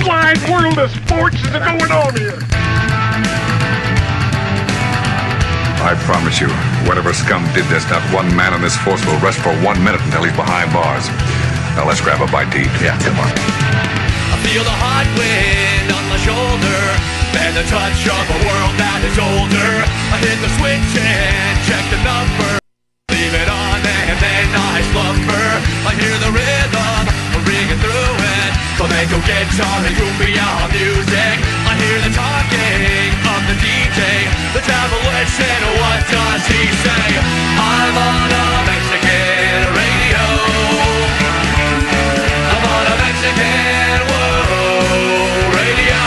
wide world of sports is going on here? I promise you, whatever scum did this, not one man in this force will rest for 1 minute until he's behind bars. Now let's grab a bite to eat. Yeah, come on. I feel the hot wind on my shoulder and the touch of a world that is older. I hit the switch and check the number. Leave it on and then I slumber. I hear the rhythm ringing through it. Flamenco guitar and cumbia music. I hear the talking of the DJ. The devil listen, what does he say? I'm on a Mexican radio. I'm on a Mexican radio.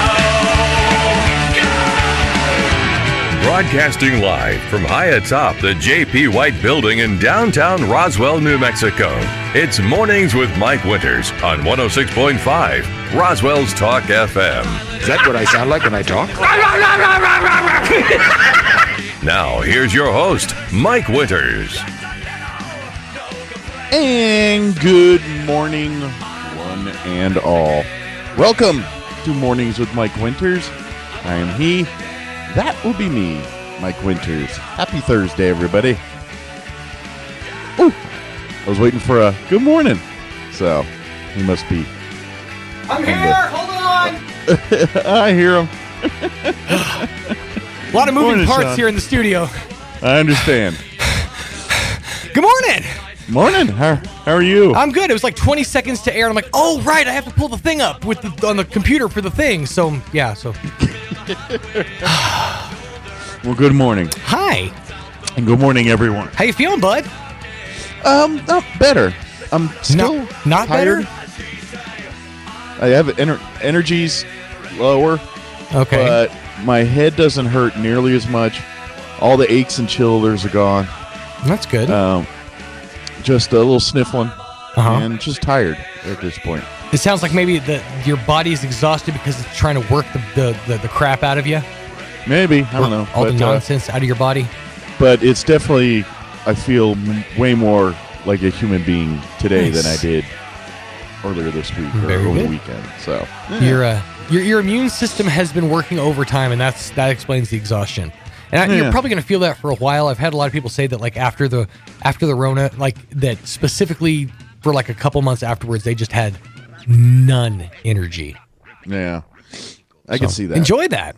Broadcasting live from high atop the J.P. White Building in downtown Roswell, New Mexico. It's Mornings with Mike Winters on 106.5 Roswell's Talk FM. Is that what I sound like when I talk? Now, here's your host, Mike Winters. And good morning, one and all. Welcome to Mornings with Mike Winters. I am he. That will be me, Mike Winters. Happy Thursday, everybody. Ooh, I was waiting for a good morning. So, he must be. I'm here! Hold on! I hear him. A lot of moving Morning, parts Sean. here in the studio. I understand. Good morning! Morning. How are you? I'm good. It was like 20 seconds to air, and I'm like, oh, right, I have to pull the thing up with on the computer for the thing. So, yeah, so. Well, good morning. Hi. And good morning, everyone. How you feeling, bud? Not better. I'm still not tired. better? I have energy's lower. Okay. But my head doesn't hurt nearly as much. All the aches and chillers are gone. That's good. Just a little sniffling Uh-huh. and just tired at this point. It sounds like maybe your body's exhausted because it's trying to work the crap out of you. Maybe. I don't know. All the nonsense out of your body. But it's definitely, I feel way more like a human being today Nice. than I did earlier this week or Very over good. the weekend. So Your immune system has been working overtime, and that explains the exhaustion. And you're probably going to feel that for a while. I've had a lot of people say that, like after the Rona, like that specifically for like a couple months afterwards, they just had none energy. yeah, I can see that. Enjoy that.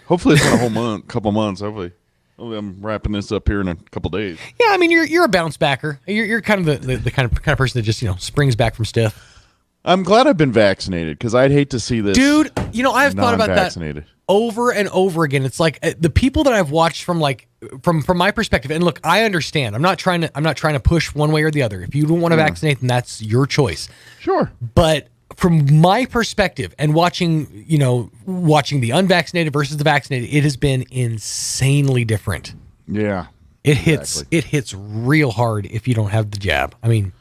Hopefully it's not a whole couple months. Hopefully I'm wrapping this up here in a couple days. Yeah, I mean you're a bounce backer. You're kind of the kind of person that just springs back from stuff. I'm glad I've been vaccinated because I'd hate to see this. Dude, I've thought about that non-vaccinated. over and over again. It's like the people that I've watched from my perspective. And look, I understand. I'm not trying to push one way or the other. If you don't want to vaccinate, then that's your choice. Sure. But from my perspective and watching the unvaccinated versus the vaccinated, it has been insanely different. Yeah. It hits real hard if you don't have the jab. I mean,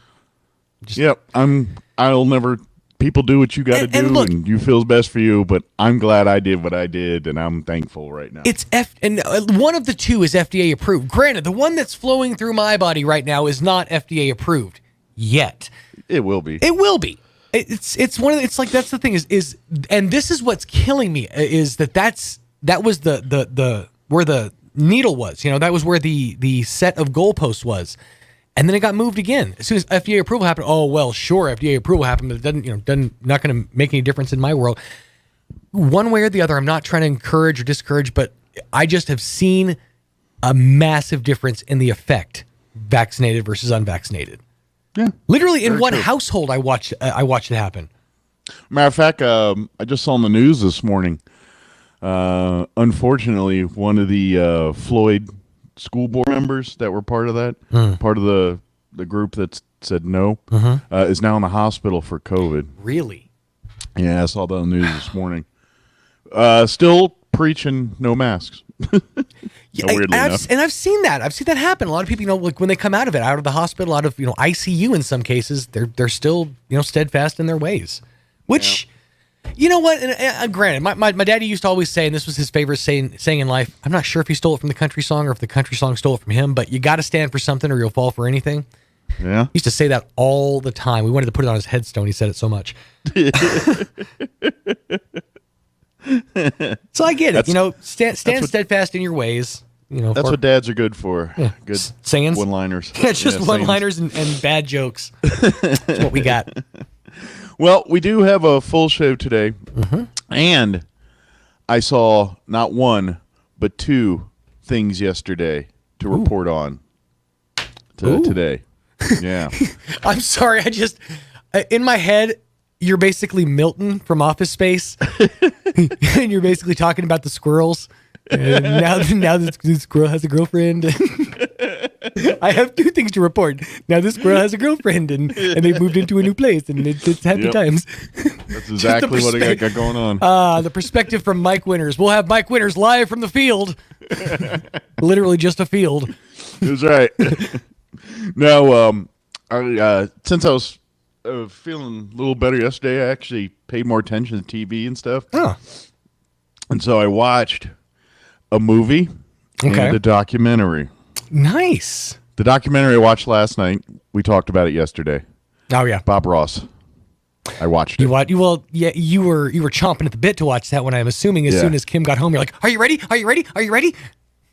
I'll never. People do what you got to do, and look, and you feels best for you. But I'm glad I did what I did, and I'm thankful right now. it's one of the two is FDA approved. Granted, the one that's flowing through my body right now is not FDA approved yet. It will be. It will be. It's one of the, it's like that's the thing is and this is what's killing me is that was the where the needle was. That was where the set of goalposts was. And then it got moved again. As soon as FDA approval happened, oh well, sure, FDA approval happened, but it doesn't not going to make any difference in my world. One way or the other, I'm not trying to encourage or discourage, but I just have seen a massive difference in the effect vaccinated versus unvaccinated. Yeah, literally in one true. household, I watched it happen. Matter of fact, I just saw on the news this morning. Unfortunately, one of the Floyd school board members that were part of that, part of the group that said no, is now in the hospital for COVID. Really? Yeah, I saw that on the news this morning. Still preaching no masks. Weirdly enough. And I've seen that. I've seen that happen. A lot of people, like when they come out of the hospital, out of ICU in some cases, they're still steadfast in their ways. Which, you know what? And granted, my daddy used to always say, and this was his favorite saying in life. I'm not sure if he stole it from the country song or if the country song stole it from him, but you got to stand for something or you'll fall for anything. Yeah. He used to say that all the time. We wanted to put it on his headstone. He said it so much. So I get it. Stand steadfast in your ways. That's what dads are good for. Yeah. Good sayings, one-liners. Yeah, just one-liners and bad jokes. That's what we got. Well, we do have a full show today, and I saw not one but two things yesterday to report on today. Yeah. I'm sorry. In my head, you're basically Milton from Office Space, and you're basically talking about the squirrels. And now this squirrel has a girlfriend. I have two things to report. Now this squirrel has a girlfriend, and they've moved into a new place, and it's happy times. That's exactly what I got going on. The perspective from Mike Winters. We'll have Mike Winters live from the field. Literally just a field. That's right. No, since I was feeling a little better yesterday, I actually paid more attention to TV and stuff. Oh. And so I watched a movie and a documentary. Nice. The documentary I watched last night, we talked about it yesterday. Oh, yeah. Bob Ross. I watched it. Well, yeah, you were chomping at the bit to watch that one, I'm assuming. As soon as Kim got home, you're like, are you ready? Are you ready? Are you ready?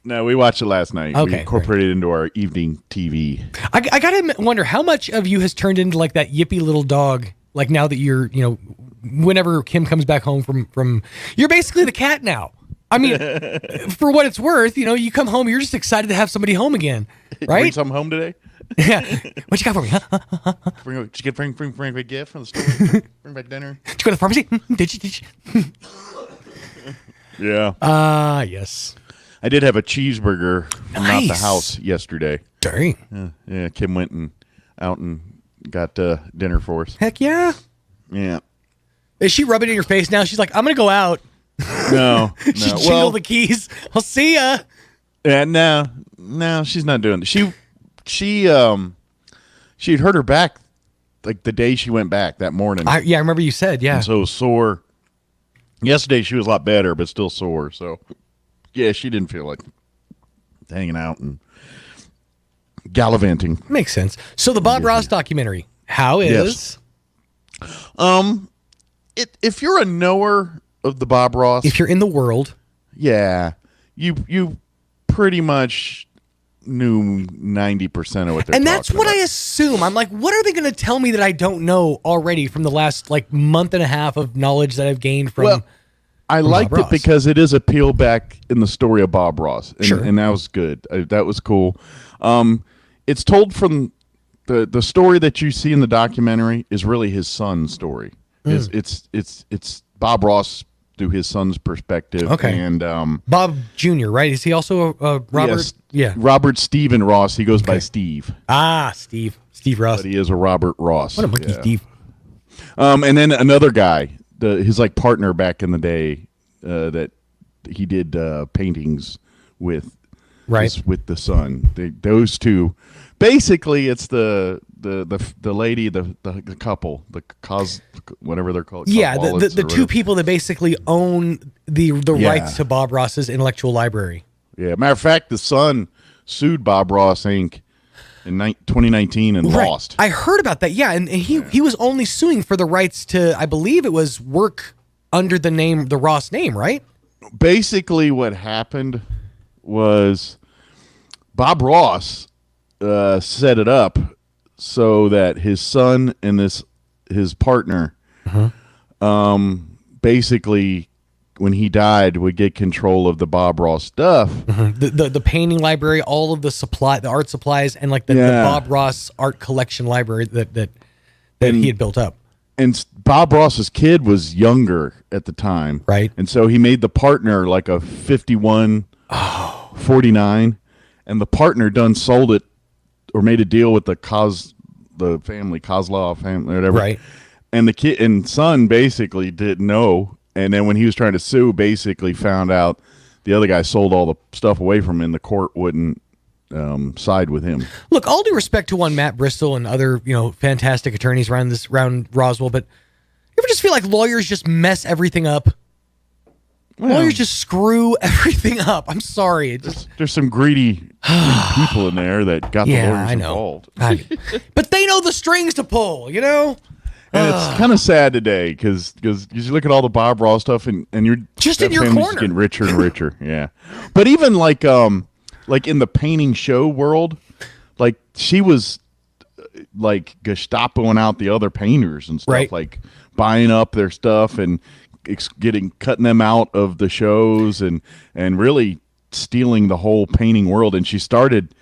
No, we watched it last night. Okay, we incorporated it into our evening TV. I got to wonder how much of you has turned into like that yippy little dog, like now that you're, whenever Kim comes back home from you're basically the cat now. I mean, for what it's worth, you come home, you're just excited to have somebody home again, right? Bring something home today? Yeah. What you got for me? Did you bring a gift from the store? Bring back dinner? Did you go to the pharmacy? Did you? Yeah. Yes. I did have a cheeseburger from out the Nice. house yesterday. Dang. Yeah, Kim went out and got dinner for us. Heck yeah. Yeah. Is she rubbing it in your face now? She's like, I'm going to go out. No. She jingled the keys. I'll see ya. Yeah, no, she's not doing it. She had hurt her back like the day she went back that morning. I remember you said, yeah. And so sore. Yesterday she was a lot better, but still sore. So, yeah, she didn't feel like hanging out and gallivanting. Makes sense. So the Bob Ross documentary, how is? If you're a knower of the Bob Ross, If you're in the world. yeah, you pretty much knew 90% of what they're And that's talking what about. I assume. I'm like, what are they going to tell me that I don't know already from the last month and a half of knowledge that I've gained from? Well, I liked Bob it Ross. because it is a peel back in the story of Bob Ross, and, Sure. and that was good. That was cool. It's told from the story that you see in the documentary is really his son's story. It's Bob Ross through his son's perspective. Okay. And Bob Jr., right? Is he also Robert? yes, Yeah. Robert Stephen Ross. He goes by Steve, Steve Ross. but he is a Robert Ross. What a monkey, Yeah. Steve. And then another guy, his partner back in the day, that he did paintings with, Right. with the son. Those two, basically, it's the lady, the couple, whatever they're called. Yeah, the Coswallets or two whatever. people that basically own the Yeah. rights to Bob Ross's intellectual library. Yeah, matter of fact, the son sued Bob Ross Inc. in 2019 and lost. I heard about that. Yeah, and he was only suing for the rights to, I believe it was work under the Ross name, right? Basically, what happened was Bob Ross set it up so that his son and his partner, basically, when he died, would get control of the Bob Ross stuff. The painting library, all of the art supplies, and the Bob Ross art collection library that he had built up. And Bob Ross's kid was younger at the time. Right. And so he made the partner like a 51, 49, and the partner done sold it or made a deal with the family, Kozlov family, whatever. Right. And the kid and son basically didn't know. And then when he was trying to sue, basically found out the other guy sold all the stuff away from him, and the court wouldn't side with him. Look, all due respect to one Matt Bristol and other fantastic attorneys around Roswell, but you ever just feel like lawyers just mess everything up? lawyers just screw everything up. I'm sorry. It just, there's some greedy people in there that got the lawyers involved. But they know the strings to pull, you know? And it's kind of sad today because you look at all the Bob Ross stuff and you're just in your corner, getting richer and richer. Yeah, but even like in the painting show world, like she was like Gestapoing out the other painters and stuff, right. like buying up their stuff and cutting them out of the shows and really stealing the whole painting world. And she started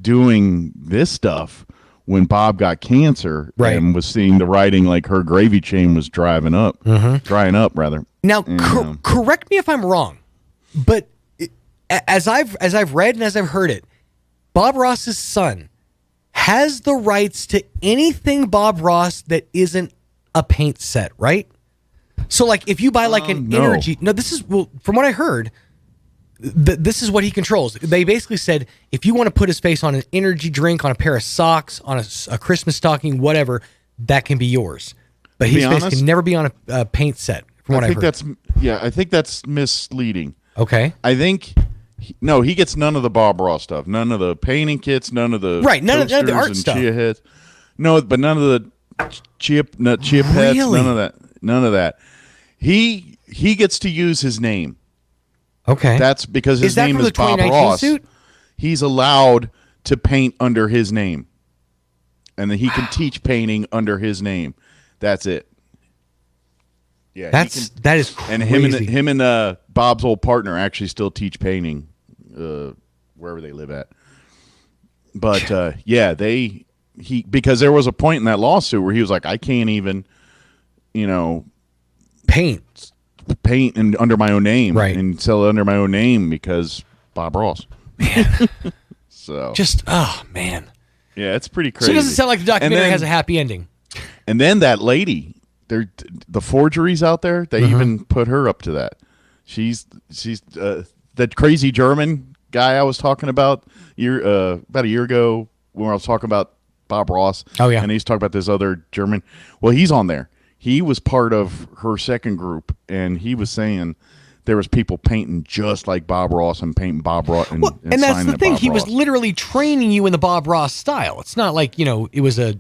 doing this stuff when Bob got cancer, right. and was seeing the writing, like her gravy chain was drying up rather. Now, correct me if I'm wrong, but as I've read and as I've heard it, Bob Ross's son has the rights to anything Bob Ross that isn't a paint set, right? So, like, if you buy like an energy, this is from what I heard. This is what he controls. They basically said, if you want to put his face on an energy drink, on a pair of socks, on a Christmas stocking, whatever, that can be yours. But his face can never be on a paint set, from what I heard. I think that's misleading. Okay. I think, he gets none of the Bob Ross stuff. None of the painting kits, none of the none of the art stuff. Chia heads. No, but none of the chia pets, none of that. He gets to use his name. Okay. That's because his name is Bob Ross. Suit? He's allowed to paint under his name. And then he can teach painting under his name. That's it. Yeah, that is crazy. And him and Bob's old partner actually still teach painting wherever they live at. But because there was a point in that lawsuit where he was like, I can't even, paint and under my own name, right, and sell it under my own name because Bob Ross. Man. So just man. Yeah, it's pretty crazy. So it doesn't sound like the documentary has a happy ending. And then that lady, the forgeries out there, they even put her up to that. She's that crazy German guy I was talking about about a year ago when I was talking about Bob Ross. Oh yeah, and he's talking about this other German. Well, he's on there. He was part of her second group, and he was saying there was people painting just like Bob Ross and painting Bob Ross. And that's the thing. Bob he Ross. was literally training you in the Bob Ross style. It's not like, it was a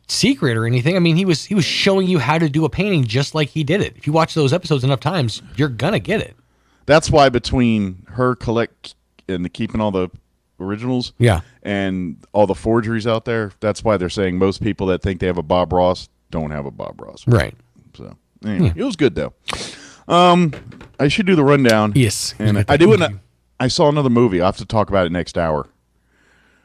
secret or anything. I mean, he was showing you how to do a painting just like he did it. If you watch those episodes enough times, you're going to get it. That's why between her keeping all the originals and all the forgeries out there, that's why they're saying most people that think they have a Bob Ross don't have a Bob Ross. Right. So anyway, It was good though. I should do the rundown. Yes. And I saw another movie. I'll have to talk about it next hour.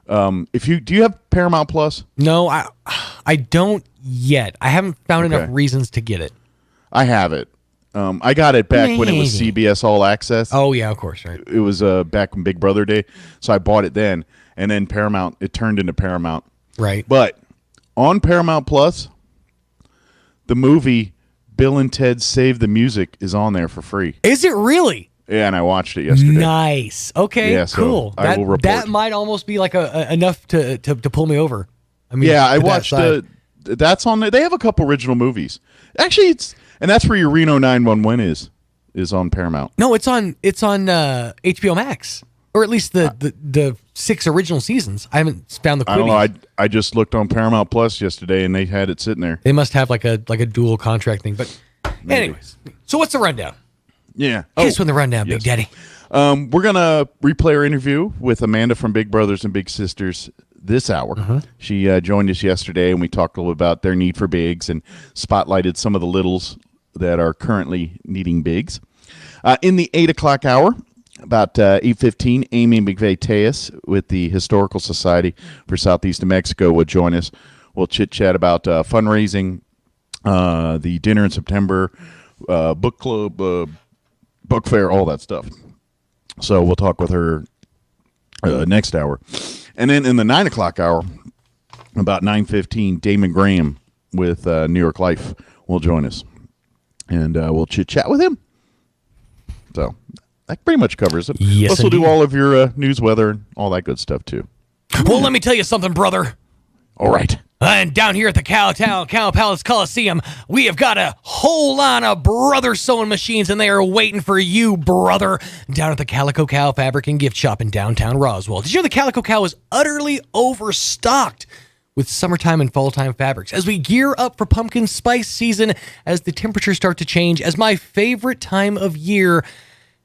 Do you have Paramount Plus? No, I don't yet. I haven't found enough reasons to get it. I have it. I got it back when it was CBS All Access. Oh yeah, of course, right. It was back in Big Brother Day, so I bought it then, and then Paramount. It turned into Paramount. Right. But on Paramount Plus, the movie Bill and Ted Save the Music is on there for free. Is it really? Yeah, and I watched it yesterday. Nice. Okay, yeah, so cool. I will report. That might almost be like enough to pull me over. I mean, yeah, I watched that's on there. They have a couple original movies. Actually, and that's where your Reno 911 is on Paramount. No, it's on HBO Max, or at least the 6 original seasons. I haven't found the Quibi. I don't know. I just looked on Paramount Plus yesterday, and they had it sitting there. They must have like a dual contract thing. But anyways, so what's the rundown? Yeah. Here's the rundown, Big Daddy. We're gonna replay our interview with Amanda from Big Brothers and Big Sisters this hour. She joined us yesterday, and we talked a little about their need for bigs and spotlighted some of the littles that are currently needing bigs. In the 8 o'clock hour, about 8:15, Amy McVeigh-Tejas with the Historical Society for Southeast New Mexico will join us. We'll chit-chat about fundraising, the dinner in September, book club, book fair, all that stuff. So we'll talk with her next hour. And then in the 9 o'clock hour, about 9:15, Damon Graham with New York Life will join us. And we'll chit-chat with him. So that pretty much covers it. Yes, Plus, we'll do all of your news, weather, and all that good stuff, too. Well, let me tell you something, brother. All right. And down here at the Cow Palace Coliseum, we have got a whole line of brother sewing machines, and they are waiting for you, brother, down at the Calico Cow Fabric and Gift Shop in downtown Roswell. Did you know the Calico Cow is utterly overstocked with summertime and fall-time fabrics as we gear up for pumpkin spice season, as the temperatures start to change, as my favorite time of year,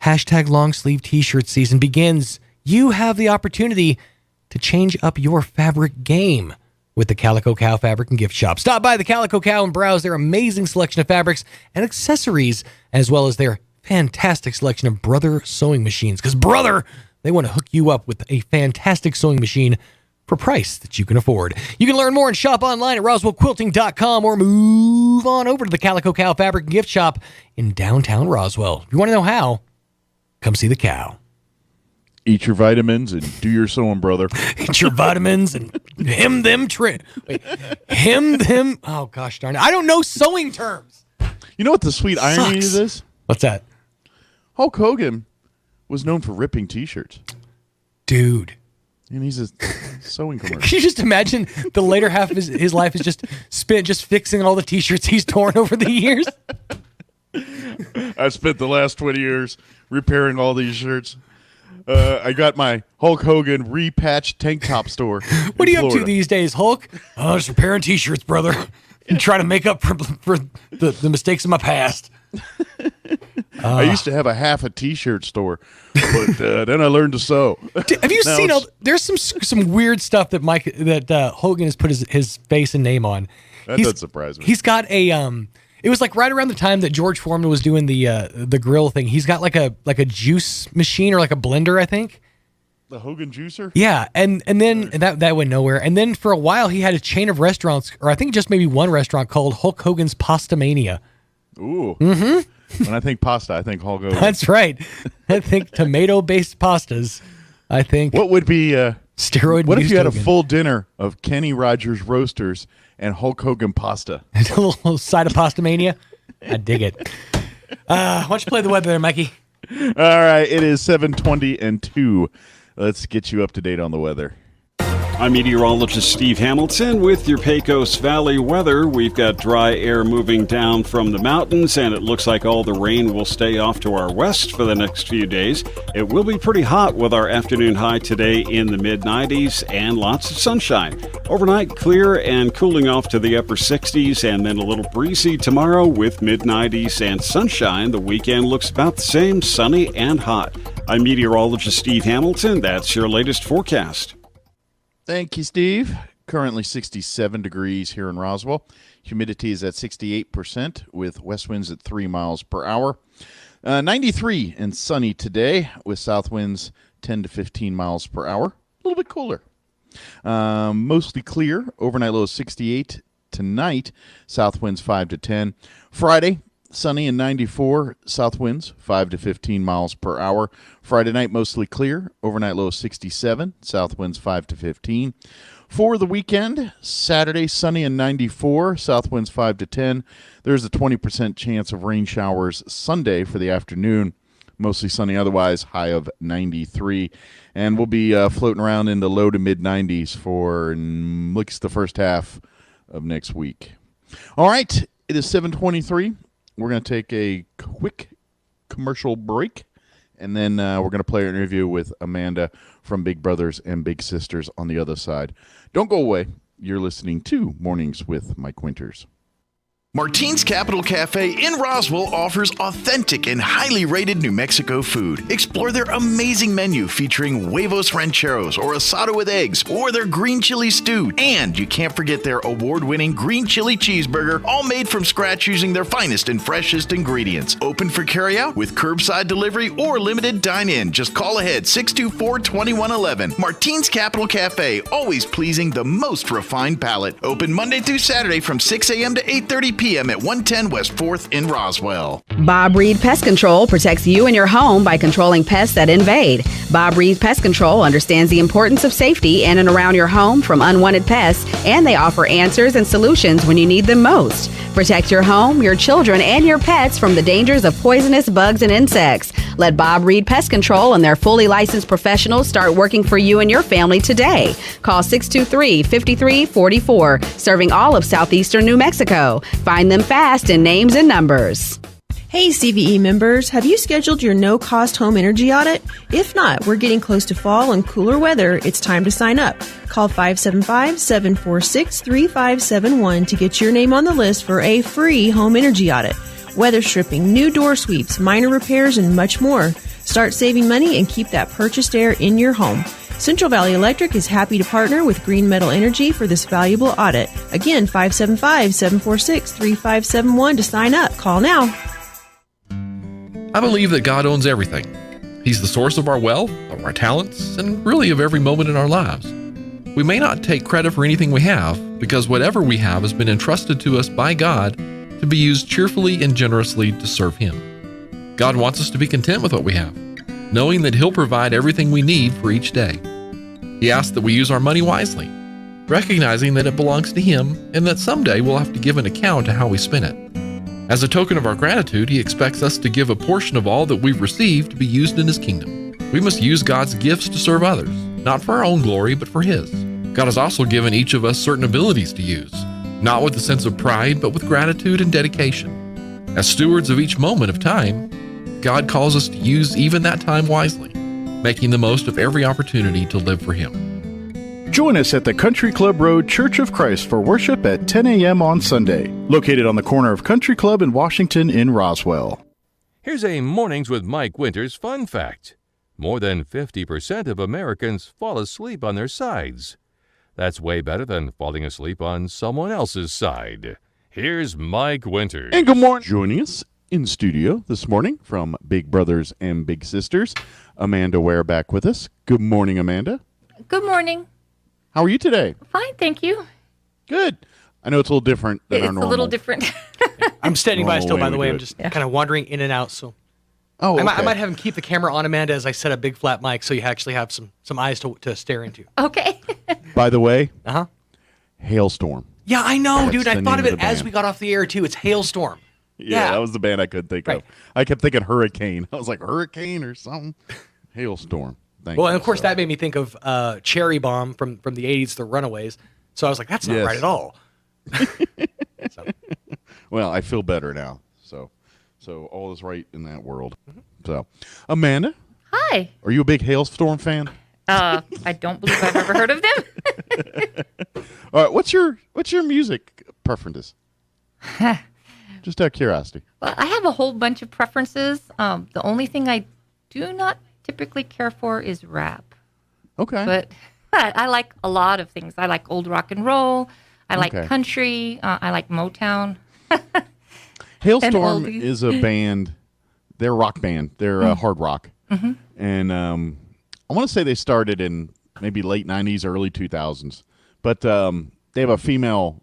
hashtag long sleeve t-shirt season begins? You have the opportunity to change up your fabric game with the Calico Cow Fabric and Gift Shop. Stop by the Calico Cow and browse their amazing selection of fabrics and accessories, as well as their fantastic selection of brother sewing machines. Because, brother, they want to hook you up with a fantastic sewing machine for a price that you can afford. You can learn more and shop online at roswellquilting.com or move on over to the Calico Cow Fabric and Gift Shop in downtown Roswell. If you want to know how, come see the cow. Eat your vitamins and do your sewing, brother. Eat your vitamins and hem them. Oh, gosh darn it. I don't know sewing terms. You know what the sweet irony Sucks. of this? What's that? Hulk Hogan was known for ripping T-shirts. Dude. And he's a sewing commercial. Can you just imagine the later half of his life is just spent just fixing all the T-shirts he's torn over the years? I spent the last 20 years repairing all these shirts. I got my Hulk Hogan repatched tank top store. What are you up to these days, Hulk? Oh, just repairing T-shirts, brother. And trying to make up for the mistakes of my past. I used to have a half a T-shirt store, but then I learned to sew. Have you seen? There's some weird stuff that Hogan has put his face and name on. That doesn't surprise me. He's got a It was like right around the time that George Foreman was doing the grill thing. He's got like a juice machine or like a blender, I think. The Hogan juicer? Yeah, and then that went nowhere. And then for a while he had a chain of restaurants, or I think just maybe one restaurant called Hulk Hogan's Pasta Mania. Ooh. Mm-hmm. When I think pasta, I think Hulk Hogan. That's right. I think tomato-based pastas. I think. What would be steroid? What if you had Hogan. a full dinner of Kenny Rogers roasters and Hulk Hogan pasta? A little side of Pasta Mania? I dig it. Why don't you play the weather there, Mikey? All right, it is 7:20 Let's get you up to date on the weather. I'm meteorologist Steve Hamilton with your Pecos Valley weather. We've got dry air moving down from the mountains, and it looks like all the rain will stay off to our west for the next few days. It will be pretty hot with our afternoon high today in the mid-90s and lots of sunshine. Overnight, clear and cooling off to the upper 60s, and then a little breezy tomorrow with mid-90s and sunshine. The weekend looks about the same, sunny and hot. I'm meteorologist Steve Hamilton. That's your latest forecast. Thank you, Steve. Currently 67 degrees here in Roswell. Humidity is at 68% with west winds at 3 miles per hour. 93 and sunny today with south winds 10 to 15 miles per hour. A little bit cooler. Mostly clear. Overnight low 68 tonight. South winds 5 to 10. Friday, sunny and 94, south winds 5 to 15 miles per hour. Friday night, mostly clear. Overnight low 67, south winds 5 to 15. For the weekend, Saturday, sunny and 94, south winds 5 to 10. There's a 20% chance of rain showers Sunday for the afternoon. Mostly sunny otherwise, high of 93. And we'll be floating around in the low to mid-90s for at least the first half of next week. All right, it is 7:23. We're going to take a quick commercial break, and then we're going to play an interview with Amanda from Big Brothers and Big Sisters on the other side. Don't go away. You're listening to Mornings with Mike Winters. Martine's Capital Cafe in Roswell offers authentic and highly rated New Mexico food. Explore their amazing menu featuring huevos rancheros or asado with eggs or their green chili stew. And you can't forget their award-winning green chili cheeseburger, all made from scratch using their finest and freshest ingredients. Open for carryout with curbside delivery or limited dine-in. Just call ahead 624-2111. Martine's Capital Cafe, always pleasing the most refined palate. Open Monday through Saturday from 6 a.m. to 8:30 p.m. at 110 West 4th in Roswell. Bob Reed Pest Control protects you and your home by controlling pests that invade. Bob Reed Pest Control understands the importance of safety in and around your home from unwanted pests, and they offer answers and solutions when you need them most. Protect your home, your children, and your pets from the dangers of poisonous bugs and insects. Let Bob Reed Pest Control and their fully licensed professionals start working for you and your family today. Call 623-5344, serving all of southeastern New Mexico. Find them fast in names and numbers. Hey CVE members, have you scheduled your no-cost home energy audit? If not, we're getting close to fall and cooler weather. It's time to sign up. Call 575-746-3571 to get your name on the list for a free home energy audit. Weather stripping, new door sweeps, minor repairs, and much more. Start saving money and keep that purchased air in your home. Central Valley Electric is happy to partner with Green Metal Energy for this valuable audit. Again, 575-746-3571 to sign up. Call now. I believe that God owns everything. He's the source of our wealth, of our talents, and really of every moment in our lives. We may not take credit for anything we have, because whatever we have has been entrusted to us by God to be used cheerfully and generously to serve Him. God wants us to be content with what we have, knowing that He'll provide everything we need for each day. He asks that we use our money wisely, recognizing that it belongs to Him and that someday we'll have to give an account to how we spend it. As a token of our gratitude, He expects us to give a portion of all that we've received to be used in His kingdom. We must use God's gifts to serve others, not for our own glory, but for His. God has also given each of us certain abilities to use, not with a sense of pride, but with gratitude and dedication. As stewards of each moment of time, God calls us to use even that time wisely, making the most of every opportunity to live for Him. Join us at the Country Club Road Church of Christ for worship at 10 a.m. on Sunday, located on the corner of Country Club and Washington in Roswell. Here's a Mornings with Mike Winters fun fact. More than 50% of Americans fall asleep on their sides. That's way better than falling asleep on someone else's side. Here's Mike Winters. And good morning. Joining us in studio this morning from Big Brothers and Big Sisters, Amanda Ware back with us. Good morning, Amanda. Good morning. How are you today? Fine, thank you. Good. I know it's a little different than our normal. It's a little different. I'm standing by still, by the way. I'm do just kind of wandering in and out. So, Oh, I okay. might have him keep the camera on Amanda as I set a big flat mic, so you actually have some eyes to stare into. Okay. By the way, Uh-huh. Hailstorm. Yeah, I know, That's dude. the I thought name of of it the as band. we got off the air too. It's Hailstorm. Yeah, that was the band I couldn't think of. I kept thinking Hurricane. I was like, Hurricane or something. Hailstorm. Thank Well, you. and of course that made me think of Cherry Bomb from the '80s, The Runaways. So I was like, that's not Yes. right at all. Well, I feel better now. So all is right in that world. So, Amanda, Hi. are you a big Hailstorm fan? I don't believe I've ever heard of them. All right, what's your music preferences? Just out of curiosity. Well, I have a whole bunch of preferences. The only thing I do not typically care for is rap. Okay. But I like a lot of things. I like old rock and roll. I like Okay. country. I like Motown. Hailstorm oldies. is a band. They're a rock band. They're hard rock. Mhm. And I want to say they started in maybe late 90s, early 2000s. But they have a female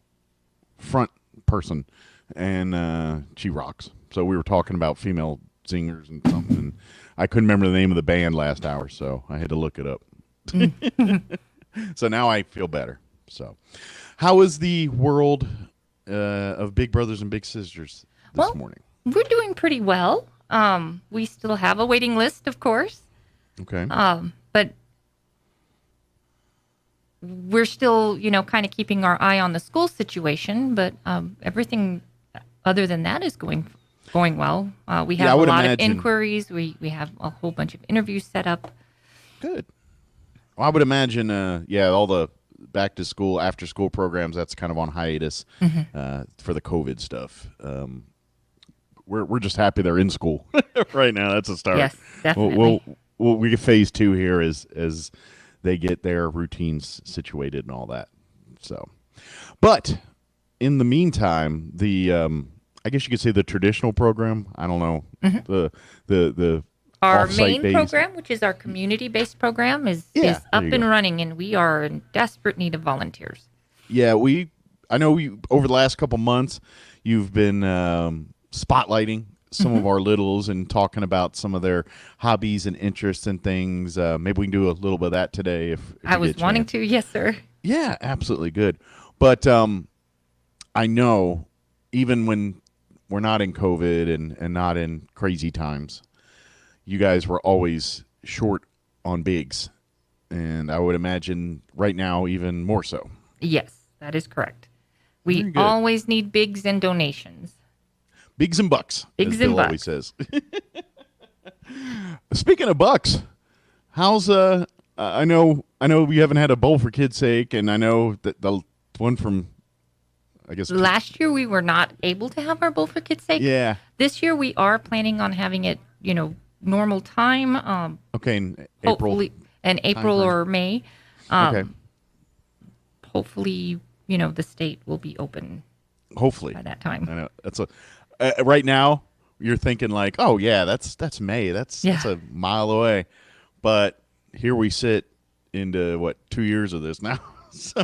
front person, and she rocks. So we were talking about female singers and something, and I couldn't remember the name of the band last hour, so I had to look it up. So now I feel better. So how is the world of Big Brothers and Big Sisters this morning? We're doing pretty well. We still have a waiting list, of course. Okay. But we're still, kind of keeping our eye on the school situation. But everything other than that is going well. We have a lot of inquiries. We have a whole bunch of interviews set up. Good. Well, I would imagine, all the back to school, after school programs, that's kind of on hiatus for the COVID stuff. We're just happy they're in school right now. That's a start. Yes, definitely. We get phase 2 here as they get their routines situated and all that. So, but in the meantime, the I guess you could say the traditional program. I don't know the Our off-site main days. program, which is our community-based program, is there up you and go. running, and we are in desperate need of volunteers. Yeah, I know over the last couple months, you've been spotlighting some of our littles and talking about some of their hobbies and interests and things. Maybe we can do a little bit of that today. If I you was get a wanting chance. to, yes, sir. Yeah, absolutely good. But I know even when we're not in COVID and not in crazy times, you guys were always short on bigs, and I would imagine right now even more so. Yes, that is correct. We always need bigs and donations. Bigs and bucks, bigs as Bill and bucks. always says. Speaking of bucks, how's I know we haven't had a bowl for kids' sake, and I know that the one from, I guess last year we were not able to have our bowl for kids' sake. Yeah. This year we are planning on having it, normal time. Okay, in hopefully, April or May. Okay. Hopefully, the state will be open. Hopefully by that time. I know that's right now. You're thinking like, oh yeah, that's May. That's a mile away, but here we sit into 2 years of this now. So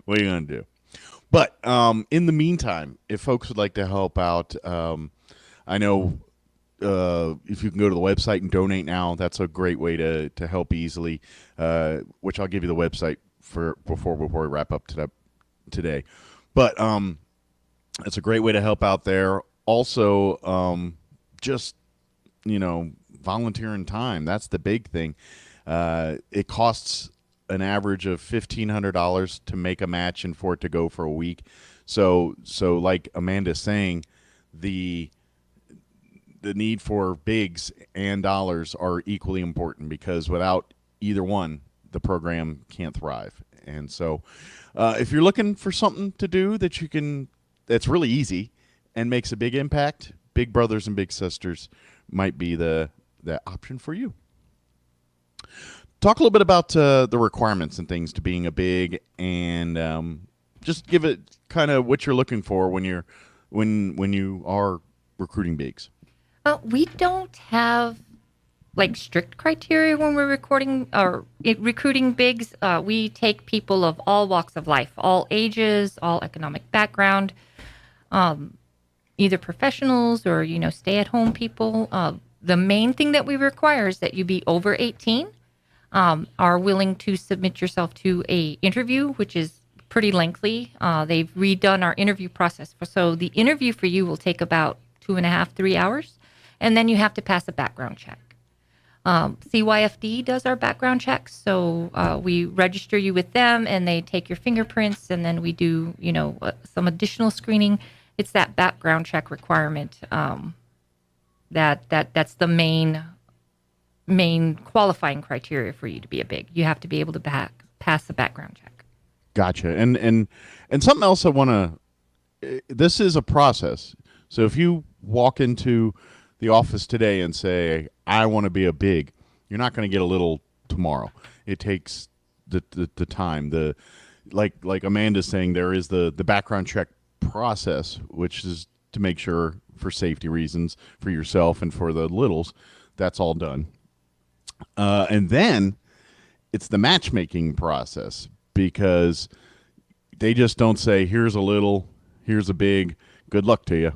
what are you gonna do? But in the meantime, if folks would like to help out, I know if you can go to the website and donate now, that's a great way to help easily. Which I'll give you the website for before we wrap up today. But it's a great way to help out there. Also, just volunteering time. That's the big thing. It costs an average of $1,500 to make a match and for it to go for a week. So like Amanda's saying, the need for bigs and dollars are equally important, because without either one, the program can't thrive. And so if you're looking for something to do that's really easy and makes a big impact, Big Brothers and Big Sisters might be the option for you. Talk a little bit about the requirements and things to being a big, and just give it kind of what you're looking for when you are recruiting bigs. We don't have strict criteria when we're recruiting bigs. We take people of all walks of life, all ages, all economic background, either professionals or stay-at-home people. The main thing that we require is that you be over 18, are willing to submit yourself to a interview, which is pretty lengthy. They've redone our interview process. So the interview for you will take about 2.5, 3 hours, and then you have to pass a background check. CYFD does our background checks, so we register you with them, and they take your fingerprints, and then we do, some additional screening. It's that background check requirement that's the main qualifying criteria for you to be a big. You have to be able to pass the background check. Gotcha. And something else I want to. This is a process. So if you walk into the office today and say, I want to be a big, you're not going to get a little tomorrow. It takes the time. Like Amanda's saying, there is the background check process, which is to make sure, for safety reasons, for yourself and for the littles, that's all done. And then it's the matchmaking process, because they just don't say, here's a little, here's a big, good luck to you.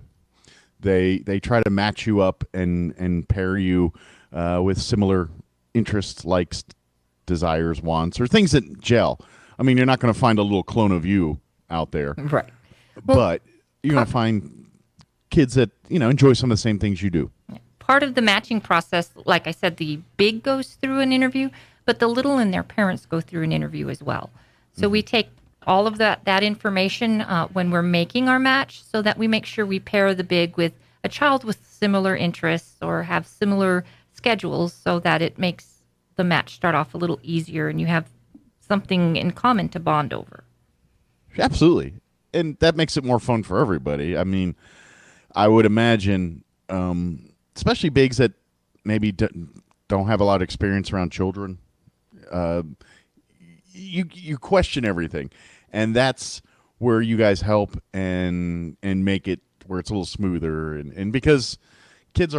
They try to match you up and pair you with similar interests, likes, desires, wants, or things that gel. I mean, you're not going to find a little clone of you out there. Right. But you're going to find kids that, enjoy some of the same things you do. Part of the matching process, like I said, the big goes through an interview, but the little and their parents go through an interview as well. So we take all of that information when we're making our match, so that we make sure we pair the big with a child with similar interests or have similar schedules, so that it makes the match start off a little easier and you have something in common to bond over. Absolutely. And that makes it more fun for everybody. I mean, I would imagine, especially bigs that maybe don't have a lot of experience around children, you question everything, and that's where you guys help and make it where it's a little smoother, and because kids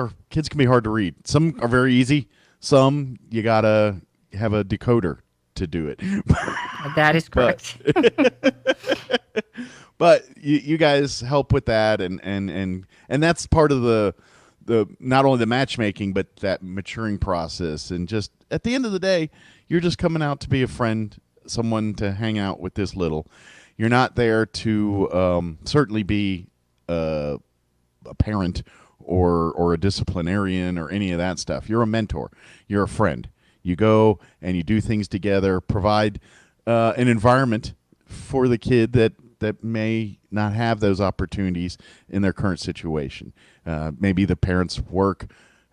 can be hard to read. Some are very easy. Some you gotta have a decoder to do it. That is correct. But you guys help with that, and that's part of the not only the matchmaking, but that maturing process. And just at the end of the day, you're just coming out to be a friend, someone to hang out with this little. You're not there to certainly be a parent or a disciplinarian or any of that stuff. You're a mentor. You're a friend. You go and you do things together, provide an environment for the kid that may not have those opportunities in their current situation. Maybe the parents work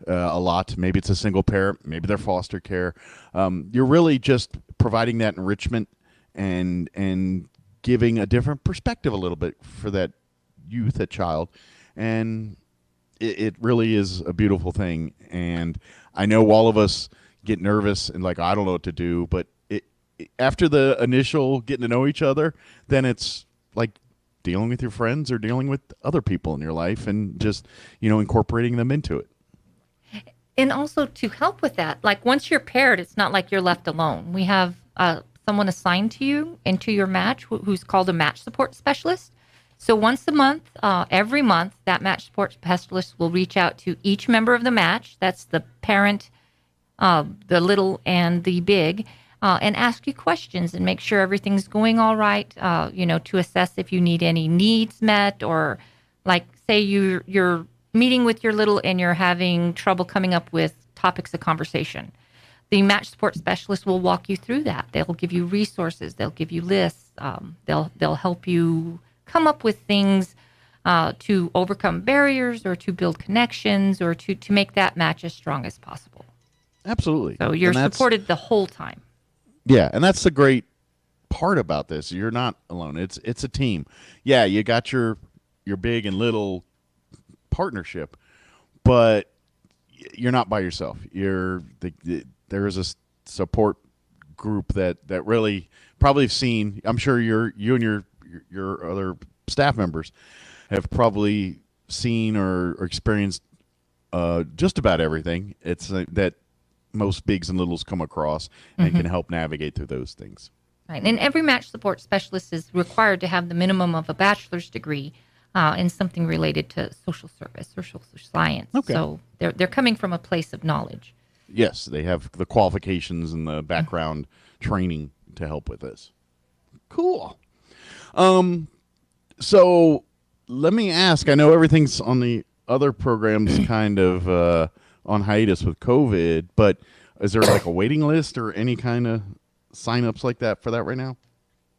a lot. Maybe it's a single parent. Maybe they're foster care. You're really just providing that enrichment and giving a different perspective a little bit for that youth, that child. And it really is a beautiful thing. And I know all of us get nervous and like, I don't know what to do. But after the initial getting to know each other, then it's like dealing with your friends or dealing with other people in your life and just, incorporating them into it. And also to help with that, like once you're paired, it's not like you're left alone. We have someone assigned to you and to your match who's called a match support specialist. So once a month, every month, that match support specialist will reach out to each member of the match. That's the parent, the little and the big, and ask you questions and make sure everything's going all right, to assess if you need any needs met, or like say you're meeting with your little and you're having trouble coming up with topics of conversation. The match support specialist will walk you through that. They'll give you resources. They'll give you lists. They'll help you come up with things to overcome barriers or to build connections or to make that match as strong as possible. Absolutely. So you're supported the whole time. Yeah, and that's the great part about this. You're not alone. It's a team. Yeah, you got your big and little partnership, but you're not by yourself. There is a support group that really probably have seen. I'm sure you and your other staff members have probably seen or experienced just about everything. It's that most bigs and littles come across and can help navigate through those things. Right, and every match support specialist is required to have the minimum of a bachelor's degree in something related to social service or social science. Okay. So they're coming from a place of knowledge. Yes, they have the qualifications and the background training to help with this. Cool. So let me ask, I know everything's on the other programs kind of on hiatus with COVID, but is there like a waiting list or any kind of sign-ups like that for that right now?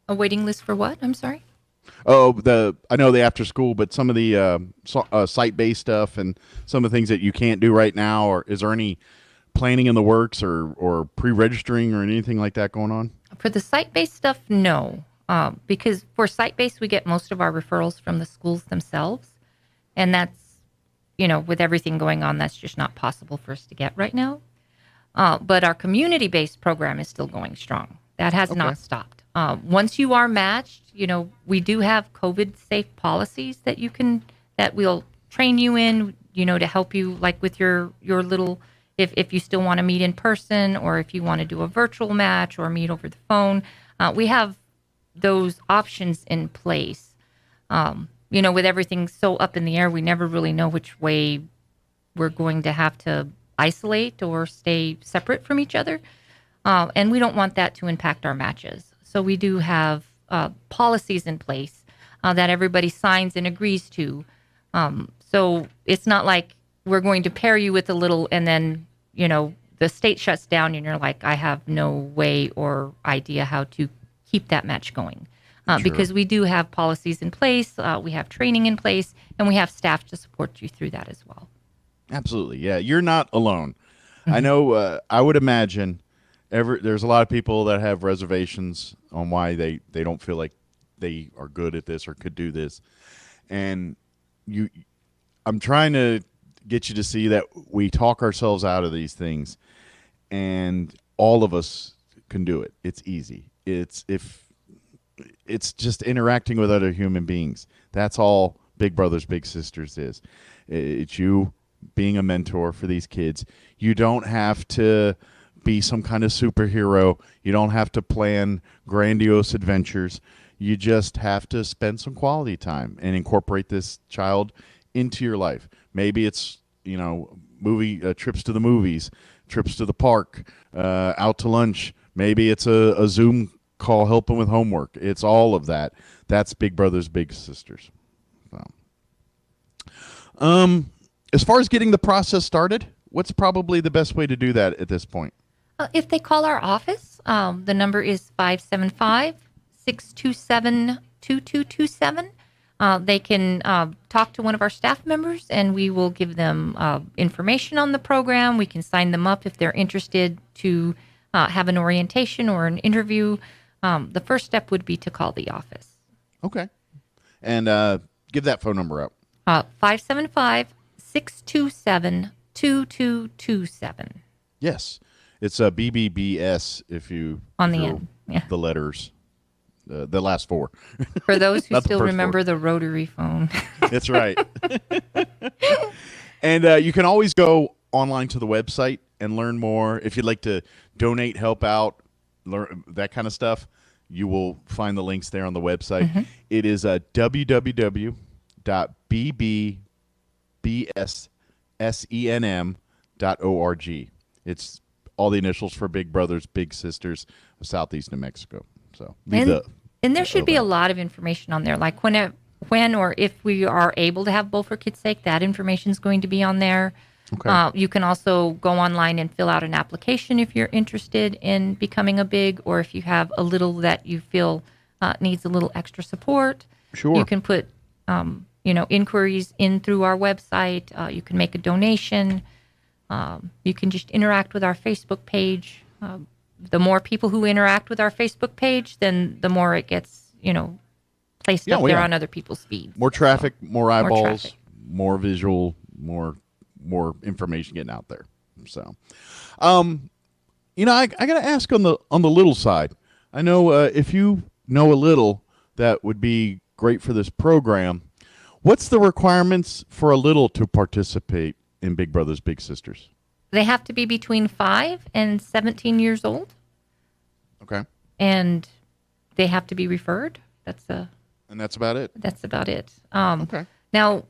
A waiting list for what? I'm sorry? Oh, I know the after school, but some of the site-based stuff and some of the things that you can't do right now, or is there any planning in the works or pre-registering or anything like that going on? For the site-based stuff, no. Because for site-based, we get most of our referrals from the schools themselves. And that's, with everything going on, that's just not possible for us to get right now. But our community-based program is still going strong. That has not stopped. Once you are matched, we do have COVID-safe policies that we'll train you in, to help you, like with your little, if you still want to meet in person or if you want to do a virtual match or meet over the phone. We have those options in place. With everything so up in the air, we never really know which way we're going to have to isolate or stay separate from each other. And we don't want that to impact our matches. So we do have policies in place that everybody signs and agrees to. So it's not like we're going to pair you with a little and then, the state shuts down and you're like, I have no way or idea how to keep that match going. Sure. Because we do have policies in place, we have training in place, and we have staff to support you through that as well. Absolutely. Yeah, you're not alone. I know, I would imagine there's a lot of people that have reservations on why they don't feel like they are good at this or could do this. And I'm trying to get you to see that we talk ourselves out of these things, and all of us can do it. It's easy. It's just interacting with other human beings. That's all Big Brothers Big Sisters is. It's you being a mentor for these kids. You don't have to be some kind of superhero. You don't have to plan grandiose adventures. You just have to spend some quality time and incorporate this child into your life. Maybe it's, movie trips to the movies, trips to the park, out to lunch. Maybe it's a Zoom call helping with homework. It's all of that. That's Big Brothers Big Sisters. So. as far as getting the process started, what's probably the best way to do that at this point? If they call our office, the number is 575-627-2227. They can talk to one of our staff members, and we will give them information on the program. We can sign them up if they're interested to have an orientation or an interview. The first step would be to call the office. Okay. And give that phone number up. 575-627-2227. Yes. It's a BBBS if you... On the end, yeah. The letters. The last four. For those who still remember the rotary phone. That's right. And you can always go online to the website and learn more. If you'd like to donate, help out, learn that kind of stuff, you will find the links there on the website. Mm-hmm. It is www.bbbsenm.org. It's all the initials for Big Brothers, Big Sisters of Southeast New Mexico. So and there should be a lot of information on there, like when or if we are able to have Bowl for Kids' Sake, that information is going to be on there. Okay. You can also go online and fill out an application if you're interested in becoming a big, or if you have a little that you feel needs a little extra support. Sure. You can put inquiries in through our website. You can make a donation. You can just interact with our Facebook page. The more people who interact with our Facebook page, then the more it gets, placed up there on other people's feeds. More traffic, more eyeballs, more visual, more information getting out there. So, I got to ask on the little side. I know if you know a little that would be great for this program. What's the requirements for a little to participate in Big Brothers Big Sisters? They have to be between 5 and 17 years old. Okay. And they have to be referred. And that's about it? That's about it. Okay. Now,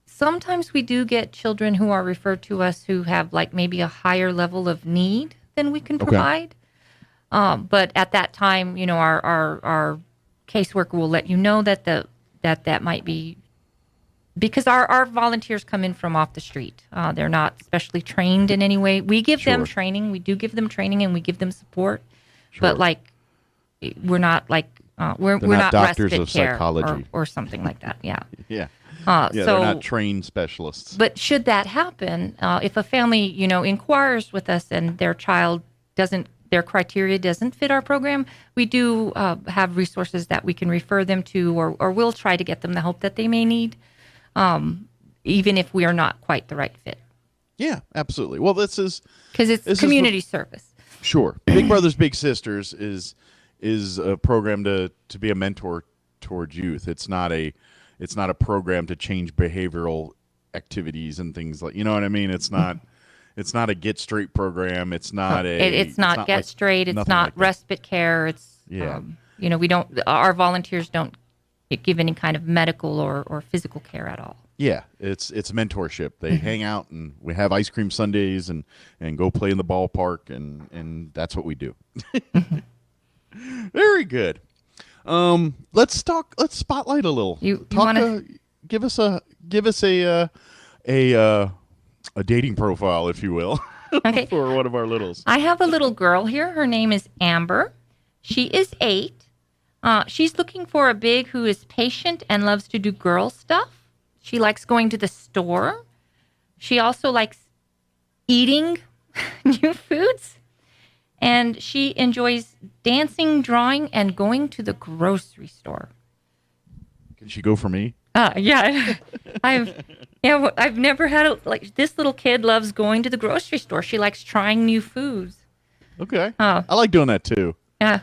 sometimes we do get children who are referred to us who have like maybe a higher level of need than we can provide. But at that time, our caseworker will let you know that that might be, because our volunteers come in from off the street. They're not specially trained in any way. We give them training. We do give them training, and we give them support. Sure. But we're not we're not doctors respite of care psychology or something like that. Yeah. Yeah. So they're not trained specialists. But should that happen, if a family inquires with us and their child their criteria doesn't fit our program, we do have resources that we can refer them to, or we'll try to get them the help that they may need. Even if we are not quite the right fit. Yeah, absolutely. Well, this is... Because it's community service. Sure. Big Brothers Big Sisters is a program to be a mentor towards youth. It's not a program to change behavioral activities and things like, you know what I mean? It's not a get straight program. It's not it's not get straight. It's not respite care. It's our volunteers don't give any kind of medical or physical care at all. Yeah, it's mentorship. They hang out and we have ice cream sundaes and go play in the ballpark and that's what we do. Very good. Let's spotlight a little. Give us a dating profile, if you will. Okay. For one of our littles. I have a little girl here. Her name is Amber. She is 8. She's looking for a big who is patient and loves to do girl stuff. She likes going to the store. She also likes eating new foods. And she enjoys dancing, drawing, and going to the grocery store. Can she go for me? Yeah. I've never had this little kid loves going to the grocery store. She likes trying new foods. Okay. I like doing that too. Yeah.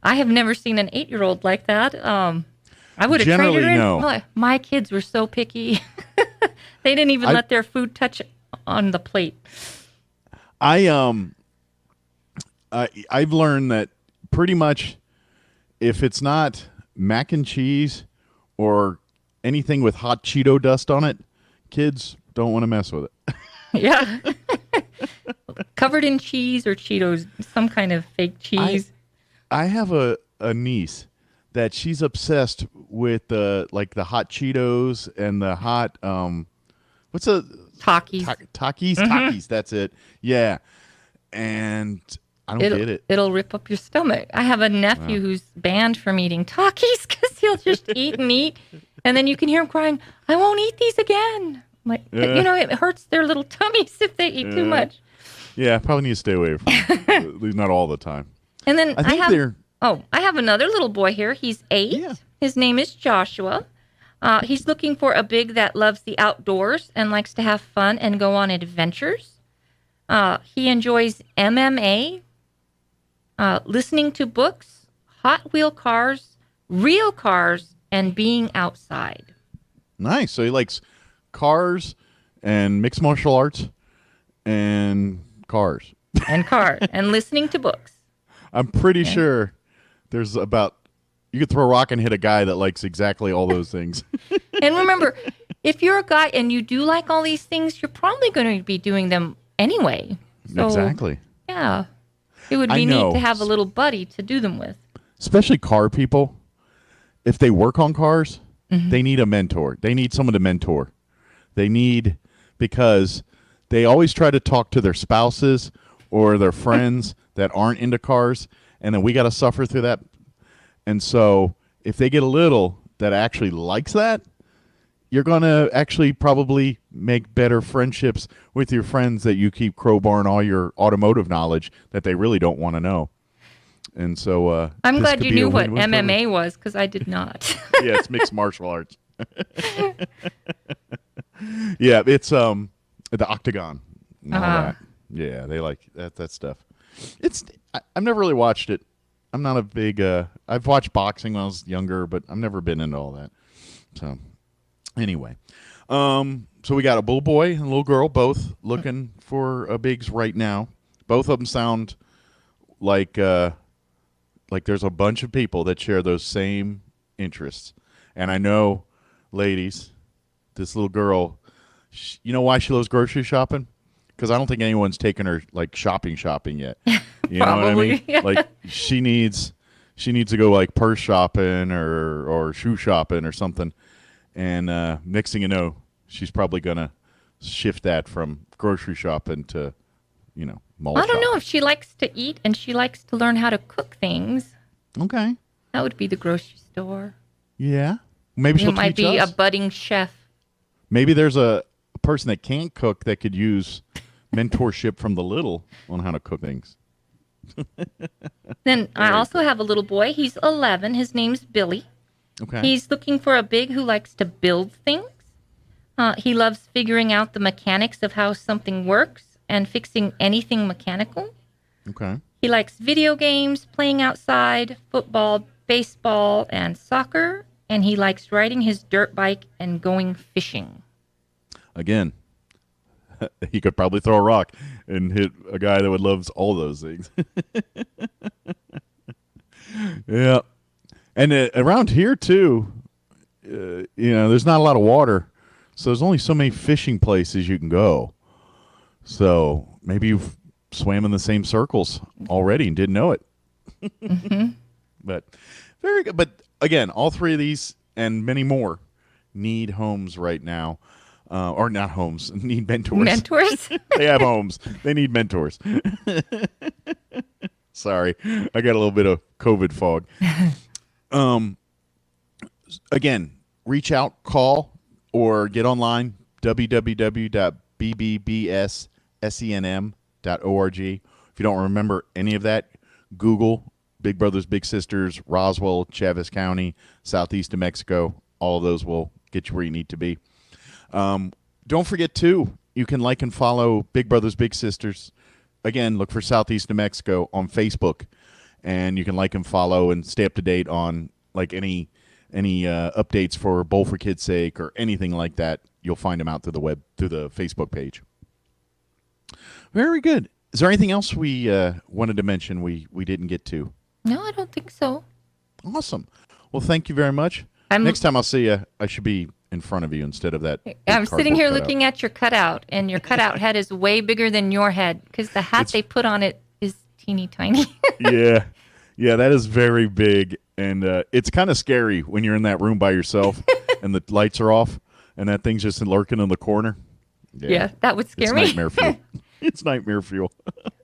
I have never seen an 8-year-old like that. I would have traded her in. No. My kids were so picky. They didn't even let their food touch on the plate. I've learned that pretty much if it's not mac and cheese or anything with hot Cheeto dust on it, kids don't want to mess with it. Yeah. Covered in cheese or Cheetos, some kind of fake cheese. I have a niece that she's obsessed with the hot Cheetos and the hot What's a Takis? Takis. Takis. That's it. Yeah. And I don't get it. It'll rip up your stomach. I have a nephew who's banned from eating Takis because he'll just eat and eat, and then you can hear him crying, "I won't eat these again." I'm like, it hurts their little tummies if they eat too much. Yeah, probably need to stay away from it. At least not all the time. And then I have another little boy here. He's 8. Yeah. His name is Joshua. He's looking for a big that loves the outdoors and likes to have fun and go on adventures. He enjoys MMA, listening to books, Hot Wheel cars, real cars, and being outside. Nice. So he likes cars and mixed martial arts and cars. And listening to books. I'm pretty sure there's you could throw a rock and hit a guy that likes exactly all those things. And remember, if you're a guy and you do like all these things, you're probably going to be doing them anyway. So, exactly. Yeah. It would be neat to have a little buddy to do them with. Especially car people. If they work on cars, they need a mentor. They need someone to mentor. Because they always try to talk to their spouses or their friends that aren't into cars, and then we got to suffer through that. And so if they get a little that actually likes that, you're going to actually probably make better friendships with your friends that you keep crowbarring all your automotive knowledge that they really don't want to know. And so I'm glad you knew what MMA was, because I did not. Yeah, it's mixed martial arts. Yeah, it's the octagon. And all that. Yeah, they like that stuff. I've never really watched it. I'm not a big. I've watched boxing when I was younger, but I've never been into all that. So anyway, so we got a little boy and a little girl, both looking for bigs right now. Both of them sound like there's a bunch of people that share those same interests. And I know, ladies, this little girl, you know why she loves grocery shopping? Because I don't think anyone's taken her like shopping yet. You know what I mean? Yeah. Like she needs to go like purse shopping or shoe shopping or something. And next thing you know, she's probably gonna shift that from grocery shopping to, mall I don't know shopping. if she likes to eat and she likes to learn how to cook things. Okay. That would be the grocery store. Yeah. Maybe she'll might teach be us. a budding chef. Maybe there's a person that can't cook that could use mentorship from the little on how to cook things. Then I also have a little boy. He's 11. His name's Billy. Okay. He's looking for a big who likes to build things. He loves figuring out the mechanics of how something works and fixing anything mechanical. Okay. He likes video games, playing outside, football, baseball, and soccer. And he likes riding his dirt bike and going fishing. Again, he could probably throw a rock and hit a guy that would love all those things. Yeah. And around here, too, there's not a lot of water. So there's only so many fishing places you can go. So maybe you've swam in the same circles already and didn't know it. But very good. But again, all three of these and many more need homes right now. Or not homes, need mentors. Mentors? They have homes. They need mentors. Sorry, I got a little bit of COVID fog. Again, reach out, call, or get online, www.bbbssenm.org. If you don't remember any of that, Google Big Brothers Big Sisters, Roswell, Chaves County, southeast of Mexico. All of those will get you where you need to be. Don't forget, too, you can like and follow Big Brothers Big Sisters. Again, look for Southeast New Mexico on Facebook, and you can like and follow and stay up to date on like any updates for Bowl for Kids' Sake or anything like that. You'll find them out through the Facebook page. Very good. Is there anything else we wanted to mention we didn't get to? No, I don't think so. Awesome. Well, thank you very much. Next time I'll see you, I should be in front of you instead of that. I'm sitting here looking at your cutout, and your cutout head is way bigger than your head because the hat they put on it is teeny tiny. Yeah, that is very big, and it's kind of scary when you're in that room by yourself and the lights are off and that thing's just lurking in the corner. Yeah, that would scare me. It's nightmare fuel. It's nightmare fuel.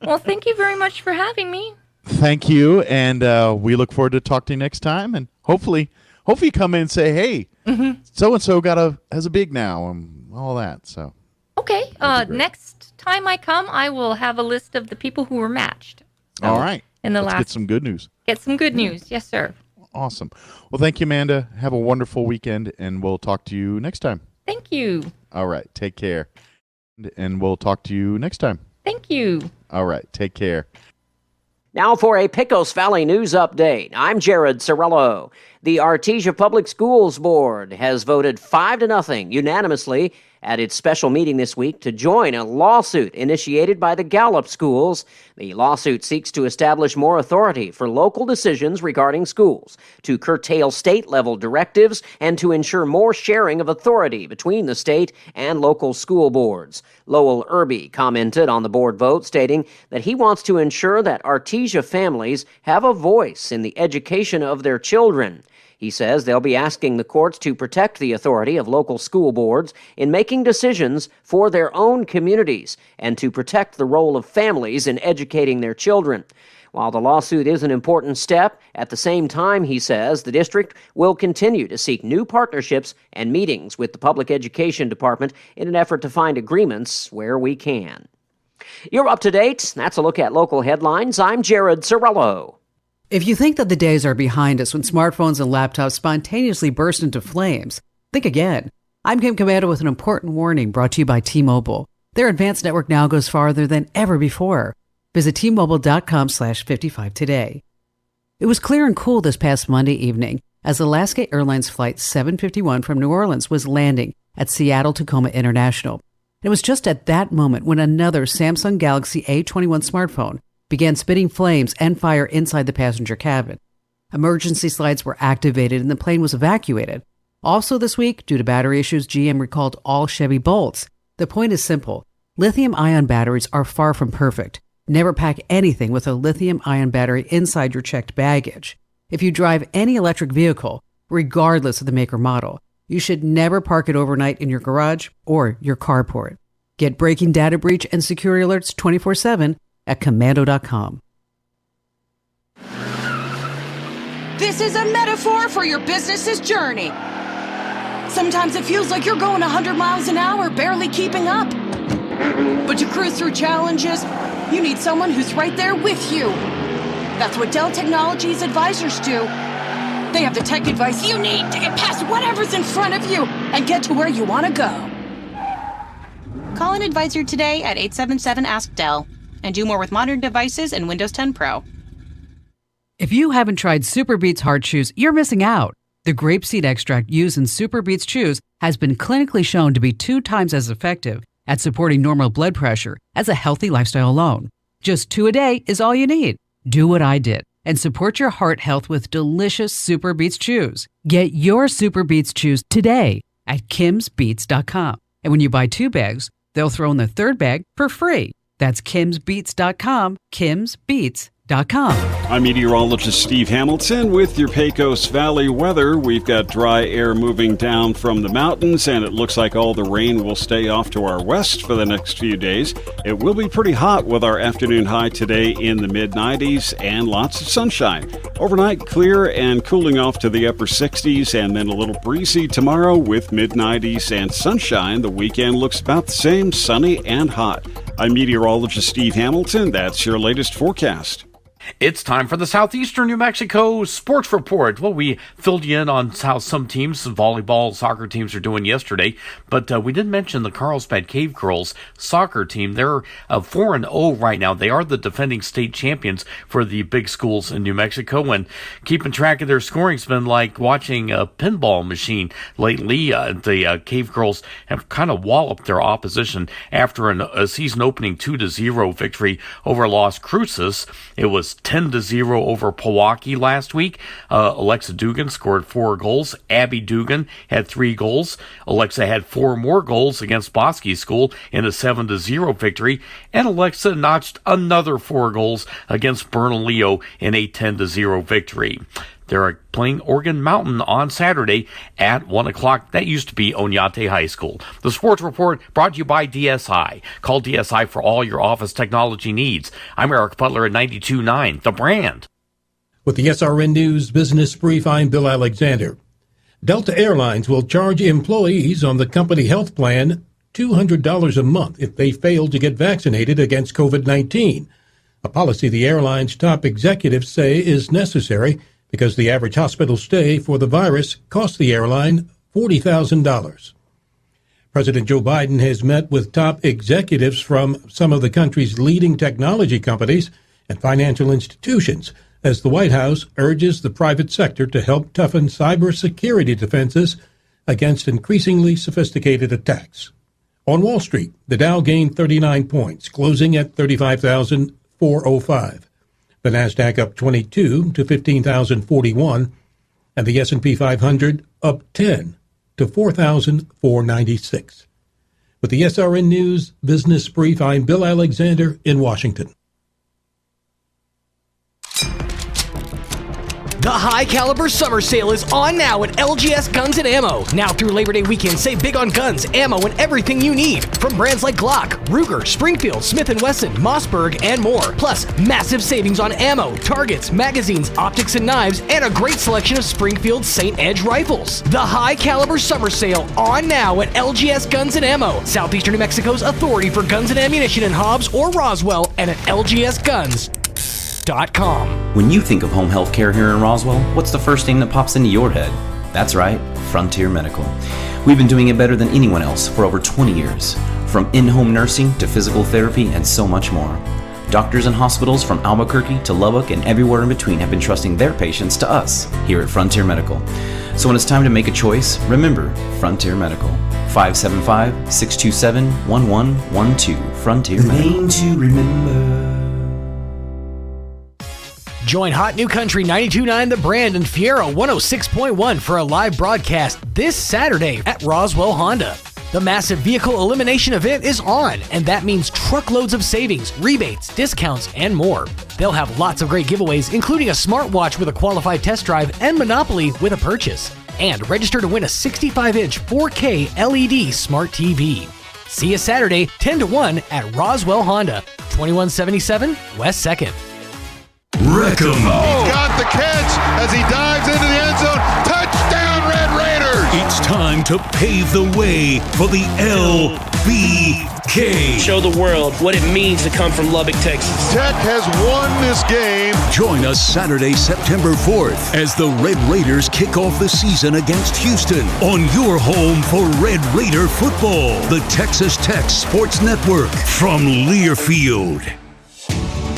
Well, thank you very much for having me. Thank you, and we look forward to talking to you next time. And hopefully you come in and say, "Hey, so and so has a big now," and all that. So okay, next time I come, I will have a list of the people who were matched. So all right, let's get some good news. Get some good news, yes, sir. Awesome. Well, thank you, Amanda. Have a wonderful weekend, and we'll talk to you next time. Thank you. All right, take care, and we'll talk to you next time. Thank you. All right, take care. Now for a Pecos Valley news update. I'm Jared Cirillo. The Artesia Public Schools Board has voted 5-0 unanimously at its special meeting this week to join a lawsuit initiated by the Gallup schools. The lawsuit seeks to establish more authority for local decisions regarding schools, to curtail state-level directives, and to ensure more sharing of authority between the state and local school boards. Lowell Irby commented on the board vote, stating that he wants to ensure that Artesia families have a voice in the education of their children. He says they'll be asking the courts to protect the authority of local school boards in making decisions for their own communities and to protect the role of families in educating their children. While the lawsuit is an important step, at the same time, he says, the district will continue to seek new partnerships and meetings with the Public Education Department in an effort to find agreements where we can. You're up to date. That's a look at local headlines. I'm Jared Cirillo. If you think that the days are behind us when smartphones and laptops spontaneously burst into flames, think again. I'm Kim Commander with an important warning brought to you by T-Mobile. Their advanced network now goes farther than ever before. Visit T-Mobile.com/55 today. It was clear and cool this past Monday evening as Alaska Airlines Flight 751 from New Orleans was landing at Seattle-Tacoma International. It was just at that moment when another Samsung Galaxy A21 smartphone began spitting flames and fire inside the passenger cabin. Emergency slides were activated and the plane was evacuated. Also this week, due to battery issues, GM recalled all Chevy Bolts. The point is simple. Lithium-ion batteries are far from perfect. Never pack anything with a lithium-ion battery inside your checked baggage. If you drive any electric vehicle, regardless of the make or model, you should never park it overnight in your garage or your carport. Get breaking data breach and security alerts 24/7 at commando.com. This is a metaphor for your business's journey. Sometimes it feels like you're going 100 miles an hour, barely keeping up. But to cruise through challenges, you need someone who's right there with you. That's what Dell Technologies advisors do. They have the tech advice you need to get past whatever's in front of you and get to where you want to go. Call an advisor today at 877-ASK-DELL and do more with modern devices and Windows 10 Pro. If you haven't tried Super Beets Heart Chews, you're missing out. The grapeseed extract used in Super Beets Chews has been clinically shown to be 2 times as effective at supporting normal blood pressure as a healthy lifestyle alone. Just 2 a day is all you need. Do what I did and support your heart health with delicious Super Beets Chews. Get your Super Beets Chews today at kimsbeets.com. And when you buy 2 bags, they'll throw in the 3rd bag for free. That's kimsbeets.com, kimsbeets.com. I'm meteorologist Steve Hamilton with your Pecos Valley weather. We've got dry air moving down from the mountains, and it looks like all the rain will stay off to our west for the next few days. It will be pretty hot with our afternoon high today in the mid-90s and lots of sunshine. Overnight, clear and cooling off to the upper 60s, and then a little breezy tomorrow with mid-90s and sunshine. The weekend looks about the same, sunny and hot. I'm meteorologist Steve Hamilton. That's your latest forecast. It's time for the Southeastern New Mexico Sports Report. Well, we filled you in on how some teams, volleyball, soccer teams are doing yesterday, but we didn't mention the Carlsbad Cave Girls soccer team. They're 4-0 right now. They are the defending state champions for the big schools in New Mexico, and keeping track of their scoring's been like watching a pinball machine lately. The Cave Girls have kind of walloped their opposition after a season-opening 2-0 victory over Las Cruces. It was 10-0 over Pewaukee last week. Alexa Dugan scored 4 goals. Abby Dugan had 3 goals. Alexa had 4 more goals against Bosque School in a 7-0 victory. And Alexa notched another 4 goals against Bernalillo in a 10-0 victory. They're playing Oregon Mountain on Saturday at 1 o'clock. That used to be Oñate High School. The Sports Report brought to you by DSI. Call DSI for all your office technology needs. I'm Eric Butler at 92.9, The Brand. With the SRN News Business Brief, I'm Bill Alexander. Delta Airlines will charge employees on the company health plan $200 a month if they fail to get vaccinated against COVID-19. A policy the airline's top executives say is necessary because the average hospital stay for the virus cost the airline $40,000. President Joe Biden has met with top executives from some of the country's leading technology companies and financial institutions as the White House urges the private sector to help toughen cybersecurity defenses against increasingly sophisticated attacks. On Wall Street, the Dow gained 39 points, closing at 35,405. The Nasdaq up 22 to 15,041, and the S&P 500 up 10 to 4,496. With the SRN News Business Brief, I'm Bill Alexander in Washington. The High Caliber Summer Sale is on now at LGS Guns & Ammo. Now through Labor Day weekend, save big on guns, ammo, and everything you need. From brands like Glock, Ruger, Springfield, Smith & Wesson, Mossberg, and more. Plus, massive savings on ammo, targets, magazines, optics, and knives, and a great selection of Springfield St. Edge rifles. The High Caliber Summer Sale on now at LGS Guns & Ammo. Southeastern New Mexico's authority for guns and ammunition in Hobbs or Roswell, and at lgsguns.com. When you think of home health care here in Roswell, what's the first thing that pops into your head? That's right, Frontier Medical. We've been doing it better than anyone else for over 20 years. From in-home nursing to physical therapy and so much more. Doctors and hospitals from Albuquerque to Lubbock and everywhere in between have been trusting their patients to us here at Frontier Medical. So when it's time to make a choice, remember Frontier Medical. 575-627-1112. Frontier Medical. Name to remember. Join Hot New Country 92.9 The Brand and Fiero 106.1 for a live broadcast this Saturday at Roswell Honda. The massive vehicle elimination event is on, and that means truckloads of savings, rebates, discounts, and more. They'll have lots of great giveaways, including a smartwatch with a qualified test drive and Monopoly with a purchase. And register to win a 65-inch 4K LED smart TV. See you Saturday, 10 to 1 at Roswell Honda, 2177 West 2nd. Wreck 'em. He's got the catch as he dives into the end zone. Touchdown, Red Raiders! It's time to pave the way for the LBK. Show the world what it means to come from Lubbock, Texas. Tech has won this game. Join us Saturday, September 4th, as the Red Raiders kick off the season against Houston on your home for Red Raider football. The Texas Tech Sports Network from Learfield.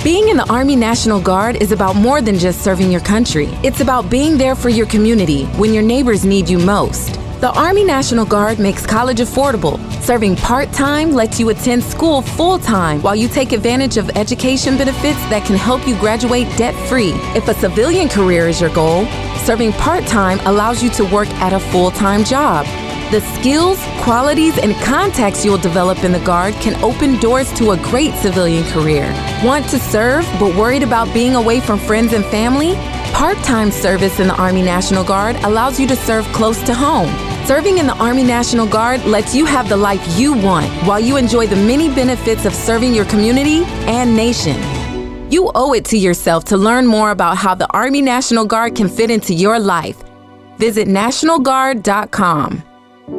Being in the Army National Guard is about more than just serving your country. It's about being there for your community when your neighbors need you most. The Army National Guard makes college affordable. Serving part-time lets you attend school full-time while you take advantage of education benefits that can help you graduate debt-free. If a civilian career is your goal, serving part-time allows you to work at a full-time job. The skills, qualities, and contacts you'll develop in the Guard can open doors to a great civilian career. Want to serve but worried about being away from friends and family? Part-time service in the Army National Guard allows you to serve close to home. Serving in the Army National Guard lets you have the life you want while you enjoy the many benefits of serving your community and nation. You owe it to yourself to learn more about how the Army National Guard can fit into your life. Visit NationalGuard.com.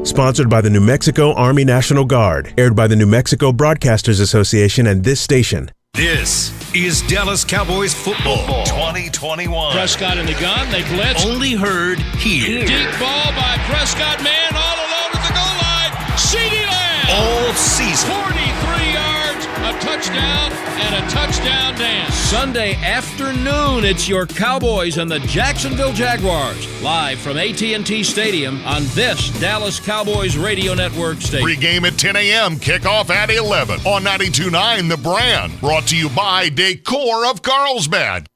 Sponsored by the New Mexico Army National Guard. Aired by the New Mexico Broadcasters Association and this station. This is Dallas Cowboys football 2021. Prescott in the gun. They blitz. Only heard here. Deep ball by Prescott. Man all alone at the goal line. CeeDee Lamb. All season. 43 yards, a touchdown, and a touchdown dance. Sunday afternoon, it's your Cowboys and the Jacksonville Jaguars. Live from AT&T Stadium on this Dallas Cowboys radio network station. Pre-game at 10 a.m., kickoff at 11 on 92.9 The Brand. Brought to you by Decor of Carlsbad.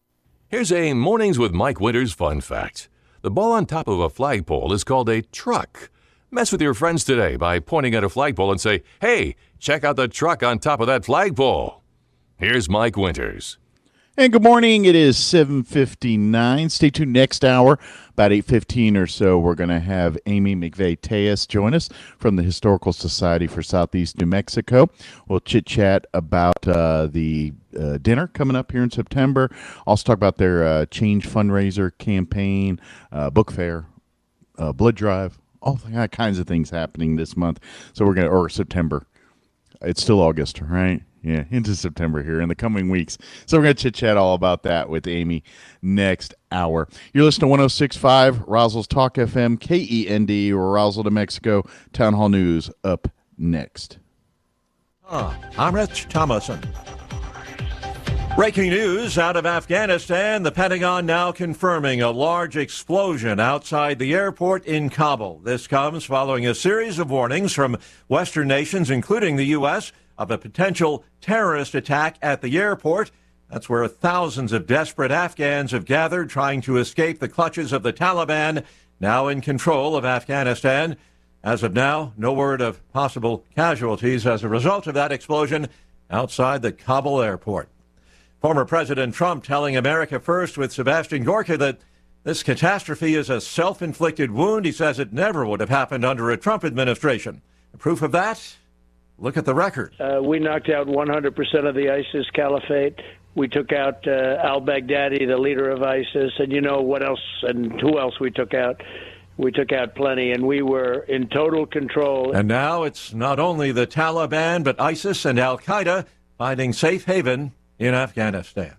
Here's a Mornings with Mike Winters fun fact. The ball on top of a flagpole is called a truck. Mess with your friends today by pointing at a flagpole and say, "Hey, check out the truck on top of that flagpole." Here's Mike Winters. And good morning. It is 7:59. Stay tuned next hour. About 8:15 or so, we're going to have Amy McVeigh-Tejas join us from the Historical Society for Southeast New Mexico. We'll chit-chat about the dinner coming up here in September. Also talk about their Change fundraiser campaign, book fair, blood drive, all kinds of things happening this month. So we're going to, or September. It's still August, right? Yeah, into September here in the coming weeks. So we're going to chit-chat all about that with Amy next hour. You're listening to 106.5 Roswell's Talk FM, KEND, Roswell, New Mexico. Town Hall News up next. I'm Rich Thomason. Breaking news out of Afghanistan. The Pentagon now confirming a large explosion outside the airport in Kabul. This comes following a series of warnings from Western nations, including the U.S., of a potential terrorist attack at the airport. That's where thousands of desperate Afghans have gathered trying to escape the clutches of the Taliban, now in control of Afghanistan. As of now, no word of possible casualties as a result of that explosion outside the Kabul airport. Former President Trump telling America First with Sebastian Gorka that this catastrophe is a self-inflicted wound. He says it never would have happened under a Trump administration. The proof of that? Look at the record. We knocked out 100% of the ISIS caliphate. We took out al-Baghdadi, the leader of ISIS. And you know what else and who else we took out? We took out plenty, and we were in total control. And now it's not only the Taliban, but ISIS and al-Qaeda finding safe haven in Afghanistan.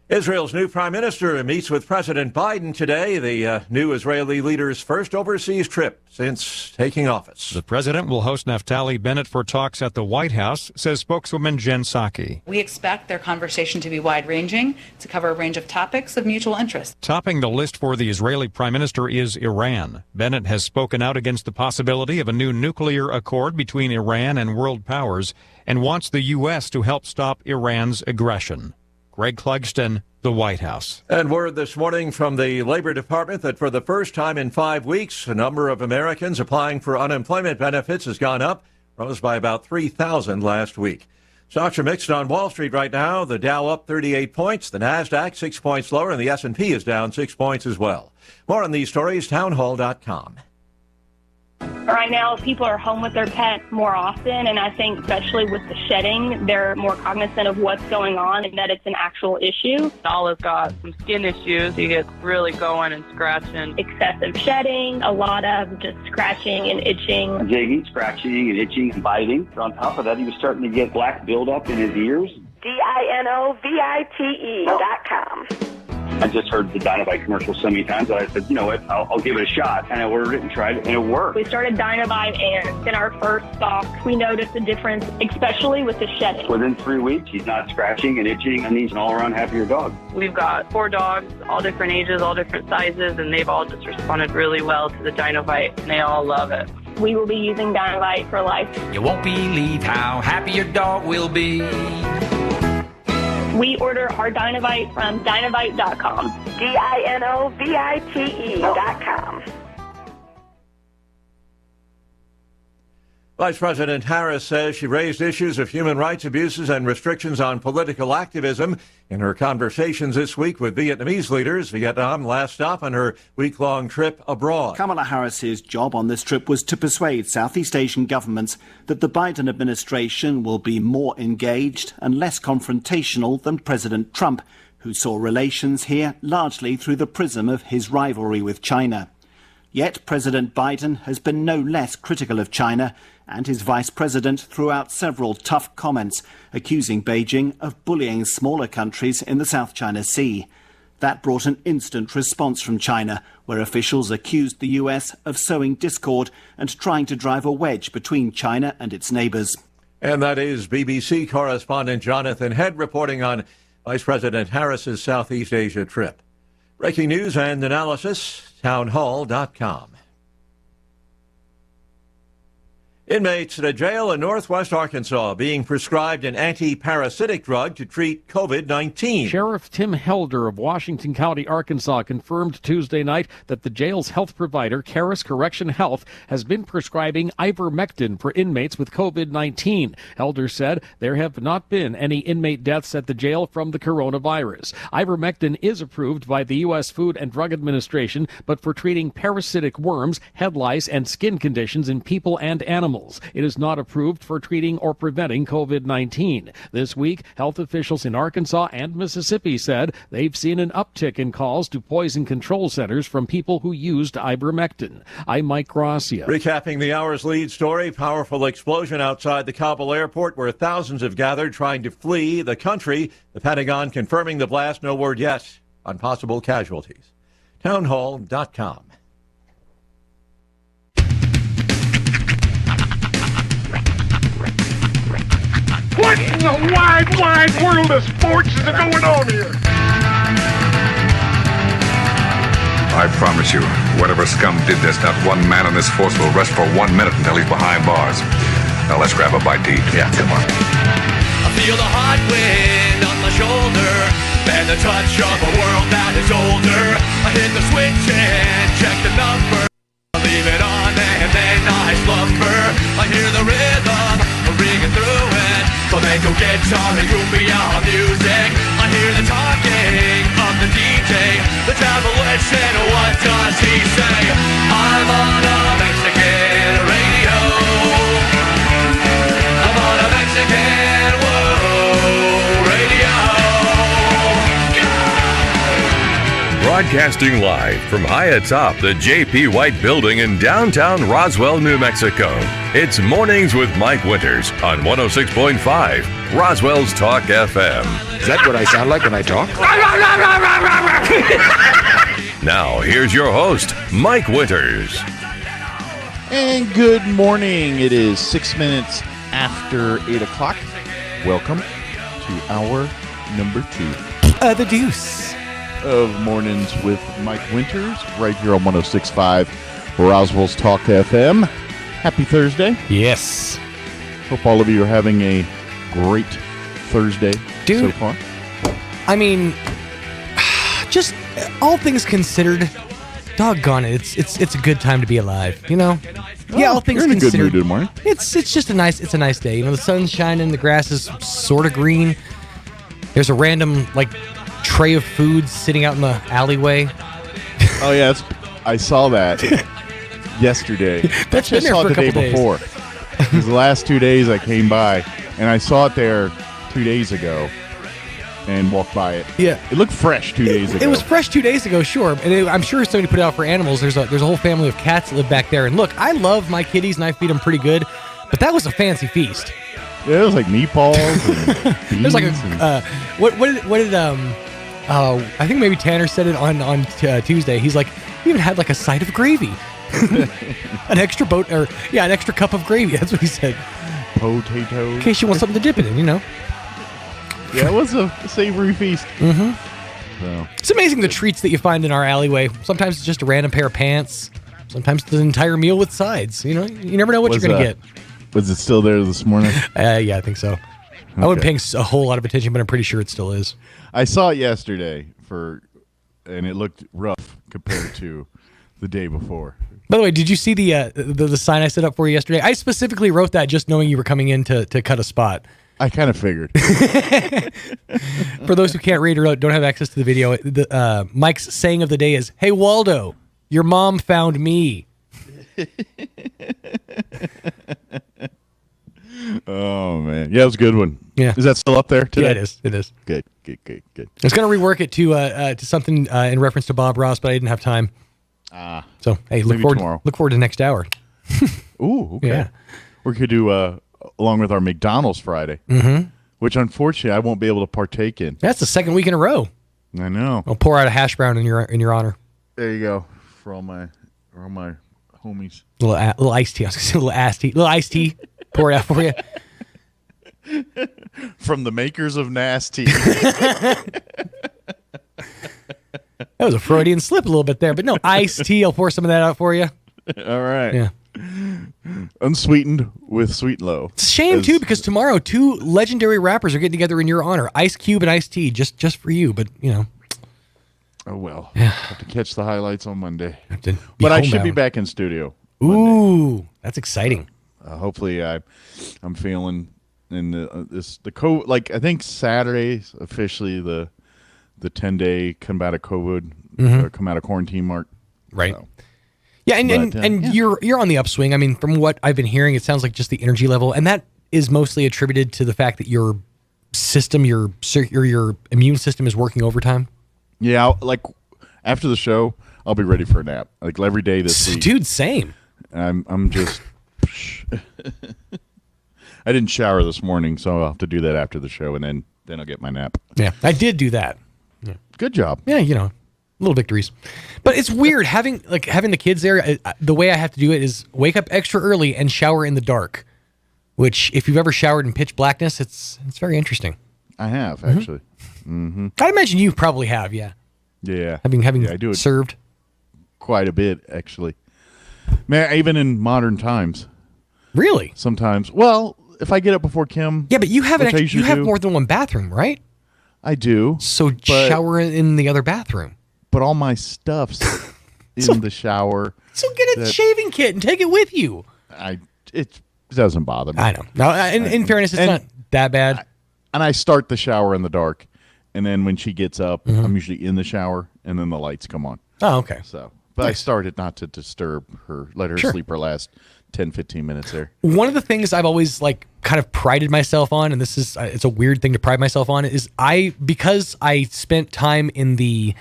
Israel's new prime minister meets with President Biden today, the new Israeli leader's first overseas trip since taking office. The president will host Naftali Bennett for talks at the White House, says spokeswoman Jen Psaki. We expect their conversation to be wide-ranging, to cover a range of topics of mutual interest. Topping the list for the Israeli prime minister is Iran. Bennett has spoken out against the possibility of a new nuclear accord between Iran and world powers and wants the U.S. to help stop Iran's aggression. Greg Clugston, the White House. And word this morning from the Labor Department that for the first time in 5 weeks, the number of Americans applying for unemployment benefits has gone up, rose by about 3,000 last week. Stocks are mixed on Wall Street right now. The Dow up 38 points, the NASDAQ 6 points lower, and the S&P is down 6 points as well. More on these stories, townhall.com. Right now, people are home with their pets more often, and I think especially with the shedding, they're more cognizant of what's going on and that it's an actual issue. Olive got some skin issues. He gets really going and scratching. Excessive shedding, a lot of just scratching and itching. Jigging, scratching, and itching and biting. On top of that, he was starting to get black buildup in his ears. DINOVITE.com. I just heard the Dynovite commercial so many times that I said, you know what, I'll give it a shot. And I ordered it and tried it, and it worked. We started Dynovite, and in our first stock, we noticed a difference, especially with the shedding. Within 3 weeks, he's not scratching and itching, and he's an all-around happier dog. We've got 4 dogs, all different ages, all different sizes, and they've all just responded really well to the Dynovite, and they all love it. We will be using Dynovite for life. You won't believe how happy your dog will be. We order our Dynovite from Dynovite.com. DINOVITE.com. Vice President Harris says she raised issues of human rights abuses and restrictions on political activism in her conversations this week with Vietnamese leaders. Vietnam, last stop on her week-long trip abroad. Kamala Harris's job on this trip was to persuade Southeast Asian governments that the Biden administration will be more engaged and less confrontational than President Trump, who saw relations here largely through the prism of his rivalry with China. Yet President Biden has been no less critical of China, and his vice president threw out several tough comments, accusing Beijing of bullying smaller countries in the South China Sea. That brought an instant response from China, where officials accused the US of sowing discord and trying to drive a wedge between China and its neighbors. And that is BBC correspondent Jonathan Head reporting on Vice President Harris's Southeast Asia trip. Breaking news and analysis, townhall.com. Inmates at a jail in northwest Arkansas being prescribed an anti-parasitic drug to treat COVID-19. Sheriff Tim Helder of Washington County, Arkansas, confirmed Tuesday night that the jail's health provider, Caris Correction Health, has been prescribing ivermectin for inmates with COVID-19. Helder said there have not been any inmate deaths at the jail from the coronavirus. Ivermectin is approved by the U.S. Food and Drug Administration, but for treating parasitic worms, head lice, and skin conditions in people and animals. It is not approved for treating or preventing COVID-19. This week, health officials in Arkansas and Mississippi said they've seen an uptick in calls to poison control centers from people who used ivermectin. I'm Mike Gracia. Recapping the hour's lead story, powerful explosion outside the Kabul airport where thousands have gathered trying to flee the country. The Pentagon confirming the blast, no word yet on possible casualties. Townhall.com. What in the wide, wide world of sports is going on here? I promise you, whatever scum did this, not one man in this force will rest for 1 minute until he's behind bars. Now let's grab a bite to eat. Yeah, come on. I feel the hot wind on my shoulder and the touch of a world that is older. I hit the switch and check the number. I leave it on and then I slumber. I hear the rhythm ringing through it. Flamenco guitar and cumbia music. I hear the talking of the DJ. The travel listen, what does he say? I'm on a Mexican radio. I'm on a Mexican radio. Broadcasting live from high atop the J.P. White Building in downtown Roswell, New Mexico. It's Mornings with Mike Winters on 106.5 Roswell's Talk FM. Is that what I sound like when I talk? Now, here's your host, Mike Winters. And good morning. It is 6 minutes after 8 o'clock. Welcome to hour number 2. The Deuce. Of Mornings with Mike Winters, right here on 106.5 Roswell's Talk FM. Happy Thursday. Yes. Hope all of you are having a great Thursday so far. I mean, just all things considered, doggone it, it's a good time to be alive, you know? Yeah, all things you're in considered. A good mood tomorrow. It's just a nice day. You know, the sun's shining, the grass is sort of green. There's a random tray of food sitting out in the alleyway. Oh yeah, I saw that yesterday. That's been there for a couple days. The day before. Because the last 2 days I came by and I saw it there 2 days ago and walked by it. Yeah, it looked fresh 2 days ago. It was fresh 2 days ago, sure. And I'm sure somebody put it out for animals. There's a whole family of cats that live back there. And look, I love my kitties and I feed them pretty good, but that was a fancy feast. Yeah, it was like meatballs and beans. There's what did I think maybe Tanner said it on Tuesday. He's like, we even had a side of gravy, an extra an extra cup of gravy. That's what he said. Potatoes. In case you want something to dip it in, you know. Yeah, it was a savory feast. Mm-hmm. So. It's amazing the treats that you find in our alleyway. Sometimes it's just a random pair of pants. Sometimes it's an entire meal with sides. You know, you never know what you're going to get. Was it still there this morning? Yeah, I think so. Okay. I wasn't paying a whole lot of attention, but I'm pretty sure it still is. I saw it yesterday and it looked rough compared to the day before. By the way, did you see the sign I set up for you yesterday? I specifically wrote that just knowing you were coming in to cut a spot. I kind of figured. For those who can't read or don't have access to the video, Mike's saying of the day is, "Hey Waldo, your mom found me." Oh man, yeah, it was a good one. Yeah, is that still up there today? Yeah, it is. It is. Good. I was going to rework it to something in reference to Bob Ross, but I didn't have time. So hey, look forward to next hour. Ooh, okay. Yeah, we could do along with our McDonald's Friday, which unfortunately I won't be able to partake in. That's the second week in a row. I know. I'll pour out a hash brown in your honor. There you go for all my homies. Little iced tea. I was going to say little iced tea. Pour it out for you. From the makers of Nasty. That was a Freudian slip a little bit there, but no, iced tea. I'll pour some of that out for you. All right. Yeah. Unsweetened with Sweet and Low. It's a shame, too, because tomorrow 2 legendary rappers are getting together in your honor. Ice Cube and Ice-T, just for you, but, you know. Oh, well. Yeah. Have to catch the highlights on Monday. But I should be back in studio Monday. Ooh, Monday. That's exciting. Hopefully I'm feeling in the COVID. Like, I think Saturday's officially the 10-day come out of COVID, come out of quarantine mark. Right. So. Yeah, and you're on the upswing. I mean, from what I've been hearing, it sounds like just the energy level, and that is mostly attributed to the fact that your system, your immune system is working overtime. Yeah, like after the show, I'll be ready for a nap. Like every day this week. Dude, same. I'm just. I didn't shower this morning, so I'll have to do that after the show, and then I'll get my nap. Yeah, I did do that. Yeah. Good job. Yeah, you know. Little victories. But it's weird having the kids there. The way I have to do it is wake up extra early and shower in the dark, which if you've ever showered in pitch blackness, it's very interesting. I have, actually. I imagine you probably have, yeah. Yeah. Having I do it served. Quite a bit, actually. Man, even in modern times. Really? Sometimes. Well, if I get up before Kim. Yeah, but you have more than one bathroom, right? I do. So shower in the other bathroom. But all my stuff's in the shower. So get a shaving kit and take it with you. It doesn't bother me. I know. No, in fairness, it's not that bad. And I start the shower in the dark, and then when she gets up, I'm usually in the shower, and then the lights come on. Oh, okay. So, but nice. I started not to disturb her, let her sleep her last 10, 15 minutes there. One of the things I've always kind of prided myself on, and this is it's a weird thing to pride myself on, is because I spent time in the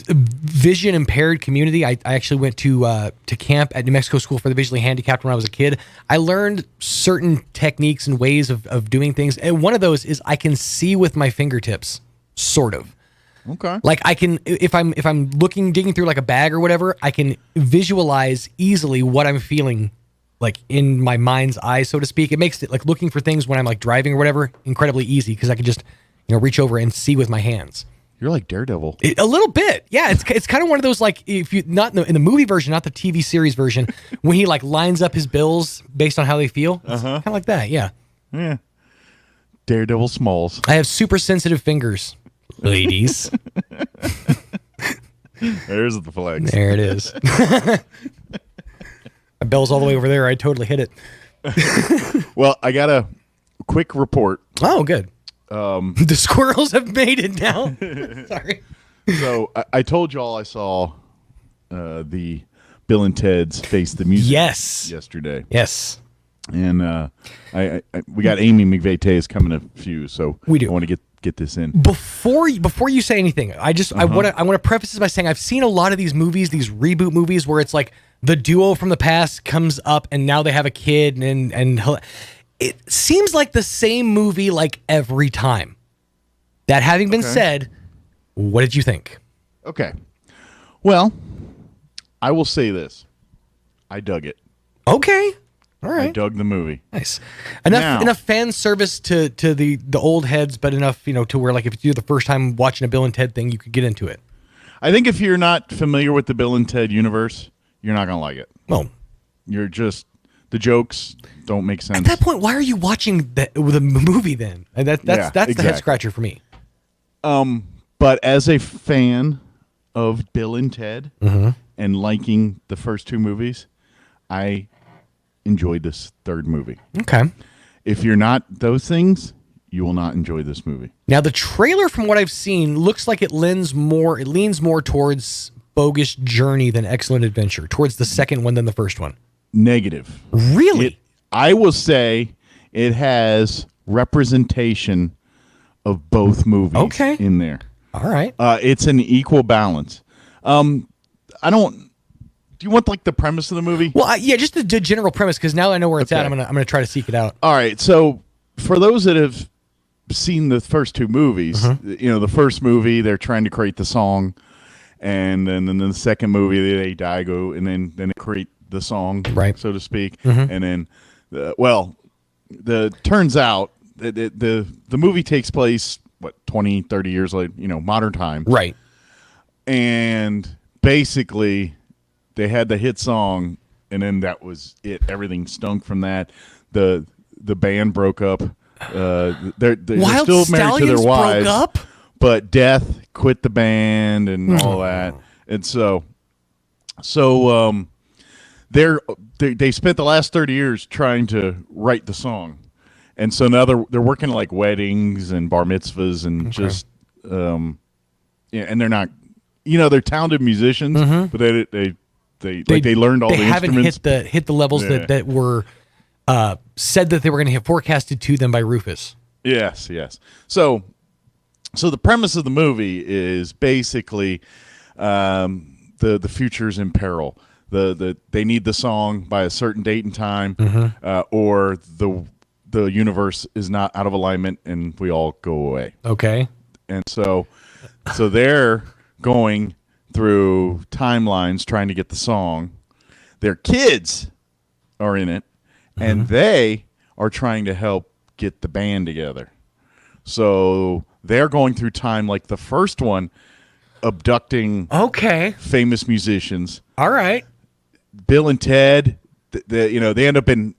vision impaired community. I actually went to camp at New Mexico School for the Visually Handicapped when I was a kid. I learned certain techniques and ways of doing things, and one of those is I can see with my fingertips, sort of. Okay. Like I can, if I'm digging through like a bag or whatever, I can visualize easily what I'm feeling, like in my mind's eye, so to speak. It makes it like looking for things when I'm like driving or whatever incredibly easy because I can just reach over and see with my hands. You're like Daredevil. A little bit. Yeah, it's kind of one of those, like, if you not in the movie version, not the TV series version, when he like lines up his bills based on how they feel. Kind of like that, yeah. Yeah. Daredevil Smalls. I have super sensitive fingers, ladies. There's the flex. There it is. My bell's all the way over there. I totally hit it. Well, I got a quick report. Oh, good. The squirrels have made it now. Sorry. So I told y'all I saw the Bill and Ted's Face the Music yesterday. Yes. And we got Amy McVeigh coming a few, so we do. I want to get this in. Before you say anything, I want to preface this by saying I've seen a lot of these movies, these reboot movies, where it's like the duo from the past comes up and now they have a kid and it seems like the same movie like every time. That having been said, what did you think? Okay. Well, I will say this. I dug it. Okay. All right. I dug the movie. Nice. Enough fan service to the old heads, but enough, to where like if you're the first time watching a Bill and Ted thing, you could get into it. I think if you're not familiar with the Bill and Ted universe, you're not going to like it. Well, you're just the jokes don't make sense. At that point, why are you watching the movie then? And that's exactly the head scratcher for me. But as a fan of Bill and Ted and liking the first two movies, I enjoyed this third movie. Okay. If you're not those things, you will not enjoy this movie. Now, the trailer, from what I've seen, looks like it leans more towards Bogus Journey than Excellent Adventure, towards the second one than the first one. Negative. Really? I will say it has representation of both movies in there. All right. It's an equal balance. Do you want like the premise of the movie? Well, just the general premise, because now I know where it's at. I'm gonna try to seek it out. All right. So for those that have seen the first two movies, the first movie they're trying to create the song, and then the second movie they go and then they create the song, right, so to speak, and then turns out that the movie takes place 20, 30 years later, modern time, right, and basically they had the hit song then that was it. Everything stunk from that. The band broke up. They're still married to their wives. Broke up? But Death quit the band and all that. And so they spent the last 30 years trying to write the song. And so now they're working like weddings and bar mitzvahs and just and they're not, they're talented musicians, but they learned all the instruments. They haven't hit the levels that were said that they were going to have forecasted to them by Rufus. Yes. So the premise of the movie is basically the future's in peril. They need the song by a certain date and time, or the universe is not out of alignment and we all go away. Okay. And so they're going through timelines trying to get the song. Their kids are in it, and they are trying to help get the band together. So they're going through time like the first one, abducting famous musicians. All right. Bill and Ted, they end up in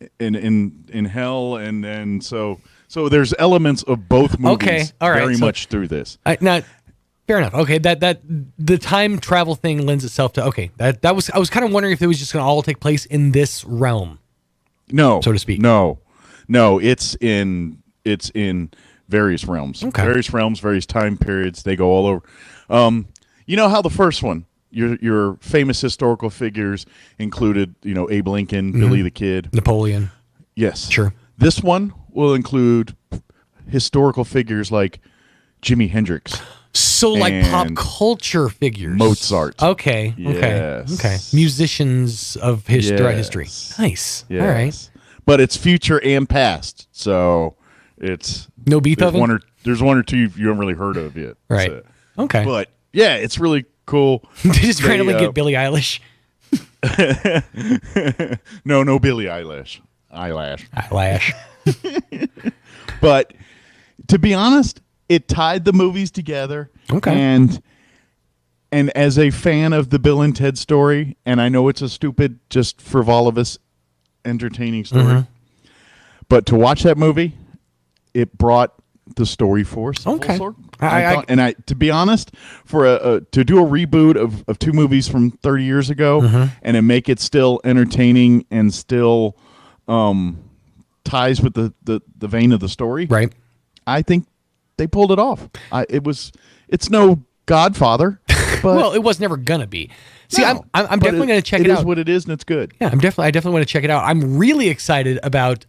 hell, and then so there's elements of both movies very much through this. Now, fair enough. Okay, that the time travel thing lends itself to that was I was kind of wondering if it was just going to all take place in this realm. No, so to speak. No, it's in various realms, various time periods. They go all over. You know how the first one, your famous historical figures included, Abe Lincoln, Billy the Kid, Napoleon. Yes, sure. This one will include historical figures like Jimi Hendrix. So like pop culture figures. Mozart. Okay. Musicians of throughout history. Nice. Yes. All right. But it's future and past. So it's no Beethoven. There's one or two you haven't really heard of yet. Right. So, okay. But yeah, it's really cool. They just randomly get Billie Eilish. No Billie Eilish. Eyelash. But to be honest, it tied the movies together. Okay. And as a fan of the Bill and Ted story, and I know it's a stupid, just frivolous, entertaining story, but to watch that movie, it brought the story force. Okay. To be honest, to do a reboot of two movies from 30 years ago and to make it still entertaining and still ties with the vein of the story, right? I think they pulled it off. It's no Godfather, but well, it was never gonna be. See, I'm definitely gonna check it out. It is what it is, and it's good. Yeah, I definitely want to check it out. I'm really excited about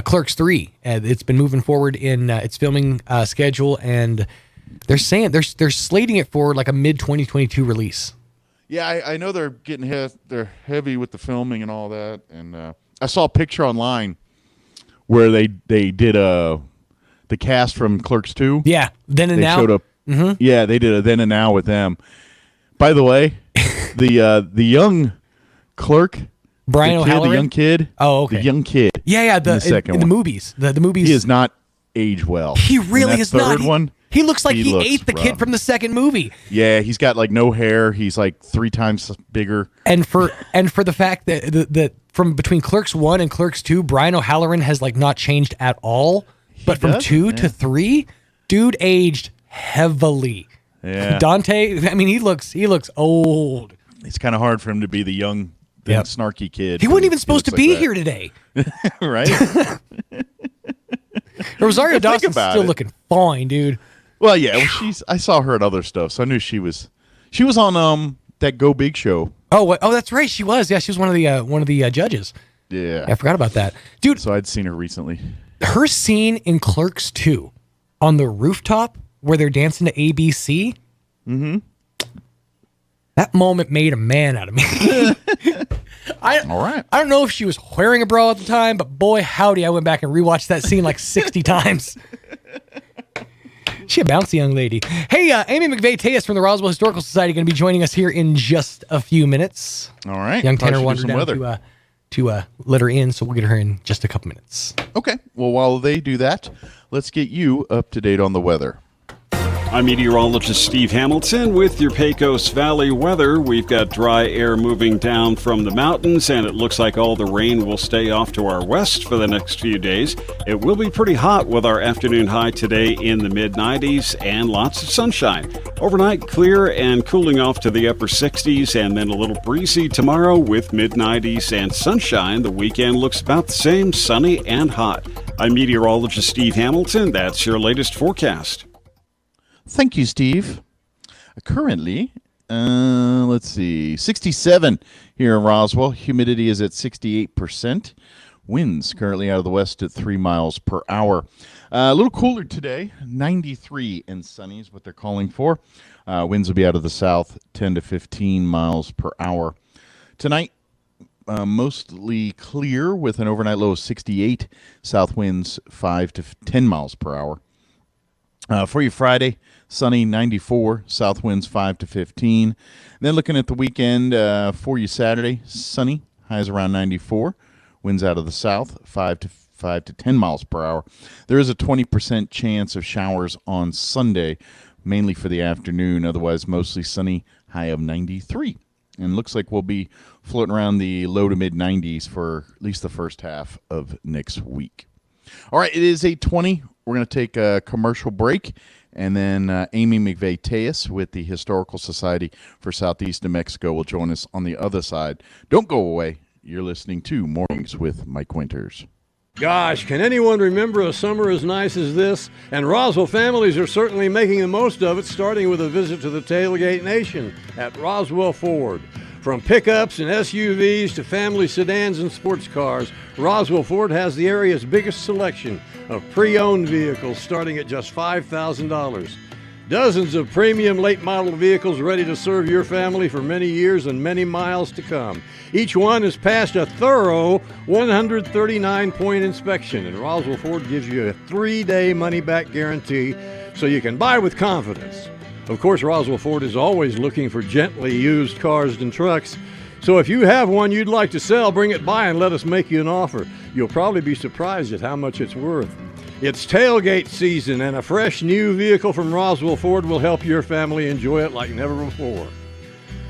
Clerks 3. It's been moving forward in its filming schedule, and they're saying they're slating it for like a mid 2022 release. Yeah, I know they're getting they're heavy with the filming and all that, and I saw a picture online where they did the cast from Clerks 2. Yeah, then and now. Showed up. Yeah, they did a then and now with them. By the way, the young clerk, Brian O'Halloran, the young kid. Oh, okay. The young kid. Yeah. In the movies, the movies. He has not aged well. He really is not. One. He looks like he ate the kid from the second movie. Yeah, he's got like no hair. He's like 3 times bigger. And for the fact that from between Clerks 1 and Clerks 2, Brian O'Halloran has like not changed at all. But from 2 to 3, dude aged heavily. Yeah. Dante, I mean, he looks old. It's kind of hard for him to be the young, snarky kid. He wasn't even supposed to be here today. Right? Rosario Dawson's still looking fine, dude. Well, yeah, I saw her at other stuff, so I knew she was on that Go Big show. Oh, that's right, she was. Yeah, she was one of the judges. Yeah. I forgot about that. Dude, so I'd seen her recently. Her scene in Clerks 2 on the rooftop where they're dancing to ABC. That moment made a man out of me. All right. I don't know if she was wearing a bra at the time, but boy, howdy, I went back and rewatched that scene like 60 times. She a bouncy young lady. Hey, Amy McVeigh-Tejas from the Roswell Historical Society going to be joining us here in just a few minutes. All right. Young Tanner wandered down to let her in, so we'll get her in just a couple minutes. Okay. Well, while they do that, let's get you up to date on the weather. I'm meteorologist Steve Hamilton with your Pecos Valley weather. We've got dry air moving down from the mountains, and it looks like all the rain will stay off to our west for the next few days. It will be pretty hot with our afternoon high today in the mid-90s and lots of sunshine. Overnight, clear and cooling off to the upper 60s, and then a little breezy tomorrow with mid-90s and sunshine. The weekend looks about the same, sunny and hot. I'm meteorologist Steve Hamilton. That's your latest forecast. Thank you, Steve. Currently, let's see, 67 here in Roswell. Humidity is at 68%. Winds currently out of the west at 3 miles per hour. A little cooler today, 93 and sunny is what they're calling for. Winds will be out of the south, 10 to 15 miles per hour. Tonight, mostly clear with an overnight low of 68. South winds 5 to 10 miles per hour. For you Friday, sunny, 94, south winds 5 to 15. Then looking at the weekend for you Saturday, sunny, highs around 94, winds out of the south 5 to 10 miles per hour. There is a 20% chance of showers on Sunday, mainly for the afternoon, otherwise mostly sunny, high of 93. And looks like we'll be floating around the low to mid 90s for at least the first half of next week. All right, it is 8:20. We're going to take a commercial break, and then Amy McVeigh-Tejas with the Historical Society for Southeast New Mexico will join us on the other side. Don't go away. You're listening to Mornings with Mike Winters. Gosh, can anyone remember a summer as nice as this? And Roswell families are certainly making the most of it, starting with a visit to the Tailgate Nation at Roswell Ford. From pickups and SUVs to family sedans and sports cars, Roswell Ford has the area's biggest selection of pre-owned vehicles starting at just $5,000. Dozens of premium late-model vehicles ready to serve your family for many years and many miles to come. Each one has passed a thorough 139-point inspection, and Roswell Ford gives you a 3-day money-back guarantee so you can buy with confidence. Of course, Roswell Ford is always looking for gently used cars and trucks. So if you have one you'd like to sell, bring it by and let us make you an offer. You'll probably be surprised at how much it's worth. It's tailgate season, and a fresh new vehicle from Roswell Ford will help your family enjoy it like never before.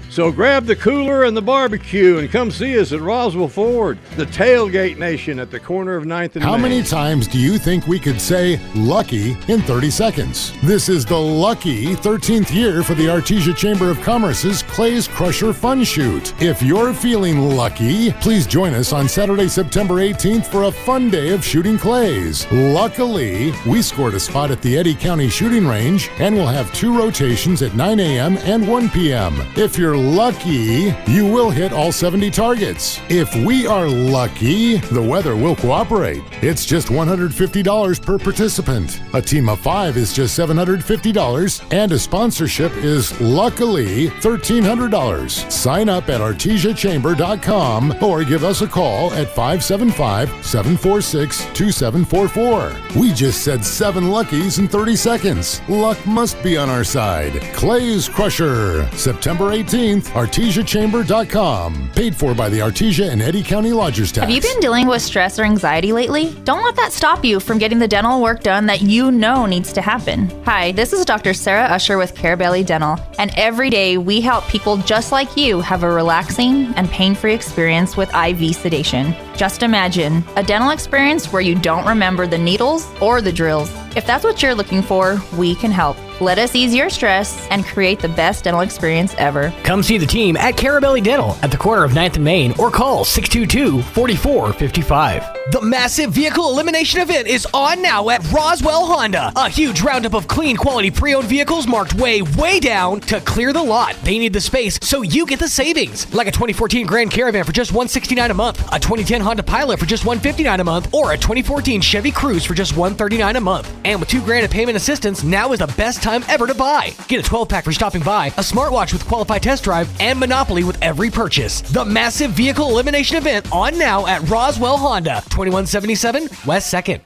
So grab the cooler and the barbecue and come see us at Roswell Ford, the Tailgate Nation at the corner of 9th and Main. How many times do you think we could say lucky in 30 seconds? This is the lucky 13th year for the Artesia Chamber of Commerce's Clays Crusher Fun Shoot. If you're feeling lucky, please join us on Saturday, September 18th for a fun day of shooting clays. Luckily, we scored a spot at the Eddy County Shooting Range, and we'll have 2 rotations at 9 a.m. and 1 p.m. If you're lucky, you will hit all 70 targets. If we are lucky, the weather will cooperate. It's just $150 per participant. A team of 5 is just $750, and a sponsorship is luckily $1,300. Sign up at artesiachamber.com or give us a call at 575-746-2744. We just said 7 luckies in 30 seconds. Luck must be on our side. Clays Crusher, September 18th, artesiachamber.com. Paid for by the Artesia and Eddy County Lodgers Tax. Have you been dealing with stress or anxiety lately? Don't let that stop you from getting the dental work done that you know needs to happen. Hi, this is Dr. Sarah Usher with Carabelli Dental, and every day we help people just like you have a relaxing and pain-free experience with IV sedation. Just imagine a dental experience where you don't remember the needles or the drills. If that's what you're looking for, we can help. Let us ease your stress and create the best dental experience ever. Come see the team at Carabelli Dental at the corner of 9th and Main or call 622-4455. The massive vehicle elimination event is on now at Roswell Honda. A huge roundup of clean quality pre-owned vehicles marked way down to clear the lot. They need the space, so you get the savings. Like a 2014 Grand Caravan for just $169 a month, a 2010 Honda Pilot for just $159 a month, or a 2014 Chevy Cruze for just $139 a month. And with $2,000 of payment assistance, now is the best time ever to buy. Get a 12-pack for stopping by, a smartwatch with qualified test drive, and Monopoly with every purchase. The massive vehicle elimination event on now at Roswell Honda, 2177 West 2nd.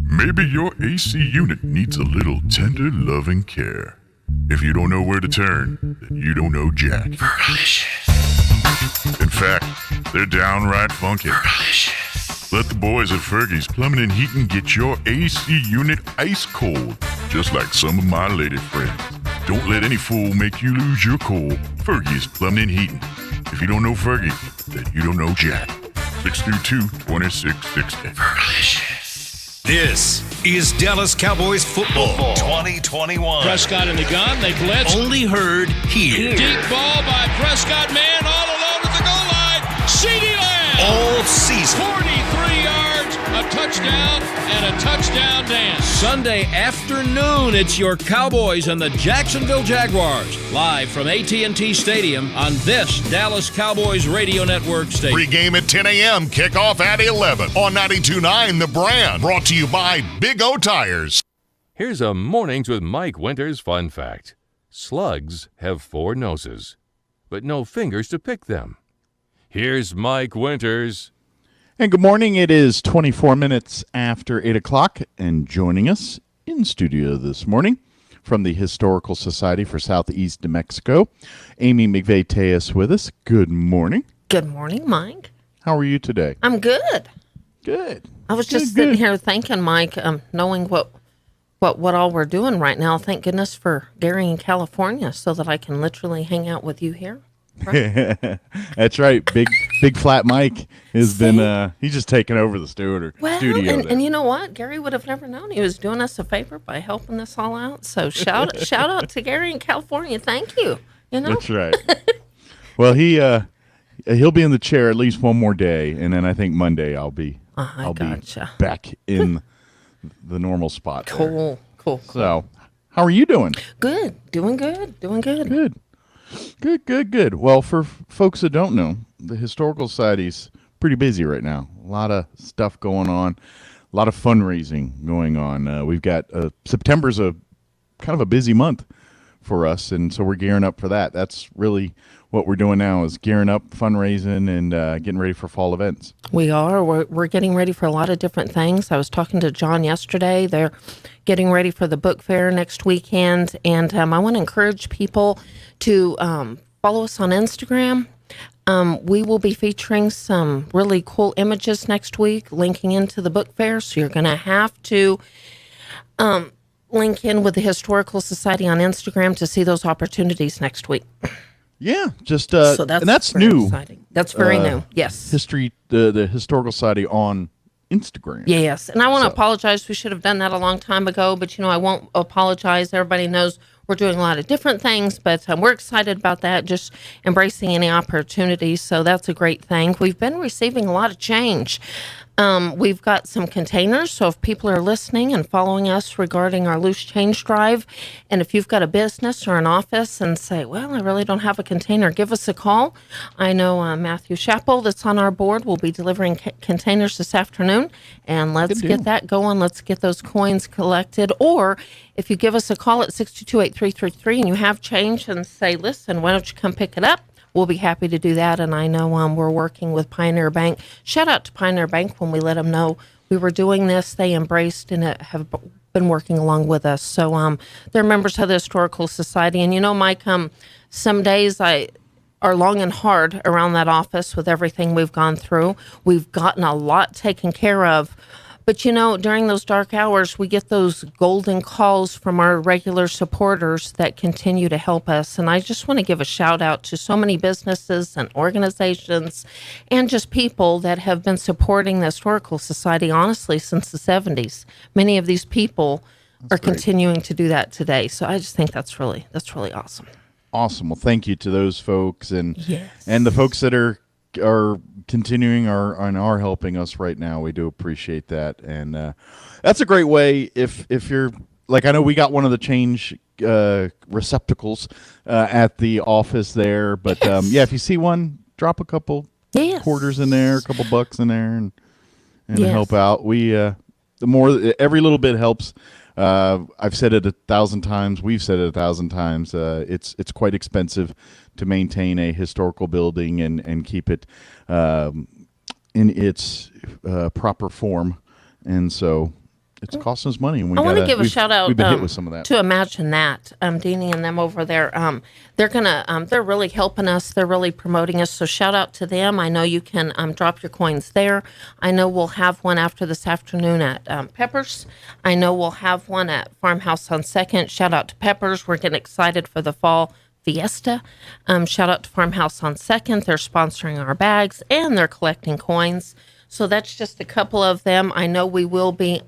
Maybe your AC unit needs a little tender loving care. If you don't know where to turn, then you don't know Jack. Fergalicious. In fact, they're downright funky. Fergalicious. Let the boys at Fergie's Plumbing and Heating get your AC unit ice cold. just like some of my lady friends. Don't let any fool make you lose your cool. Fergie's Plumbing and Heating. If you don't know Fergie, then you don't know Jack. 632-2660. Fergalicious. This is Dallas Cowboys football 2021. Prescott in the gun. They blitz. Only heard here. Deep ball by Prescott. Man all alone at the goal line. CeeDee Lamb. All season. 43 yards, a touchdown, and a touchdown dance. Sunday afternoon, it's your Cowboys and the Jacksonville Jaguars. Live from AT&T Stadium on this Dallas Cowboys radio network station. Pre-game at 10 a.m., kickoff at 11 on 92.9 The Brand. Brought to you by Big O Tires. Here's a Mornings with Mike Winters fun fact. Slugs have 4 noses, but no fingers to pick them. Here's Mike Winters. And good morning. It is 24 minutes after 8 o'clock, and joining us in studio this morning from the Historical Society for Southeast New Mexico, Amy McVeigh-Tejas with us. Good morning. Good morning, Mike. How are you today? I'm good. Good. I was just sitting here thinking, Mike, knowing what all we're doing right now, thank goodness for Gary in California so that I can literally hang out with you here. Right? That's right. Big Flat Mike has been he's just taken over the studio. And you know what? Gary would have never known he was doing us a favor by helping us all out. So shout out to Gary in California. Thank you. You know? That's right. Well, he'll be in the chair at least one more day, and then I think Monday I'll be back in the normal spot. Cool. So, how are you doing? Good. Doing good. Good. Well, for folks that don't know, the Historical Society's pretty busy right now. A lot of stuff going on, a lot of fundraising going on. We've got September's a kind of a busy month for us, and so we're gearing up for that. That's really what we're doing now, is gearing up, fundraising, and getting ready for fall events. We are. We're getting ready for a lot of different things. I was talking to John yesterday. They're getting ready for the book fair next weekend, and I want to encourage people to follow us on Instagram. We will be featuring some really cool images next week, linking into the book fair, so you're going to have to link in with the Historical Society on Instagram to see those opportunities next week. Yeah, just so and that's new. Exciting. That's very new. Yes, the Historical Society on Instagram. Yes, and I want to apologize. We should have done that a long time ago, but I won't apologize. Everybody knows we're doing a lot of different things, but we're excited about that, just embracing any opportunities. So that's a great thing. We've been receiving a lot of change. We've got some containers, so if people are listening and following us regarding our loose change drive, and if you've got a business or an office and say, well, I really don't have a container, give us a call. I know Matthew Chappell that's on our board will be delivering containers this afternoon, and let's get that going. Let's get those coins collected. Or if you give us a call at 622-8333 and you have change and say, listen, why don't you come pick it up? We'll be happy to do that, and I know we're working with Pioneer Bank. Shout out to Pioneer Bank when we let them know we were doing this. They embraced and have been working along with us. So they're members of the Historical Society. And Mike, some days are long and hard around that office with everything we've gone through. We've gotten a lot taken care of. But, during those dark hours, we get those golden calls from our regular supporters that continue to help us. And I just want to give a shout out to so many businesses and organizations and just people that have been supporting the Historical Society, honestly, since the 70s. Many of these people are continuing to do that today. So I just think that's really awesome. Awesome. Well, thank you to those folks and the folks that are continuing are helping us right now. We do appreciate that, and that's a great way. If you're like, I know we got one of the change receptacles at the office there, but if you see one, drop a couple quarters in there, a couple bucks in there, and help out. We every little bit helps. I've said it 1,000 times. We've said it 1,000 times. It's quite expensive to maintain a historical building and keep it in its proper form, and so it's costing us money. And I want to give a shout out. We've been hit with some of that. To Imagine That, Deanie and them over there. They're really helping us. They're really promoting us. So shout out to them. I know you can drop your coins there. I know we'll have one after this afternoon at Peppers. I know we'll have one at Farmhouse on 2nd. Shout out to Peppers. We're getting excited for the fall fiesta. Shout out to Farmhouse on 2nd. They're sponsoring our bags and they're collecting coins. So that's just a couple of them. I know we will be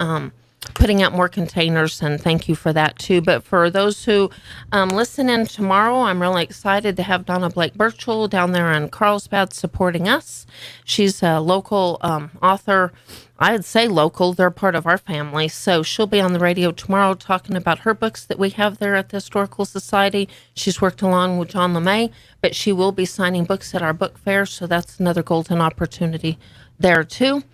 putting out more containers, and thank you for that too. But for those who listen in tomorrow, I'm really excited to have Donna Blake Birchall down there in Carlsbad supporting us. She's a local author. I'd say local. They're part of our family. So she'll be on the radio tomorrow talking about her books that we have there at the Historical Society. She's worked along with John LeMay, but she will be signing books at our book fair. So that's another golden opportunity there too.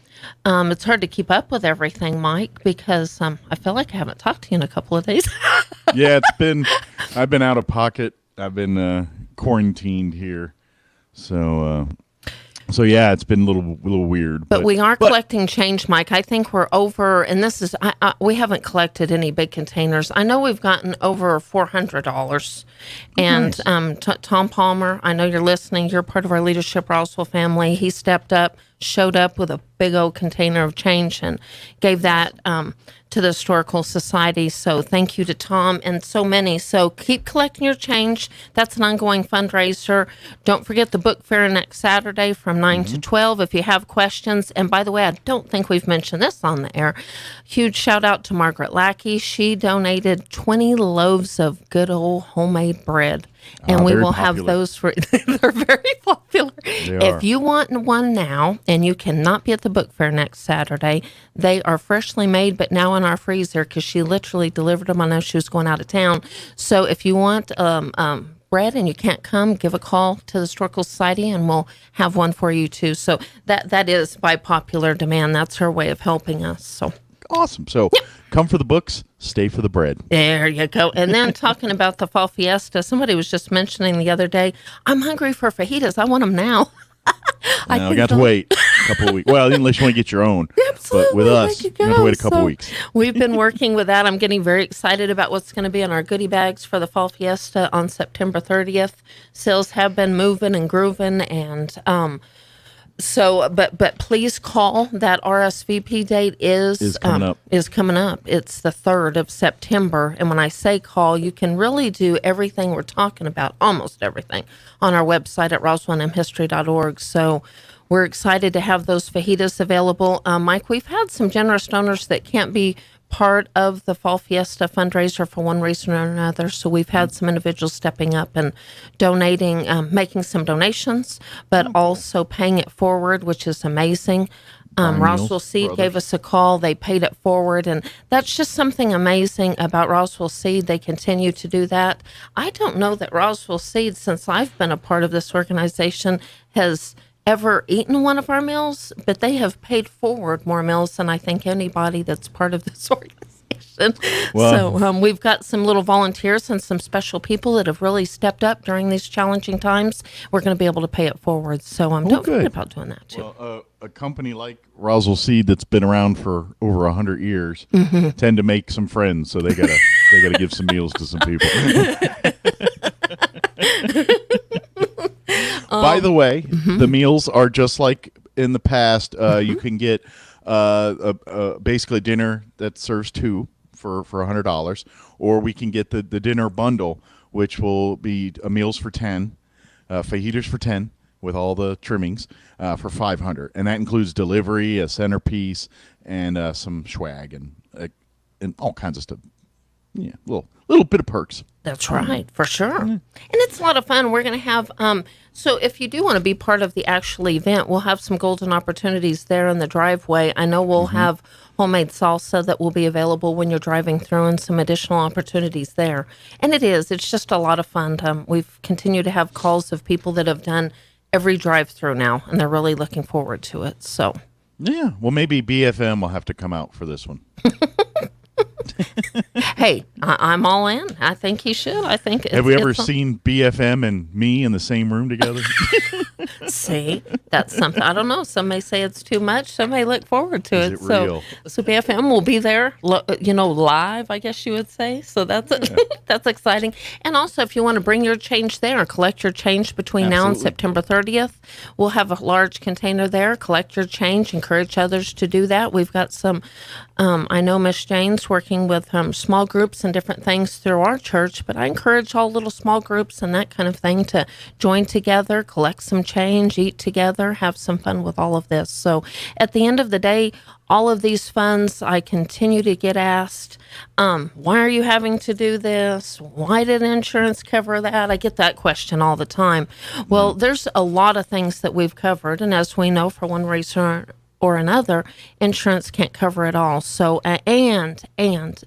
It's hard to keep up with everything, Mike, because I feel like I haven't talked to you in a couple of days. Yeah, I've been out of pocket. I've been quarantined here. So yeah, it's been a little weird. But we are collecting change, Mike. I think we're over, and this is, we haven't collected any big containers. I know we've gotten over $400. And nice. Tom Palmer, I know you're listening. You're part of our Leadership Roswell family. He stepped up, showed up with a big old container of change and gave that to the Historical Society. So thank you to Tom and so many. So keep collecting your change. That's an ongoing fundraiser. Don't forget the book fair next Saturday from 9 to 12 if you have questions. And by the way, I don't think we've mentioned this on the air. Huge shout out to Margaret Lackey. She donated 20 loaves of good old homemade bread. And we will have those for, they're very popular. If you want one now, and you cannot be at the book fair next Saturday, they are freshly made, but now in our freezer, because she literally delivered them. I know she was going out of town. So if you want bread and you can't come, give a call to the Historical Society and we'll have one for you too. So that is by popular demand. That's her way of helping us. So awesome. So come for the books, stay for the bread. There you go. And then talking about the fall fiesta, somebody was just mentioning the other day, I'm hungry for fajitas. I want them now. I got to wait a couple of weeks. Well, unless you want to get your own. Absolutely. But with us, you have to wait a couple of weeks. We've been working with that. I'm getting very excited about what's going to be in our goodie bags for the fall fiesta on September 30th. Sales have been moving and grooving, and so, but please call. That RSVP date is coming up. It's the 3rd of September. And when I say call, you can really do everything we're talking about, almost everything, on our website at roswellnmhistory.org. So we're excited to have those fajitas available. Mike, we've had some generous donors that can't be part of the Fall Fiesta fundraiser for one reason or another. So we've had some individuals stepping up and donating, making some donations, but also paying it forward, which is amazing. Roswell Seed gave us a call. They paid it forward. And that's just something amazing about Roswell Seed. They continue to do that. I don't know that Roswell Seed, since I've been a part of this organization, has ever eaten one of our meals, but they have paid forward more meals than I think anybody that's part of this organization. Well, so we've got some little volunteers and some special people that have really stepped up during these challenging times. We're going to be able to pay it forward. So don't forget about doing that too. Well, a company like Roswell Seed that's been around for over 100 years tend to make some friends, so they gotta give some meals to some people. By the way, the meals are just like in the past. You can get basically dinner that serves two for $100, or we can get the dinner bundle, which will be meals for 10, fajitas for 10 with all the trimmings for $500, and that includes delivery, a centerpiece, and some swag and all kinds of stuff. Yeah, little bit of perks. That's right, for sure. And it's a lot of fun. We're going to have, so if you do want to be part of the actual event, we'll have some golden opportunities there in the driveway. I know we'll have homemade salsa that will be available when you're driving through, and some additional opportunities there. And it's just a lot of fun. We've continued to have calls of people that have done every drive-through now, and they're really looking forward to it. So, yeah, well, maybe BFM will have to come out for this one. Hey, I'm all in. I think he should. I think. Have we ever seen BFM and me in the same room together? See, that's something. I don't know. Some may say it's too much. Some may look forward to it. Real? So BFM will be there, live, I guess you would say. So that's that's exciting. And also, if you want to bring your change there, collect your change between now and September 30th, we'll have a large container there. Collect your change. Encourage others to do that. We've got some. I know Miss Jane's working with small groups and different things through our church, but I encourage all little small groups and that kind of thing to join together, collect some change, eat together, have some fun with all of this. So at the end of the day, all of these funds, I continue to get asked, why are you having to do this? Why did insurance cover that? I get that question all the time. Well, there's a lot of things that we've covered, and as we know, for one reason or another, insurance can't cover it all. So, and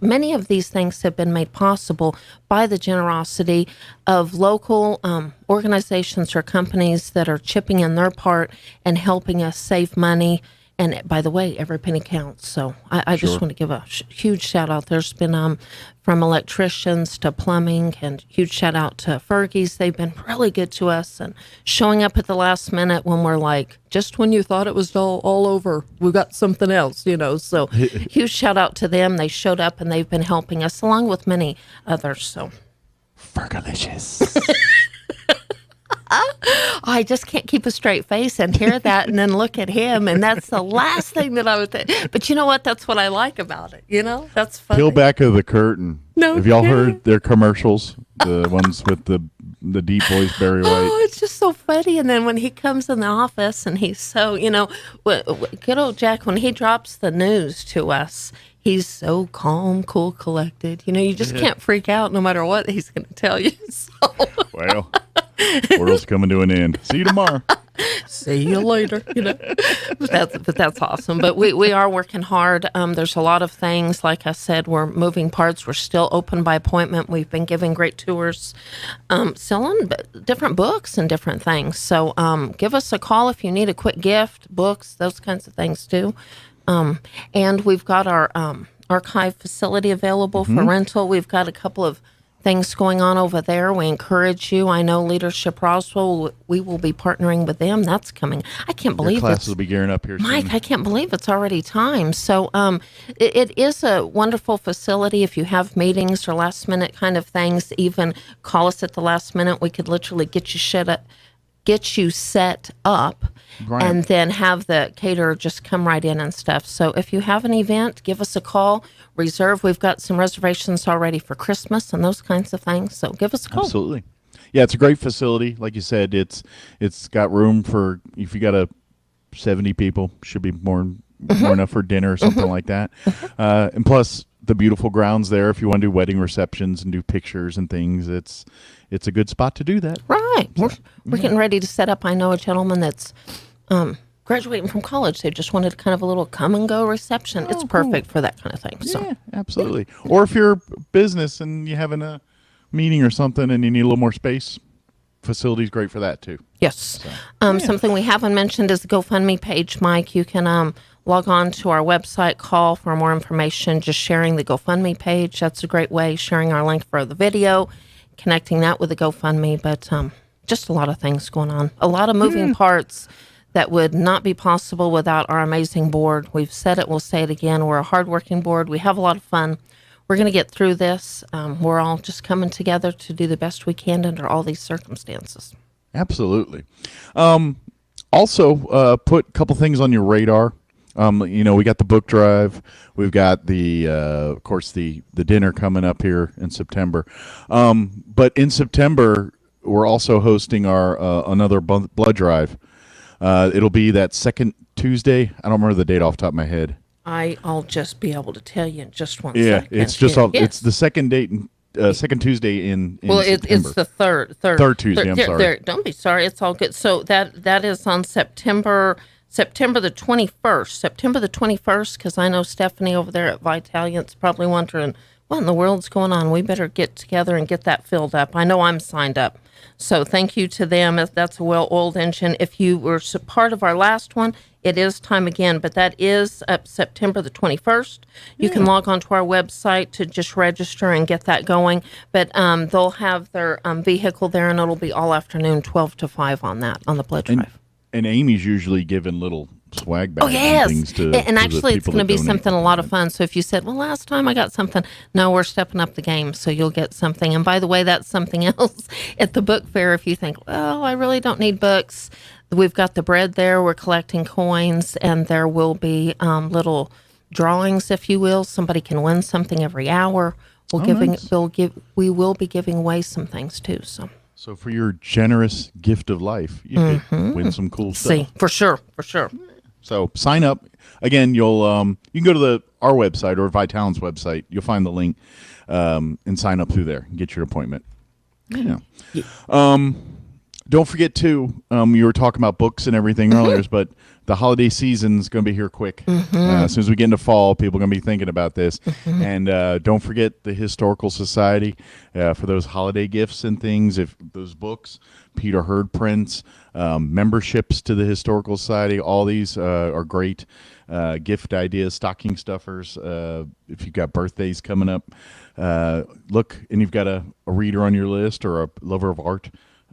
many of these things have been made possible by the generosity of local organizations or companies that are chipping in their part and helping us save money. And by the way, every penny counts. So I just want to give a huge shout out. There's been from electricians to plumbing, and huge shout out to Fergie's. They've been really good to us and showing up at the last minute when we're like, just when you thought it was all over, we got something else, So huge shout out to them. They showed up and they've been helping us along with many others. So Fergalicious. I just can't keep a straight face and hear that and then look at him, and that's the last thing that I would think. But you know what? That's what I like about it. That's funny. Peel back of the curtain. No, have y'all heard their commercials? The ones with the deep voice, Barry White. Oh, it's just so funny. And then when he comes in the office and he's so, good old Jack, when he drops the news to us, he's so calm, cool, collected. You just can't freak out no matter what he's going to tell you. So. Well, world's coming to an end. See you tomorrow. See you later. But that's awesome. But we are working hard. There's a lot of things. Like I said, we're moving parts. We're still open by appointment. We've been giving great tours, selling different books and different things. So give us a call if you need a quick gift, books, those kinds of things too. And we've got our archive facility available for rental. We've got a couple of things going on over there. We encourage you. I know Leadership Roswell, we will be partnering with them. That's coming. I can't believe it. Classes will be gearing up here soon. Mike, I can't believe it's already time. So it is a wonderful facility. If you have meetings or last minute kind of things, even call us at the last minute. We could literally get you set up, right, and then have the caterer just come right in and stuff. So if you have an event, give us a call, reserve. We've got some reservations already for Christmas and those kinds of things. So give us a call. Absolutely. Yeah, it's a great facility. Like you said, it's got room for, if you got 70 people, should be more enough for dinner or something like that. And plus the beautiful grounds there, if you want to do wedding receptions and do pictures and things, it's a good spot to do that. Right. So, we're getting ready to set up. I know a gentleman that's graduating from college. They just wanted kind of a little come and go reception. It's perfect for that kind of thing. So. Yeah, absolutely. Or if you're a business and you're having a meeting or something and you need a little more space, facility's great for that too. Yes. So, something we haven't mentioned is the GoFundMe page, Mike. You can log on to our website, call for more information, just sharing the GoFundMe page. That's a great way, sharing our link for the video, connecting that with the GoFundMe. But just a lot of things going on. A lot of moving parts that would not be possible without our amazing board. We've said it, we'll say it again. We're a hardworking board. We have a lot of fun. We're going to get through this. We're all just coming together to do the best we can under all these circumstances. Absolutely. Also, put a couple things on your radar. We got the book drive. We've got of course, the dinner coming up here in September. But in September, we're also hosting our another blood drive. It'll be that second Tuesday. I don't remember the date off the top of my head. I'll just be able to tell you in just one second. Yeah, it's just it's the second date. Second Tuesday in September. It's the third Tuesday. I'm sorry. Don't be sorry. It's all good. So that is on September the 21st. September the 21st, because I know Stephanie over there at Vitaliant's probably wondering what in the world's going on. We better get together and get that filled up. I know I'm signed up. So thank you to them. That's a well-oiled engine. If you were part of our last one, it is time again, but that is up September the 21st. You can log on to our website to just register and get that going. But they'll have their vehicle there, and it'll be all afternoon, 12 to 5 on the blood drive. And Amy's usually giving little swag bags and things to and actually to it's going to be donate. something a lot of fun. So if you said, well, last time I got something, no, we're stepping up the game, so you'll get something. And by the way, that's something else at the book fair. If you think, well, I really don't need books, we've got the bread there, we're collecting coins, and there will be little drawings, if you will. Somebody can win something every hour. We will be giving away some things too. So for your generous gift of life, you could win some cool stuff. For sure. So sign up. Again, you can go to our website or Vitalent's website. You'll find the link and sign up through there and get your appointment. Yeah. Don't forget too, you were talking about books and everything earlier, but the holiday season is going to be here quick. As soon as we get into fall, people are going to be thinking about this. And don't forget the Historical Society for those holiday gifts and things. If those books, Peter Hurd prints, memberships to the Historical Society, all these are great gift ideas, stocking stuffers. If you've got birthdays coming up, look, and you've got a reader on your list or a lover of art,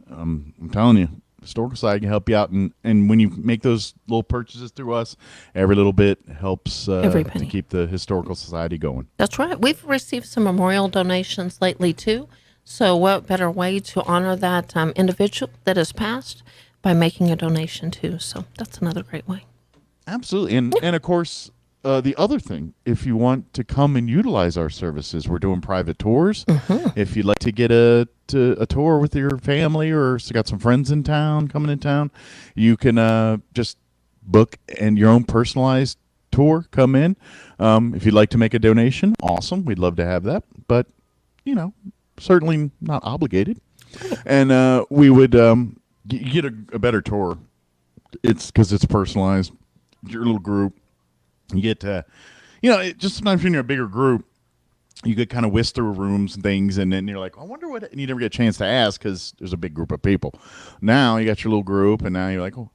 I'm telling you, Historical Society can help you out, and when you make those little purchases through us, every little bit helps to keep the Historical Society going. That's right. We've received some memorial donations lately too. So what better way to honor that individual that has passed by making a donation too? So that's another great way. Absolutely, and of course, the other thing, if you want to come and utilize our services, we're doing private tours. If you'd like to get a tour with your family or got some friends in town, coming in town, you can just book your own personalized tour, come in. If you'd like to make a donation, awesome. We'd love to have that, but, certainly not obligated. And we would get a better tour. It's because it's personalized. Your little group. You get just sometimes when you're a bigger group, you could kind of whisk through rooms and things, and then you're like, I wonder what, and you never get a chance to ask because there's a big group of people. Now you got your little group, and now you're like, oh,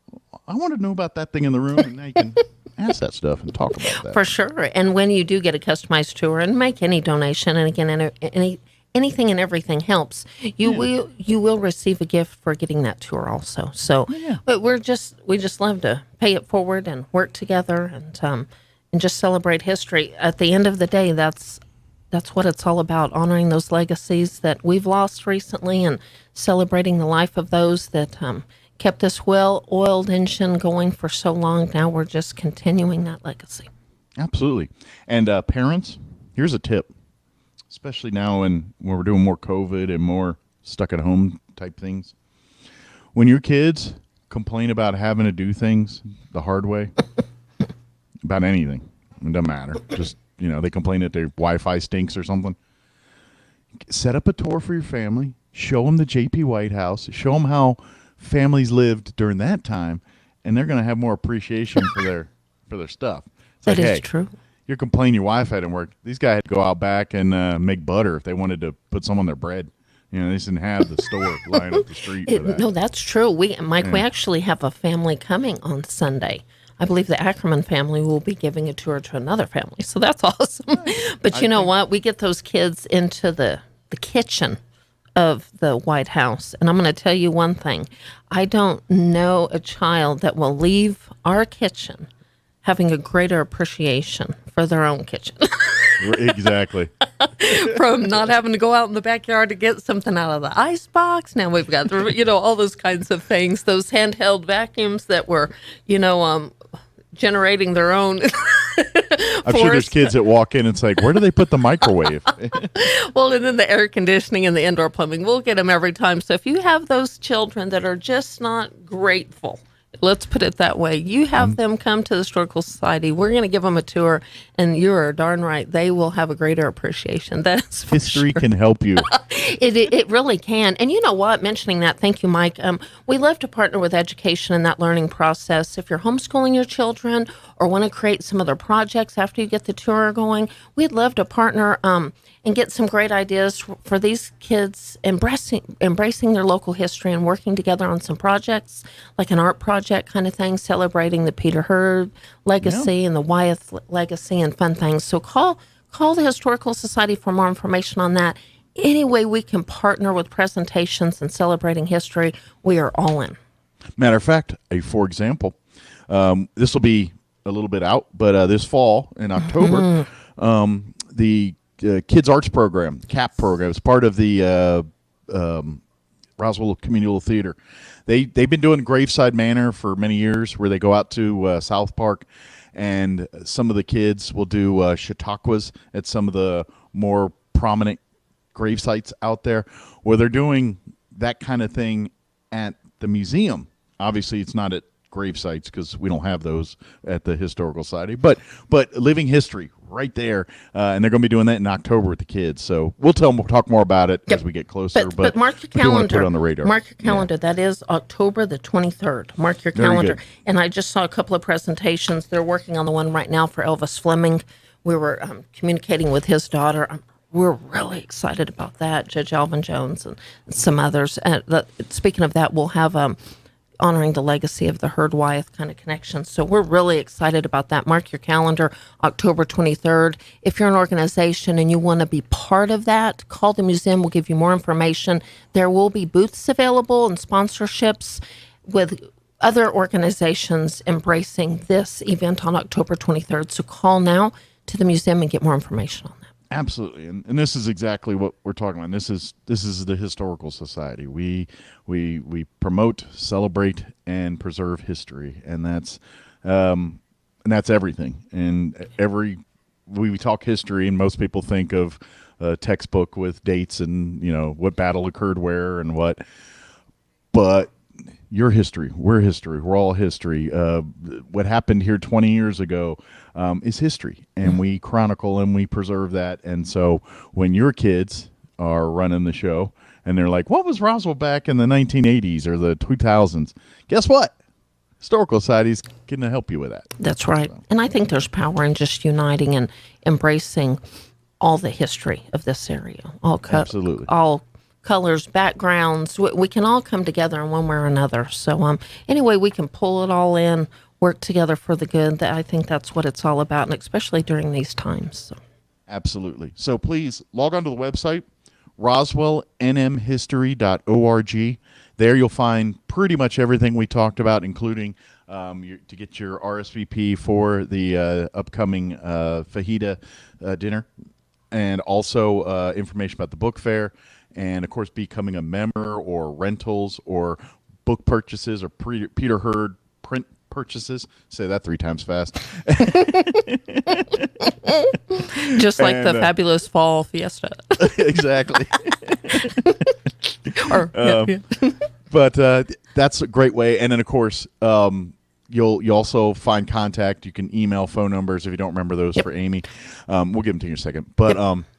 I want to know about that thing in the room, and now you can ask that stuff and talk about that. For sure. And when you do get a customized tour and make any donation, and again, anything and everything helps, you will receive a gift for getting that tour also. So we just love to pay it forward and work together and just celebrate history. At the end of the day, that's what it's all about, honoring those legacies that we've lost recently and celebrating the life of those that kept this well-oiled engine going for so long. Now we're just continuing that legacy. Absolutely. And parents, here's a tip. Especially now when we're doing more COVID and more stuck at home type things. When your kids complain about having to do things the hard way, about anything, it doesn't matter. Just, they complain that their Wi-Fi stinks or something. Set up a tour for your family. Show them the J.P. White House. Show them how families lived during that time, and they're going to have more appreciation for their stuff. It's that is true. You're complaining your Wi-Fi didn't work. These guys had to go out back and make butter if they wanted to put some on their bread. They just didn't have the store lying up the street for that. No, that's true. We actually have a family coming on Sunday. I believe the Ackerman family will be giving a tour to another family, so that's awesome. But you know what? We get those kids into the kitchen of the White House, and I'm going to tell you one thing. I don't know a child that will leave our kitchen having a greater appreciation for their own kitchen. Exactly. From not having to go out in the backyard to get something out of the ice box. Now we've got, all those kinds of things, those handheld vacuums that were, generating their own. I'm sure there's kids that walk in and it's like, where do they put the microwave? Well, and then the air conditioning and the indoor plumbing, we'll get them every time. So if you have those children that are just not grateful Let's put it that way. You have them come to the Historical Society. We're going to give them a tour, and you're darn right. They will have a greater appreciation. That's for History sure. can help you. It really can. And you know what? Mentioning that, thank you, Mike. We love to partner with education in that learning process. If you're homeschooling your children or want to create some other projects after you get the tour going, we'd love to partner and get some great ideas for these kids embracing their local history and working together on some projects, like an art project kind of thing, celebrating the Peter Hurd legacy and the Wyeth legacy and fun things. So call the Historical Society for more information on that. Any way we can partner with presentations and celebrating history, we are all in. Matter of fact, for example, this will be a little bit out, but this fall in October, the Kids Arts Program, CAP program, is part of the Roswell Communal Theater. They've been doing Graveside Manor for many years, where they go out to South Park, and some of the kids will do Chautauquas at some of the more prominent grave sites out there, where they're doing that kind of thing at the museum. Obviously, it's not at grave sites because we don't have those at the Historical Society, but living history right there, and they're going to be doing that in October with the kids. So we'll talk more about it as we get closer. But mark your calendar. Put it on the radar. Mark your calendar. That is October the 23rd. Mark your calendar. And I just saw a couple of presentations. They're working on the one right now for Elvis Fleming. We were communicating with his daughter. We're really excited about that. Judge Alvin Jones and some others. Speaking of that, we'll have honoring the legacy of the Hurd Wyeth kind of connection. So we're really excited about that. Mark your calendar, October 23rd. If you're an organization and you want to be part of that, call the museum. We'll give you more information. There will be booths available and sponsorships with other organizations embracing this event on October 23rd. So call now to the museum and get more information on that. Absolutely, and this is exactly what we're talking about. This is the Historical Society. We promote, celebrate, and preserve history, and that's everything. And we talk history, and most people think of a textbook with dates and what battle occurred where and what. But your history, we're history, we're all history. What happened here 20 years ago is history, and we chronicle and we preserve that. And so when your kids are running the show and they're like, what was Roswell back in the 1980s or the 2000s? Guess what? Historical Society's going to help you with that. That's right. So. And I think there's power in just uniting and embracing all the history of this area. Absolutely. All colors, backgrounds. We can all come together in one way or another. So anyway, we can pull it all in, work together for the good. I think that's what it's all about, and especially during these times. So. Absolutely. So please log on to the website, roswellnmhistory.org. There you'll find pretty much everything we talked about, including to get your RSVP for the upcoming fajita dinner, and also information about the book fair, and, of course, becoming a member or rentals or book purchases or Peter Hurd print purchases. Say that 3 times fast. Just like the fabulous fall fiesta. Exactly. But that's a great way. And then, of course, you'll also find contact. You can email phone numbers if you don't remember those for Amy. We'll give them to you in a second. But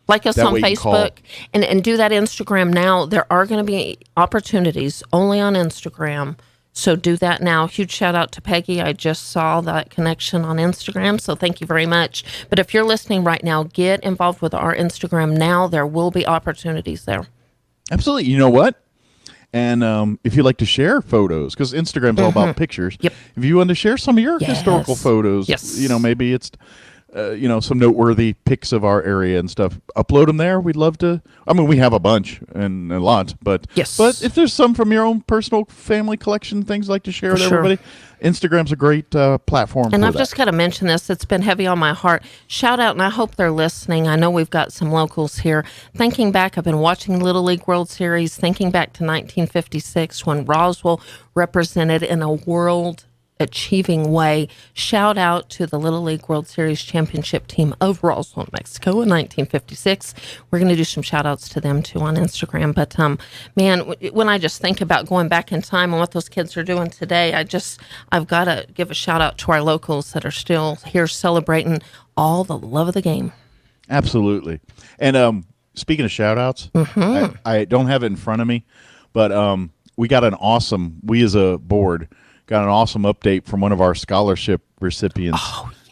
like us on Facebook and do that Instagram now. There are going to be opportunities only on Instagram. So do that now. Huge shout out to Peggy. I just saw that connection on Instagram. So thank you very much. But if you're listening right now, get involved with our Instagram now. There will be opportunities there. Absolutely. You know what? And if you like to share photos, because Instagram's all about pictures. Yep. If you want to share some of your historical photos, maybe it's some noteworthy pics of our area and stuff, upload them there. We'd love to. I mean, we have a bunch and a lot, but but if there's some from your own personal family collection, things like to share with everybody, Instagram's a great platform. And for I've that. just got to mention this. It's been heavy on my heart. Shout out, and I hope they're listening. I know we've got some locals here. Thinking back, I've been watching Little League World Series, thinking back to 1956 when Roswell represented in a World achieving way. Shout out to the Little League World Series championship team of Roswell, Mexico in 1956. We're going to do some shout outs to them too on Instagram. But man, when I just think about going back in time and what those kids are doing today, I've got to give a shout out to our locals that are still here celebrating all the love of the game. Absolutely. And speaking of shout outs, I don't have it in front of me, but we as a board got an awesome update from one of our scholarship recipients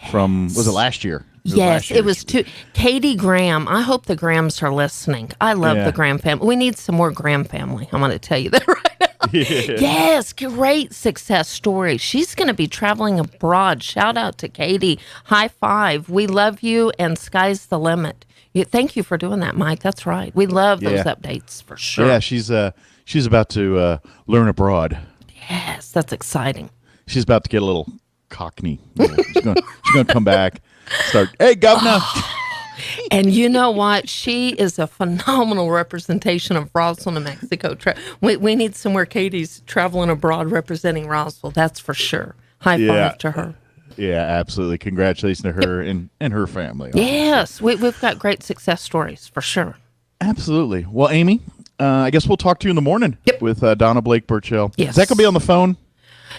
from, was it last year? It was Katie Graham. I hope the Grahams are listening. I love the Graham family. We need some more Graham family. I'm going to tell you that right now. Yes, great success story. She's going to be traveling abroad. Shout out to Katie. High five. We love you, and sky's the limit. Thank you for doing that, Mike. That's right. We love those updates for sure. Yeah, she's about to learn abroad. Yes, that's exciting. She's about to get a little cockney. She's going to come back, start, hey, governor. And you know what? She is a phenomenal representation of Roswell, New Mexico. We need some more Katie's traveling abroad representing Roswell. That's for sure. High five to her. Yeah, absolutely. Congratulations to her and her family. Yes, we've got great success stories for sure. Absolutely. Well, Amy, I guess we'll talk to you in the morning with Donna Blake Burchell. Yes. Is that going to be on the phone?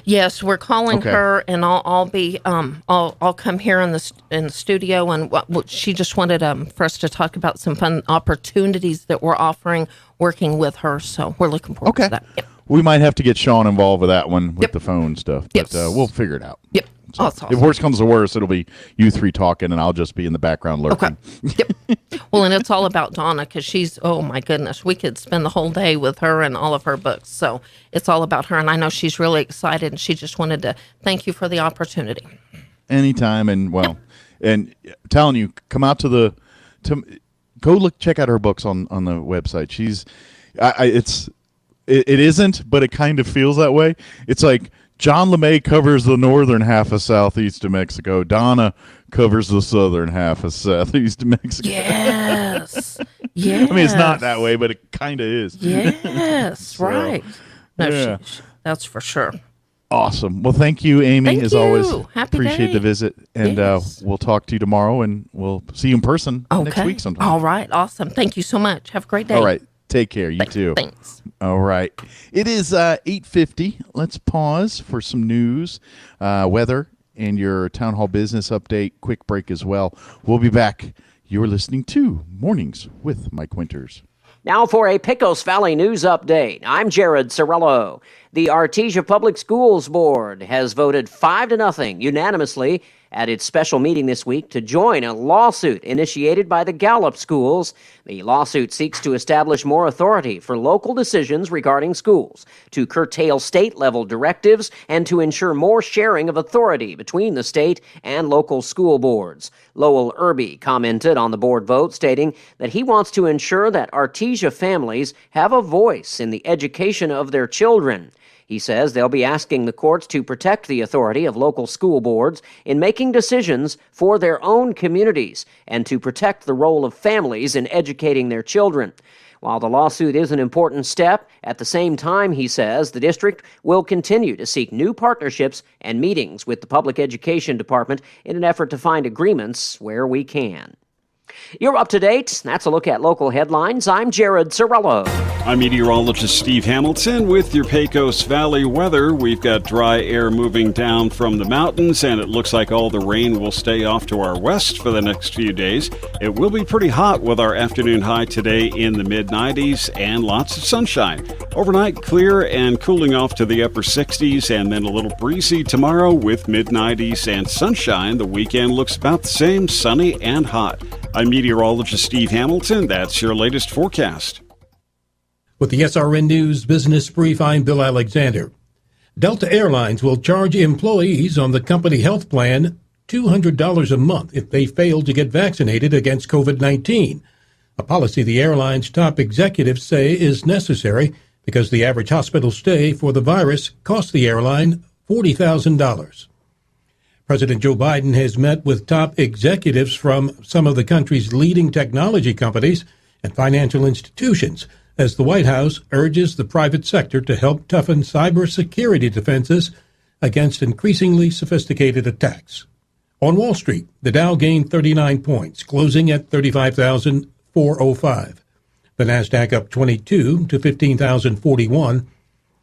Yes, we're calling her, and I'll come here in the studio, and she just wanted for us to talk about some fun opportunities that we're offering working with her. So we're looking forward to that. Yep. We might have to get Sean involved with that one with the phone stuff, but we'll figure it out. Yep. So awesome. If worse comes to worse, it'll be you three talking, and I'll just be in the background lurking. Okay. Yep. Well, and it's all about Donna because she's, oh my goodness, we could spend the whole day with her and all of her books. So it's all about her, and I know she's really excited, and she just wanted to thank you for the opportunity. Anytime, and and I'm telling you, come out to go check out her books on the website. It isn't, but it kind of feels that way. It's like John LeMay covers the northern half of southeast of Mexico. Donna covers the southern half of southeast of Mexico. Yes. Yes. I mean, it's not that way, but it kind of is. Yes, right. No, that's for sure. Awesome. Well, thank you, Amy, as always. Happy Appreciate day. the visit. And we'll talk to you tomorrow, and we'll see you in person next week sometime. All right. Awesome. Thank you so much. Have a great day. All right. Take care. You too. Thanks. All right. It is 8:50. Let's pause for some news, weather, and your town hall business update. Quick break as well. We'll be back. You're listening to Mornings with Mike Winters. Now for a Pecos Valley news update. I'm Jared Cirillo. The Artesia Public Schools Board has voted 5-0 unanimously at its special meeting this week to join a lawsuit initiated by the Gallup schools. The lawsuit seeks to establish more authority for local decisions regarding schools, to curtail state-level directives, and to ensure more sharing of authority between the state and local school boards. Lowell Irby commented on the board vote, stating that he wants to ensure that Artesia families have a voice in the education of their children. He says they'll be asking the courts to protect the authority of local school boards in making decisions for their own communities and to protect the role of families in educating their children. While the lawsuit is an important step, at the same time, he says, the district will continue to seek new partnerships and meetings with the Public Education Department in an effort to find agreements where we can. You're up to date. That's a look at local headlines. I'm Jared Cirillo. I'm meteorologist Steve Hamilton with your Pecos Valley weather. We've got dry air moving down from the mountains, and it looks like all the rain will stay off to our west for the next few days. It will be pretty hot with our afternoon high today in the mid-90s and lots of sunshine. Overnight, clear and cooling off to the upper 60s, and then a little breezy tomorrow with mid-90s and sunshine. The weekend looks about the same, sunny and hot. I'm meteorologist Steve Hamilton. That's your latest forecast. With the SRN News Business Brief, I'm Bill Alexander. Delta Airlines will charge employees on the company health plan $200 a month if they fail to get vaccinated against COVID-19, a policy the airline's top executives say is necessary because the average hospital stay for the virus cost the airline $40,000. President Joe Biden has met with top executives from some of the country's leading technology companies and financial institutions as the White House urges the private sector to help toughen cybersecurity defenses against increasingly sophisticated attacks. On Wall Street, the Dow gained 39 points, closing at 35,405. The Nasdaq up 22 to 15,041,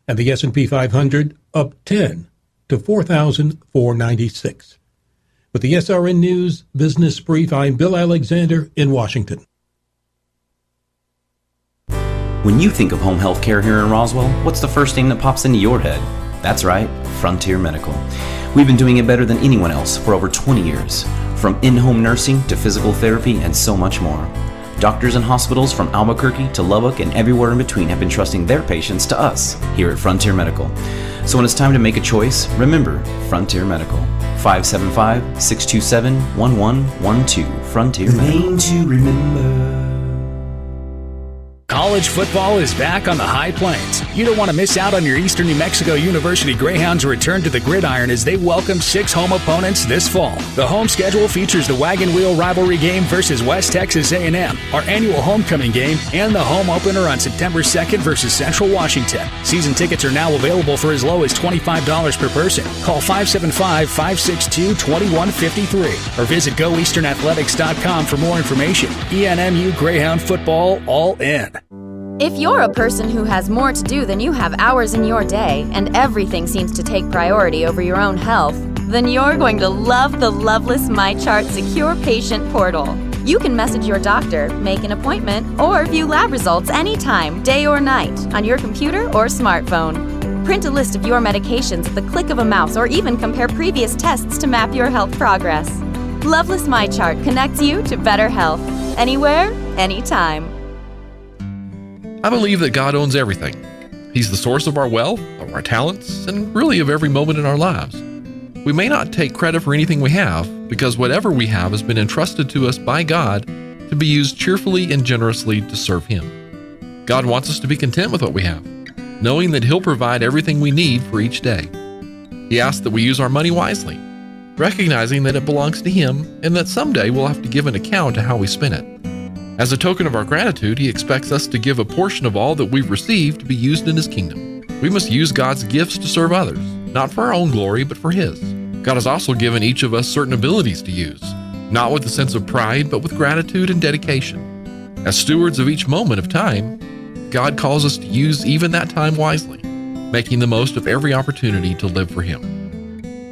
and the S&P 500 up 10 to 4,496. With the SRN News Business Brief, I'm Bill Alexander in Washington. When you think of home health care here in Roswell, what's the first thing that pops into your head? That's right, Frontier Medical. We've been doing it better than anyone else for over 20 years, from in-home nursing to physical therapy and so much more. Doctors and hospitals from Albuquerque to Lubbock and everywhere in between have been trusting their patients to us here at Frontier Medical. So when it's time to make a choice, remember Frontier Medical. 575-627-1112. Frontier Medical. Name to remember. College football is back on the High Plains. You don't want to miss out on your Eastern New Mexico University Greyhounds' return to the gridiron as they welcome 6 home opponents this fall. The home schedule features the Wagon Wheel rivalry game versus West Texas A&M, our annual homecoming game, and the home opener on September 2nd versus Central Washington. Season tickets are now available for as low as $25 per person. Call 575-562-2153 or visit GoEasternAthletics.com for more information. ENMU Greyhound football all in. If you're a person who has more to do than you have hours in your day, and everything seems to take priority over your own health, then you're going to love the Loveless MyChart Secure Patient Portal. You can message your doctor, make an appointment, or view lab results anytime, day or night, on your computer or smartphone. Print a list of your medications at the click of a mouse or even compare previous tests to map your health progress. Loveless MyChart connects you to better health. Anywhere, anytime. I believe that God owns everything. He's the source of our wealth, of our talents, and really of every moment in our lives. We may not take credit for anything we have, because whatever we have has been entrusted to us by God to be used cheerfully and generously to serve Him. God wants us to be content with what we have, knowing that He'll provide everything we need for each day. He asks that we use our money wisely, recognizing that it belongs to Him and that someday we'll have to give an account to how we spend it. As a token of our gratitude, He expects us to give a portion of all that we've received to be used in His kingdom. We must use God's gifts to serve others, not for our own glory, but for His. God has also given each of us certain abilities to use, not with a sense of pride, but with gratitude and dedication. As stewards of each moment of time, God calls us to use even that time wisely, making the most of every opportunity to live for Him.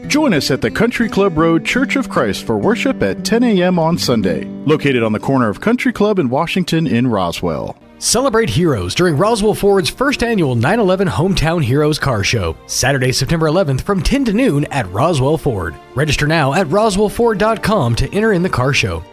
Join us at the Country Club Road Church of Christ for worship at 10 a.m. on Sunday, located on the corner of Country Club and Washington in Roswell. Celebrate heroes during Roswell Ford's first annual 9/11 Hometown Heroes Car Show, Saturday, September 11th from 10 to noon at Roswell Ford. Register now at roswellford.com to enter in the car show.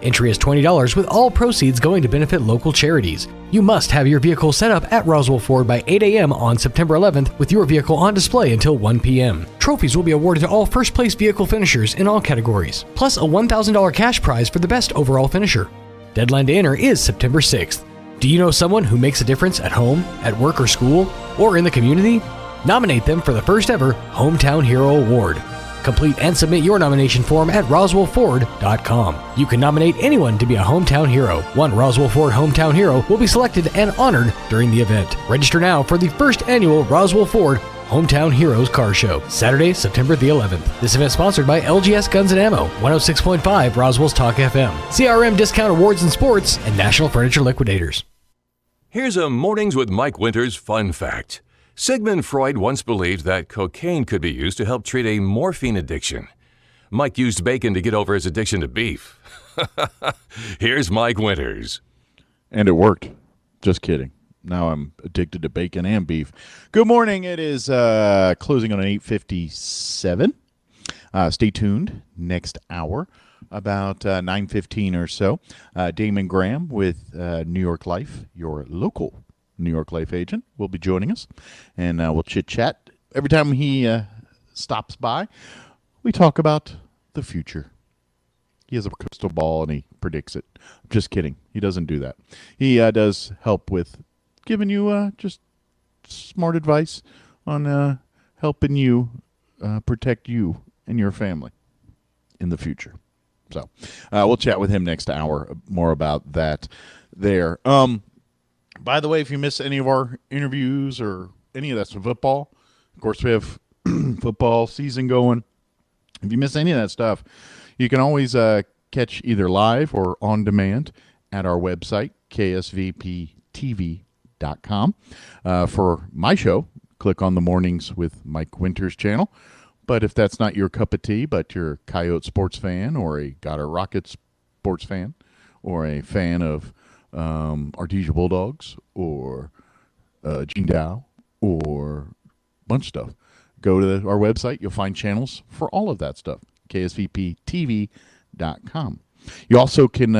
Entry is $20 with all proceeds going to benefit local charities. You must have your vehicle set up at Roswell Ford by 8 a.m. on September 11th with your vehicle on display until 1 p.m. Trophies will be awarded to all first-place vehicle finishers in all categories, plus a $1,000 cash prize for the best overall finisher. Deadline to enter is September 6th. Do you know someone who makes a difference at home, at work or school, or in the community? Nominate them for the first ever Hometown Hero Award. Complete and submit your nomination form at roswellford.com. You can nominate anyone to be a hometown hero. One Roswell Ford hometown hero will be selected and honored during the event. Register now for the first annual Roswell Ford Hometown Heroes Car Show, Saturday, September the 11th. This event sponsored by LGS Guns & Ammo, 106.5 Roswell's Talk FM, CRM Discount Awards and Sports, and National Furniture Liquidators. Here's a Mornings with Mike Winters fun fact. Sigmund Freud once believed that cocaine could be used to help treat a morphine addiction. Mike used bacon to get over his addiction to beef. Here's Mike Winters. And it worked. Just kidding. Now I'm addicted to bacon and beef. Good morning. It is closing on an 8:57. Stay tuned next hour, about 9:15 or so. Damon Graham with New York Life, your local New York Life agent, will be joining us, and we'll chit-chat. Every time he stops by, we talk about the future. He has a crystal ball, and he predicts it. I'm just kidding. He doesn't do that. He does help with giving you just smart advice on helping you protect you and your family in the future. So we'll chat with him next hour more about that there. By the way, if you miss any of our interviews or any of that football, of course, we have football season going. If you miss any of that stuff, you can always catch either live or on demand at our website, ksvptv.com. For my show, click on the Mornings with Mike Winters channel. But if that's not your cup of tea, but you're a Coyote sports fan or a Goddard Rockets sports fan or a fan of Artesia Bulldogs or Gene Dow or a bunch of stuff, go to our website. You'll find channels for all of that stuff, ksvptv.com. You also can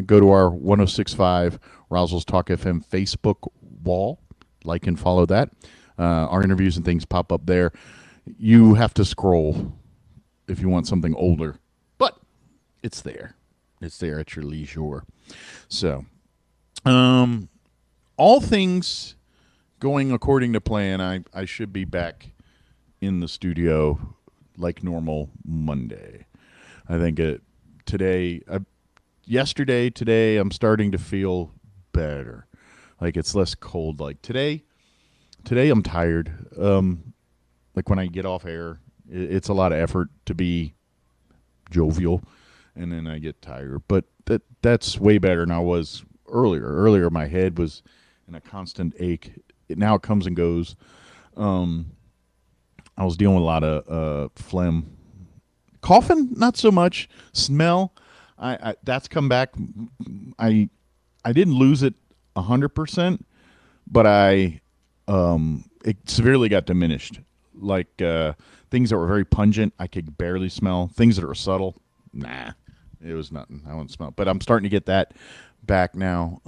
go to our 106.5 Roswell's Talk FM Facebook wall, like and follow that. Our interviews and things pop up there. You have to scroll if you want something older, but it's there. It's there at your leisure. So, all things going according to plan, I should be back in the studio like normal Monday. I think today, I'm starting to feel better. Like it's less cold. Like today I'm tired. Like when I get off air, it's a lot of effort to be jovial, and then I get tired. But that's way better than I was earlier. Earlier, my head was in a constant ache. Now it comes and goes. I was dealing with a lot of phlegm. Coughing, not so much. Smell, that's come back. I didn't lose it 100%, but it severely got diminished. Like things that were very pungent, I could barely smell. Things that are subtle, nah, it was nothing. I wouldn't smell. But I'm starting to get that back now.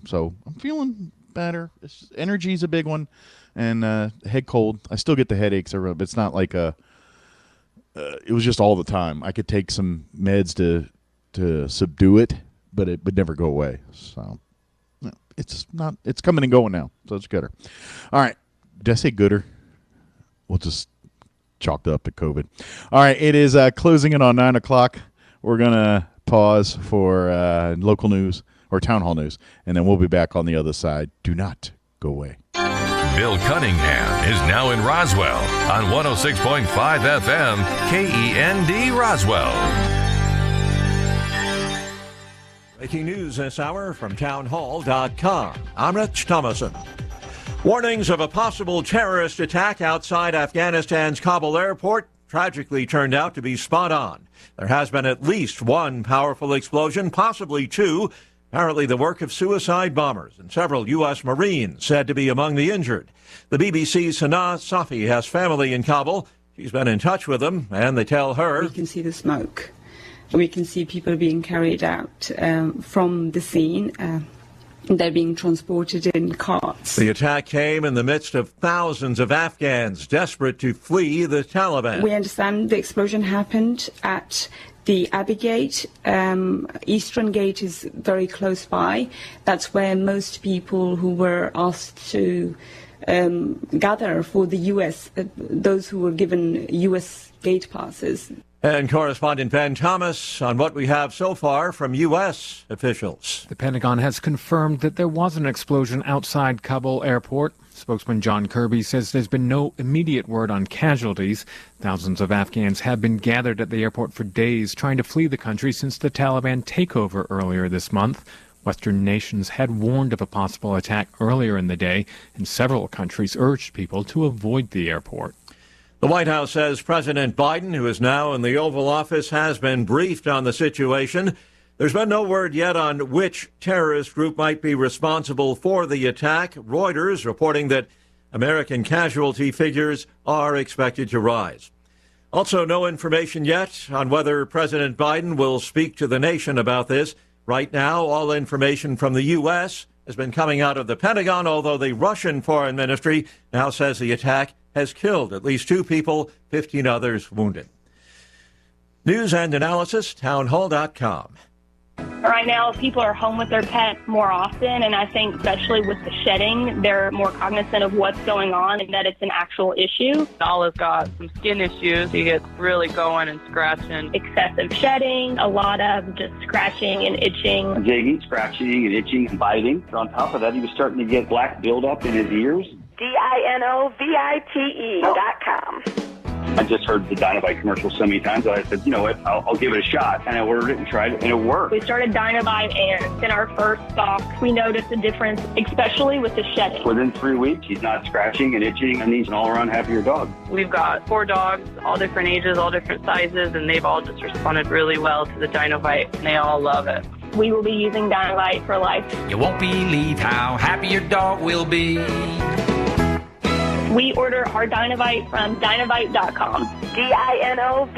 So I'm feeling better. Energy's a big one, and head cold. I still get the headaches, but it's not like it was just all the time. I could take some meds to subdue it, but it would never go away. So it's coming and going now. So it's gooder. All right. Did I say gooder? We'll just chalk it up to COVID. All right, it is closing in on 9 o'clock. We're going to pause for local news or town hall news, and then we'll be back on the other side. Do not go away. Bill Cunningham is now in Roswell on 106.5 FM, KEND Roswell. Breaking news this hour from townhall.com. I'm Rich Thomason. Warnings of a possible terrorist attack outside Afghanistan's Kabul airport tragically turned out to be spot on. There has been at least one powerful explosion, possibly two, apparently the work of suicide bombers, and several U.S. Marines said to be among the injured. The BBC's Sana Safi has family in Kabul. She's been in touch with them, and they tell her... We can see the smoke. We can see people being carried out from the scene. They're being transported in carts. The attack came in the midst of thousands of Afghans desperate to flee the Taliban. We understand the explosion happened at the Abbey Gate. Eastern Gate is very close by. That's where most people who were asked to gather for the U.S., those who were given U.S. gate passes. And correspondent Ben Thomas on what we have so far from U.S. officials. The Pentagon has confirmed that there was an explosion outside Kabul airport. Spokesman John Kirby says there's been no immediate word on casualties. Thousands of Afghans have been gathered at the airport for days, trying to flee the country since the Taliban takeover earlier this month. Western nations had warned of a possible attack earlier in the day, and several countries urged people to avoid the airport. The White House says President Biden, who is now in the Oval Office, has been briefed on the situation. There's been no word yet on which terrorist group might be responsible for the attack. Reuters reporting that American casualty figures are expected to rise. Also, no information yet on whether President Biden will speak to the nation about this. Right now, all information from the U.S. has been coming out of the Pentagon, although the Russian Foreign Ministry now says the attack has killed at least 2 people, 15 others wounded. News and analysis, townhall.com. Right now, people are home with their pets more often, and I think especially with the shedding, they're more cognizant of what's going on and that it's an actual issue. Nala's got some skin issues. He gets really going and scratching. Excessive shedding, a lot of just scratching and itching. Digging, scratching and itching and biting. On top of that, he was starting to get black buildup in his ears. DINOVITE.com. I just heard the Dynovite commercial so many times that I said, you know what, I'll give it a shot. And I ordered it and tried it, and it worked. We started Dynovite, and in our first stock, we noticed a difference, especially with the shedding. Within 3 weeks, he's not scratching and itching, and he's an all-around happier dog. We've got 4 dogs, all different ages, all different sizes, and they've all just responded really well to the Dynovite, and they all love it. We will be using Dynovite for life. You won't believe how happy your dog will be. We order our Dynovite from Dynovite.com. DINOVITE.com.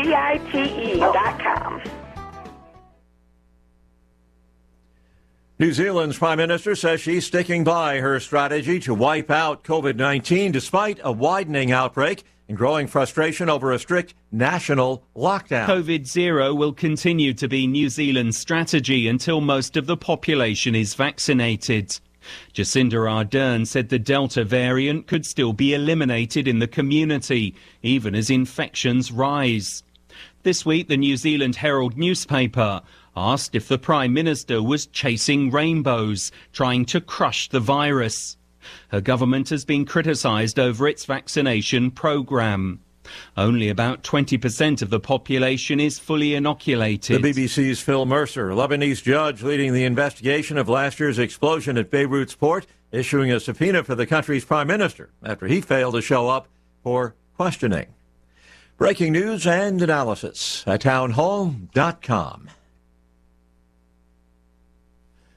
New Zealand's Prime Minister says she's sticking by her strategy to wipe out COVID-19 despite a widening outbreak and growing frustration over a strict national lockdown. COVID-0 will continue to be New Zealand's strategy until most of the population is vaccinated. Jacinda Ardern said the Delta variant could still be eliminated in the community, even as infections rise. This week, the New Zealand Herald newspaper asked if the Prime Minister was chasing rainbows, trying to crush the virus. Her government has been criticised over its vaccination programme. Only about 20% of the population is fully inoculated. The BBC's Phil Mercer, a Lebanese judge leading the investigation of last year's explosion at Beirut's port, issuing a subpoena for the country's prime minister after he failed to show up for questioning. Breaking news and analysis at townhall.com.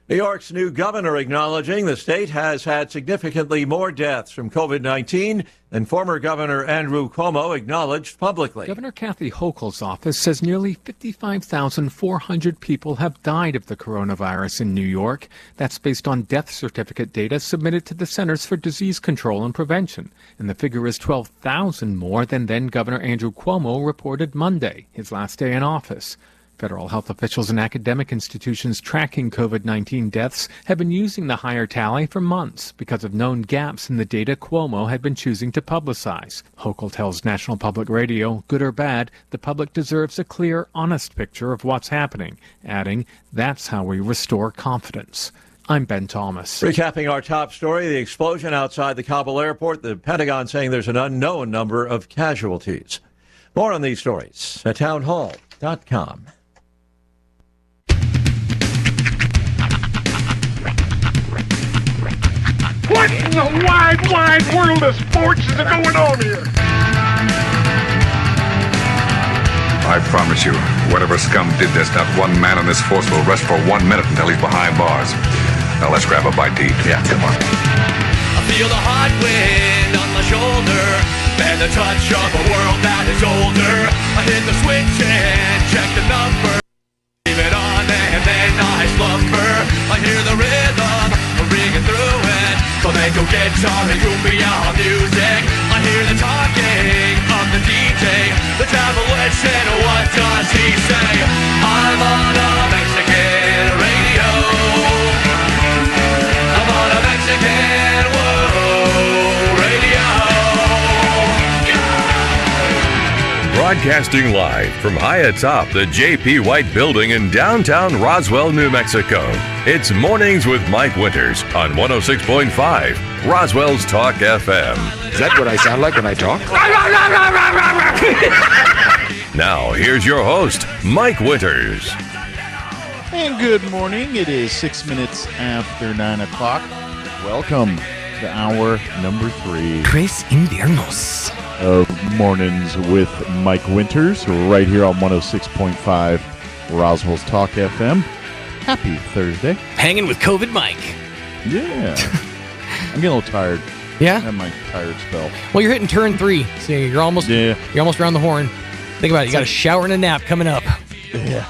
New York's new governor acknowledging the state has had significantly more deaths from COVID-19 than former Governor Andrew Cuomo acknowledged publicly. Governor Kathy Hochul's office says nearly 55,400 people have died of the coronavirus in New York. That's based on death certificate data submitted to the Centers for Disease Control and Prevention. And the figure is 12,000 more than then Governor Andrew Cuomo reported Monday, his last day in office. Federal health officials and academic institutions tracking COVID-19 deaths have been using the higher tally for months because of known gaps in the data Cuomo had been choosing to publicize. Hochul tells National Public Radio, good or bad, the public deserves a clear, honest picture of what's happening, adding, that's how we restore confidence. I'm Ben Thomas. Recapping our top story, the explosion outside the Kabul airport, the Pentagon saying there's an unknown number of casualties. More on these stories at townhall.com. What in the wide, wide world of sports is going on here? I promise you, whatever scum did this, not one man in this force will rest for 1 minute until he's behind bars. Now let's grab a bite to eat. Yeah, come on. I feel the hot wind on my shoulder and the touch of a world that is older. I hit the switch and check the number. Leave it on and then I slumber. I hear the rhythm ringing through it. Flamenco guitar and cumbia music. I hear the talking of the DJ. The travel listen, what does he say? I'm on a Mexican radio. I'm on a Mexican radio. Broadcasting live from high atop the J.P. White Building in downtown Roswell, New Mexico. It's Mornings with Mike Winters on 106.5 Roswell's Talk FM. Is that what I sound like when I talk? Now, here's your host, Mike Winters. And good morning. It is 6 minutes after 9 o'clock. Welcome to hour number 3. Tres Inviernos. Of Mornings with Mike Winters, right here on 106.5 Roswell's Talk FM. Happy Thursday. Hanging with COVID Mike. Yeah. I'm getting a little tired. Yeah? I had my tired spell. Well, you're hitting turn 3, so you're almost around the horn. Think about it. You got a shower and a nap coming up. Yeah.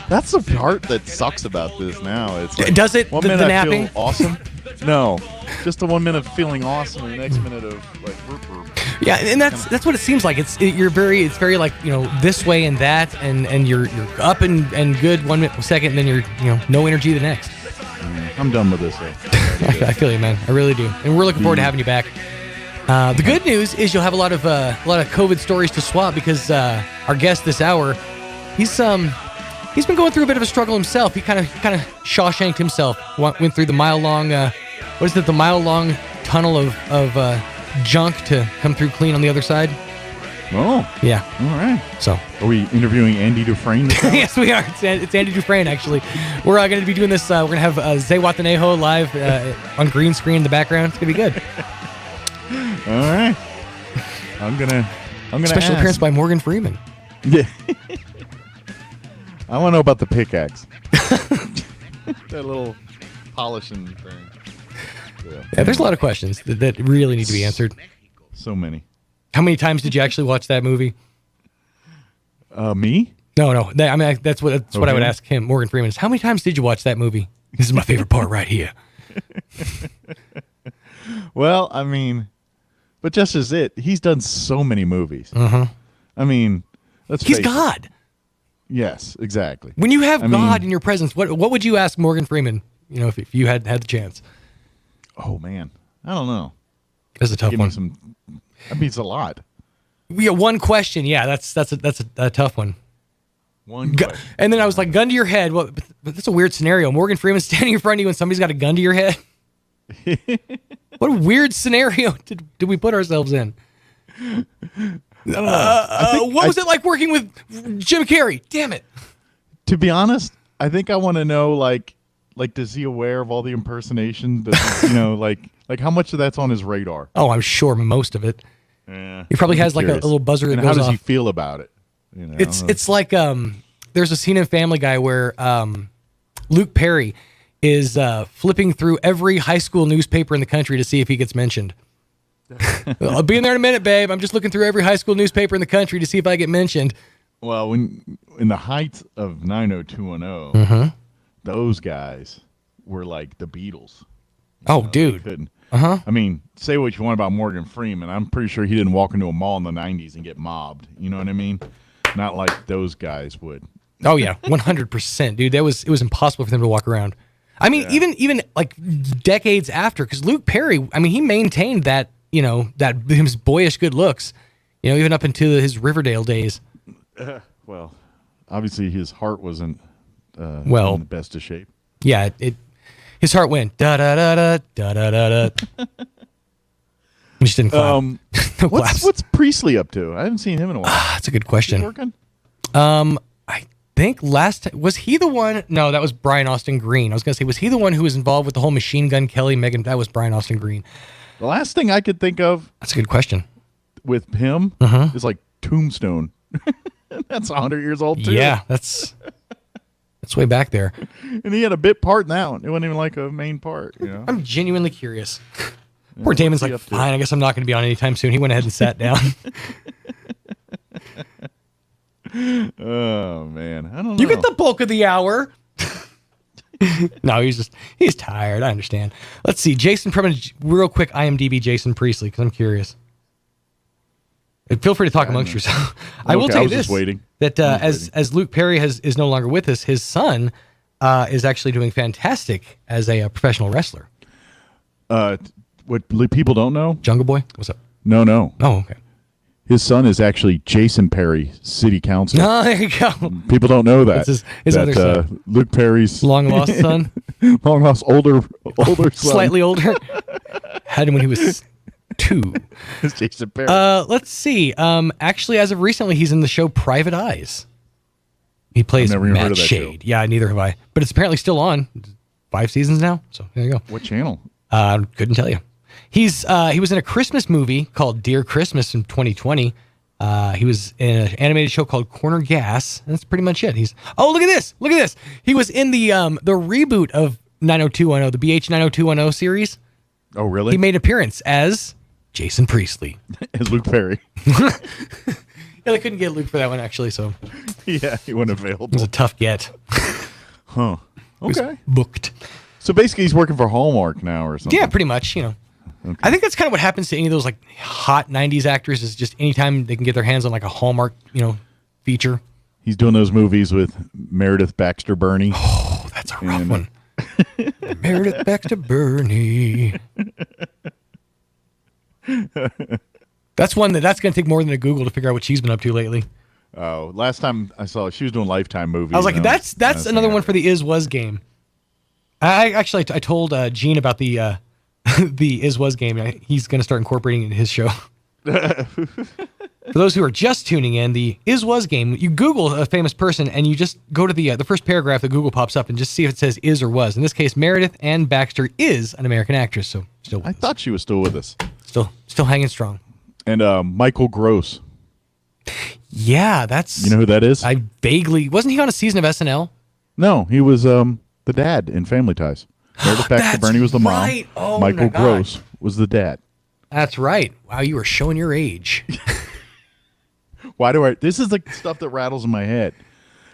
That's the part that sucks about this now. It's like, does it? 1 The minute I napping? feel awesome. No. Just the 1 minute of feeling awesome and the next minute of like Yeah, and that's what it seems like. It's very like, this way and that, and you're up and good 1 second, and then you're no energy the next. I'm done with this. I feel you, man. I really do, and we're looking forward to having you back. The good news is you'll have a lot of COVID stories to swap because our guest this hour, he's been going through a bit of a struggle himself. He kind of Shawshanked himself. Went through the mile-long tunnel of junk to come through clean on the other side. Oh. Yeah. All right. So. Are we interviewing Andy Dufresne? Yes, we are. It's Andy Dufresne, actually. We're going to be doing this. We're going to have Zay Watanejo live on green screen in the background. It's going to be good. All right. I'm gonna Special ask. appearance by Morgan Freeman. Yeah. I want to know about the pickaxe. That little polishing thing. Yeah, there's a lot of questions that really need to be answered. So many. How many times did you actually watch that movie? Me? No. That's what I would ask him, Morgan Freeman. Is how many times did you watch that movie? This is my favorite part right here. Well, I mean, but just as he's done so many movies. I mean, he's God. Yes, exactly. When you have God in your presence, what would you ask Morgan Freeman? You know, if you had the chance. Oh man, I don't know. That's a tough one. That means a lot. Yeah, one question. Yeah, that's a tough one. One question. And then I was like, gun to your head. Well, but that's a weird scenario. Morgan Freeman standing in front of you and somebody's got a gun to your head. What a weird scenario did we put ourselves in? I don't know. What was it like working with Jim Carrey? Damn it. To be honest, I think I want to know, like, is he aware of all the impersonation? Does, like how much of that's on his radar? Oh, I'm sure most of it. Yeah. He probably has like a little buzzer that and goes off. how does he feel about it? You know? It's like there's a scene in Family Guy where Luke Perry is flipping through every high school newspaper in the country to see if he gets mentioned. I'll be in there in a minute, babe. I'm just looking through every high school newspaper in the country to see if I get mentioned. Well, when in the height of 90210, those guys were like the Beatles. Oh, dude. I mean, say what you want about Morgan Freeman. I'm pretty sure he didn't walk into a mall in the 90s and get mobbed. You know what I mean? Not like those guys would. Oh, yeah. 100%, dude. It was impossible for them to walk around. I mean, even like decades after, because Luke Perry, I mean, he maintained that, his boyish good looks, even up into his Riverdale days. Well, obviously his heart wasn't in the best of shape. Yeah, his heart went da da da da da da da da. He just didn't clap. What's Priestley up to? I haven't seen him in a while. That's a good question. Is he working? I think was he the one? No, that was Brian Austin Green. I was gonna say, was he the one who was involved with the whole Machine Gun Kelly, Megan? That was Brian Austin Green. The last thing I could think of. That's a good question. With him is like Tombstone. That's 100 years old too. Yeah, that's way back there. And he had a bit part in that one. It wasn't even like a main part. I'm genuinely curious. Poor Damon's like, fine, I guess I'm not going to be on anytime soon. He went ahead and sat down. Oh, man. I don't know. You get the bulk of the hour. No, he's tired. I understand. Let's see. Jason Preman, real quick, IMDb Jason Priestley, because I'm curious. Feel free to talk amongst yourself. I will tell you this, that as Luke Perry is no longer with us, his son is actually doing fantastic as a professional wrestler. What people don't know? Jungle Boy? What's up? No. Oh, okay. His son is actually Jason Perry, city councilor. Oh, there you go. People don't know that. That's his other son. Luke Perry's long-lost son? Long-lost older son. Slightly older. Had him when he was 2. It's Jason Perry. Let's see. Actually, as of recently, he's in the show Private Eyes. He plays Matt Shade. Yeah, neither have I. But it's apparently still on. 5 seasons now. So there you go. What channel? Couldn't tell you. He was in a Christmas movie called Dear Christmas in 2020. He was in an animated show called Corner Gas. And that's pretty much it. Look at this. Look at this. He was in the reboot of 90210, the BH 90210 series. Oh, really? He made an appearance as Jason Priestley. As Luke Perry. Yeah, they couldn't get Luke for that one, actually, so. Yeah, he wasn't available. It was a tough get. Huh. Okay. Booked. So basically he's working for Hallmark now or something. Yeah, pretty much, Okay. I think that's kind of what happens to any of those like hot 90s actors is just anytime they can get their hands on like a Hallmark, feature. He's doing those movies with Meredith Baxter Birney. Oh, that's a rough one. Meredith Baxter Birney. That's one that's going to take more than a Google to figure out what she's been up to lately. Oh, last time I saw she was doing Lifetime movies. I was like, that's another one for the Is-Was game. I told Gene about the the Is-Was game. He's going to start incorporating it in his show. For those who are just tuning in, the is-was game, you Google a famous person and you just go to the first paragraph that Google pops up and just see if it says is or was. In this case, Meredith Ann Baxter is an American actress, so still with I thought she was still with us. Still hanging strong. And Michael Gross. Yeah, that's... You know who that is? I vaguely... Wasn't he on a season of SNL? No, he was the dad in Family Ties. Meredith Baxter Burney was the mom. Right. Oh, Michael my God. Gross was the dad. That's right. Wow, you were showing your age. Why do I... This is the stuff that rattles in my head.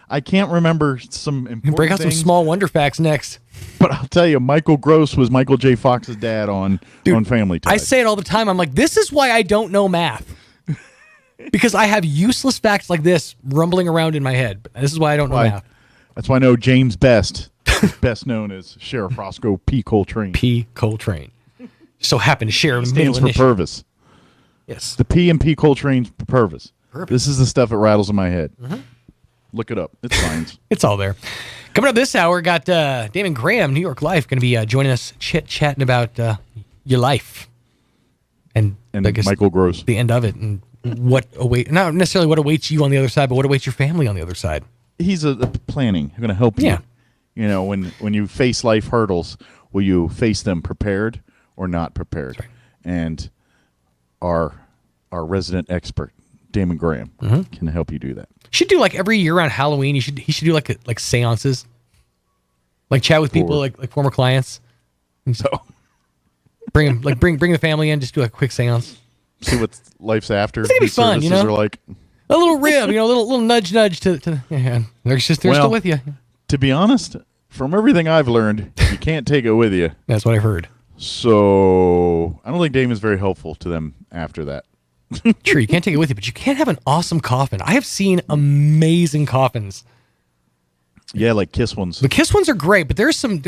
I can't remember some important Break out some things, small wonder facts next. but I'll tell you, Michael Gross was Michael J. Fox's dad on Family Ties. I say it all the time. I'm like, this is why I don't know math. Because I have useless facts like this rumbling around in my head. This is why I don't know math. That's why I know James Best, best known as Sheriff Roscoe P. Coltrane. P. Coltrane. So happen to share a middle Stands for initial. Purvis. Yes. The P and P Coltrane's Purvis. This is the stuff that rattles in my head. Mm-hmm. Look it up. It's science. It's all there. Coming up this hour, got Damon Graham, New York Life, going to be joining us chit-chatting about your life. And I guess Michael Gross. The end of it and what awaits, not necessarily what awaits you on the other side, but what awaits your family on the other side. He's a planning. Going to help you. Yeah. You know, when you face life hurdles, will you face them prepared or not prepared? Right. And our resident expert, Damon Graham, can help you do that. Should do like every year around Halloween. He should do like seances, like chat with people like former clients. So bring the family in. Just do like a quick seance. See what life's after. It's gonna be fun, you know. Are like a little rib, you know, a little nudge to. Yeah, they're still with you. To be honest, from everything I've learned, you can't take it with you. That's what I've heard. So I don't think Damon's very helpful to them after that. True, you can't take it with you, but you can have an awesome coffin. I have seen amazing coffins. Yeah, like Kiss ones. The Kiss ones are great, but there's some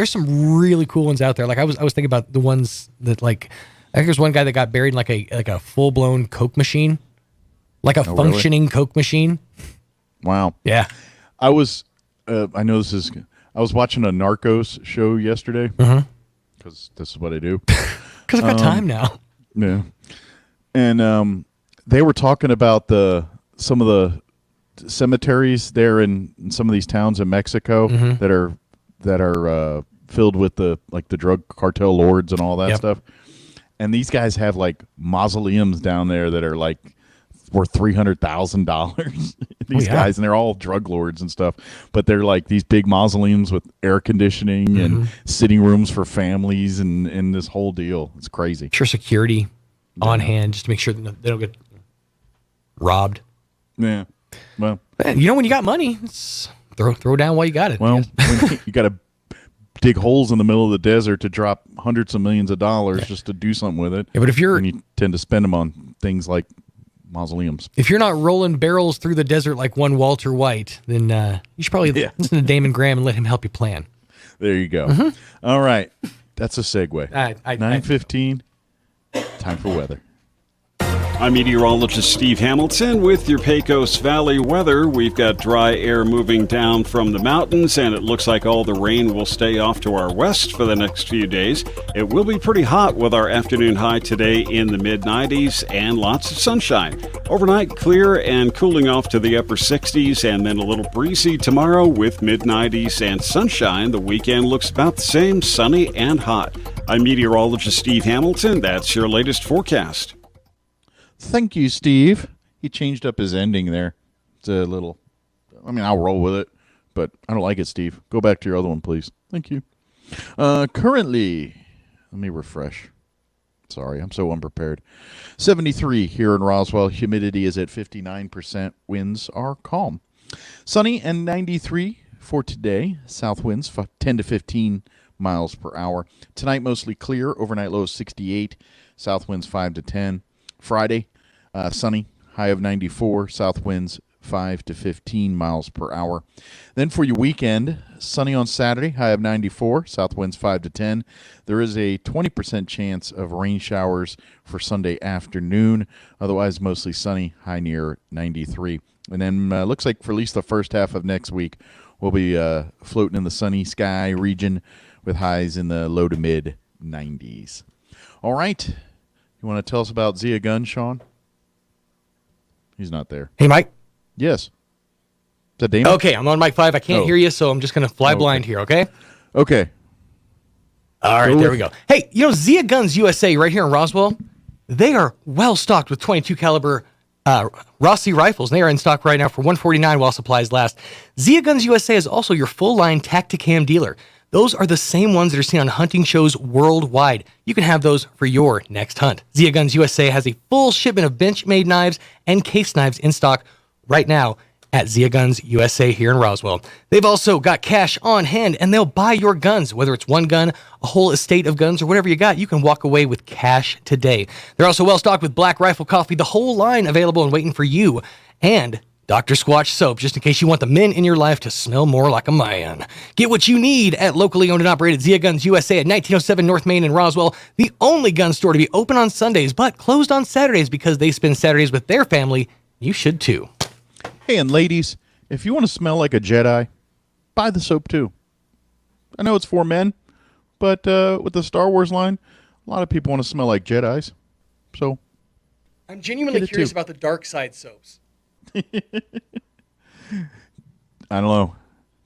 really cool ones out there. Like I was thinking about the ones that like I think there's one guy that got buried in like a full blown Coke machine, like a functioning Coke machine. Wow. Yeah. I was I know this is. I was watching a Narcos show yesterday because this is what I do. Because I've got time now. Yeah. And they were talking about some of the cemeteries there in some of these towns in Mexico that are filled with the drug cartel lords and all that stuff. And these guys have like mausoleums down there that are like worth $300,000. These guys, and they're all drug lords and stuff. But they're like these big mausoleums with air conditioning and sitting rooms for families and this whole deal. It's crazy. Sure, security on hand just to make sure that they don't get robbed. Yeah. Well, man, you know, when you got money, throw down while you got it. Well, you got to dig holes in the middle of the desert to drop hundreds of millions of dollars just to do something with it. Yeah, but you tend to spend them on things like mausoleums. If you're not rolling barrels through the desert like one Walter White, then you should probably listen to Damon Graham and let him help you plan. There you go. All right. That's a segue. 9:15. Time for weather. I'm meteorologist Steve Hamilton with your Pecos Valley weather. We've got dry air moving down from the mountains, and it looks like all the rain will stay off to our west for the next few days. It will be pretty hot with our afternoon high today in the mid-90s and lots of sunshine. Overnight, clear and cooling off to the upper 60s, and then a little breezy tomorrow with mid-90s and sunshine. The weekend looks about the same, sunny and hot. I'm meteorologist Steve Hamilton. That's your latest forecast. Thank you, Steve. He changed up his ending there. It's a little, I'll roll with it, but I don't like it, Steve. Go back to your other one, please. Thank you. Currently, let me refresh. Sorry, I'm so unprepared. 73 here in Roswell. Humidity is at 59%. Winds are calm. Sunny and 93 for today. South winds 10 to 15 miles per hour. Tonight, mostly clear. Overnight low 68. South winds 5 to 10. Friday, sunny, high of 94, south winds 5 to 15 miles per hour. Then for your weekend, sunny on Saturday, high of 94, south winds 5 to 10. There is a 20% chance of rain showers for Sunday afternoon. Otherwise, mostly sunny, high near 93. And then looks like for at least the first half of next week, we'll be floating in the sunny sky region with highs in the low to mid 90s. All right. You want to tell us about Zia Gunn, Sean? He's not there. Hey, Mike. Yes. Is that Damon? Okay, I'm on mic 5. I can't hear you, so I'm just going to fly blind here, okay? Okay. All right, there we go. Hey, Zia Guns USA right here in Roswell, they are well stocked with 22 caliber Rossi rifles. They are in stock right now for $149 while supplies last. Zia Guns USA is also your full-line Tacticam dealer. Those are the same ones that are seen on hunting shows worldwide. You can have those for your next hunt. Zia Guns USA has a full shipment of Benchmade knives and case knives in stock right now at Zia Guns USA here in Roswell. They've also got cash on hand, and they'll buy your guns. Whether it's one gun, a whole estate of guns, or whatever you got, you can walk away with cash today. They're also well stocked with Black Rifle Coffee, the whole line available and waiting for you. And Dr. Squatch soap, just in case you want the men in your life to smell more like a man. Get what you need at locally owned and operated Zia Guns USA at 1907 North Main in Roswell, the only gun store to be open on Sundays, but closed on Saturdays because they spend Saturdays with their family. You should too. Hey, and ladies, if you want to smell like a Jedi, buy the soap too. I know it's for men, but with the Star Wars line, a lot of people want to smell like Jedis. So, I'm genuinely curious about the dark side soaps. I don't know.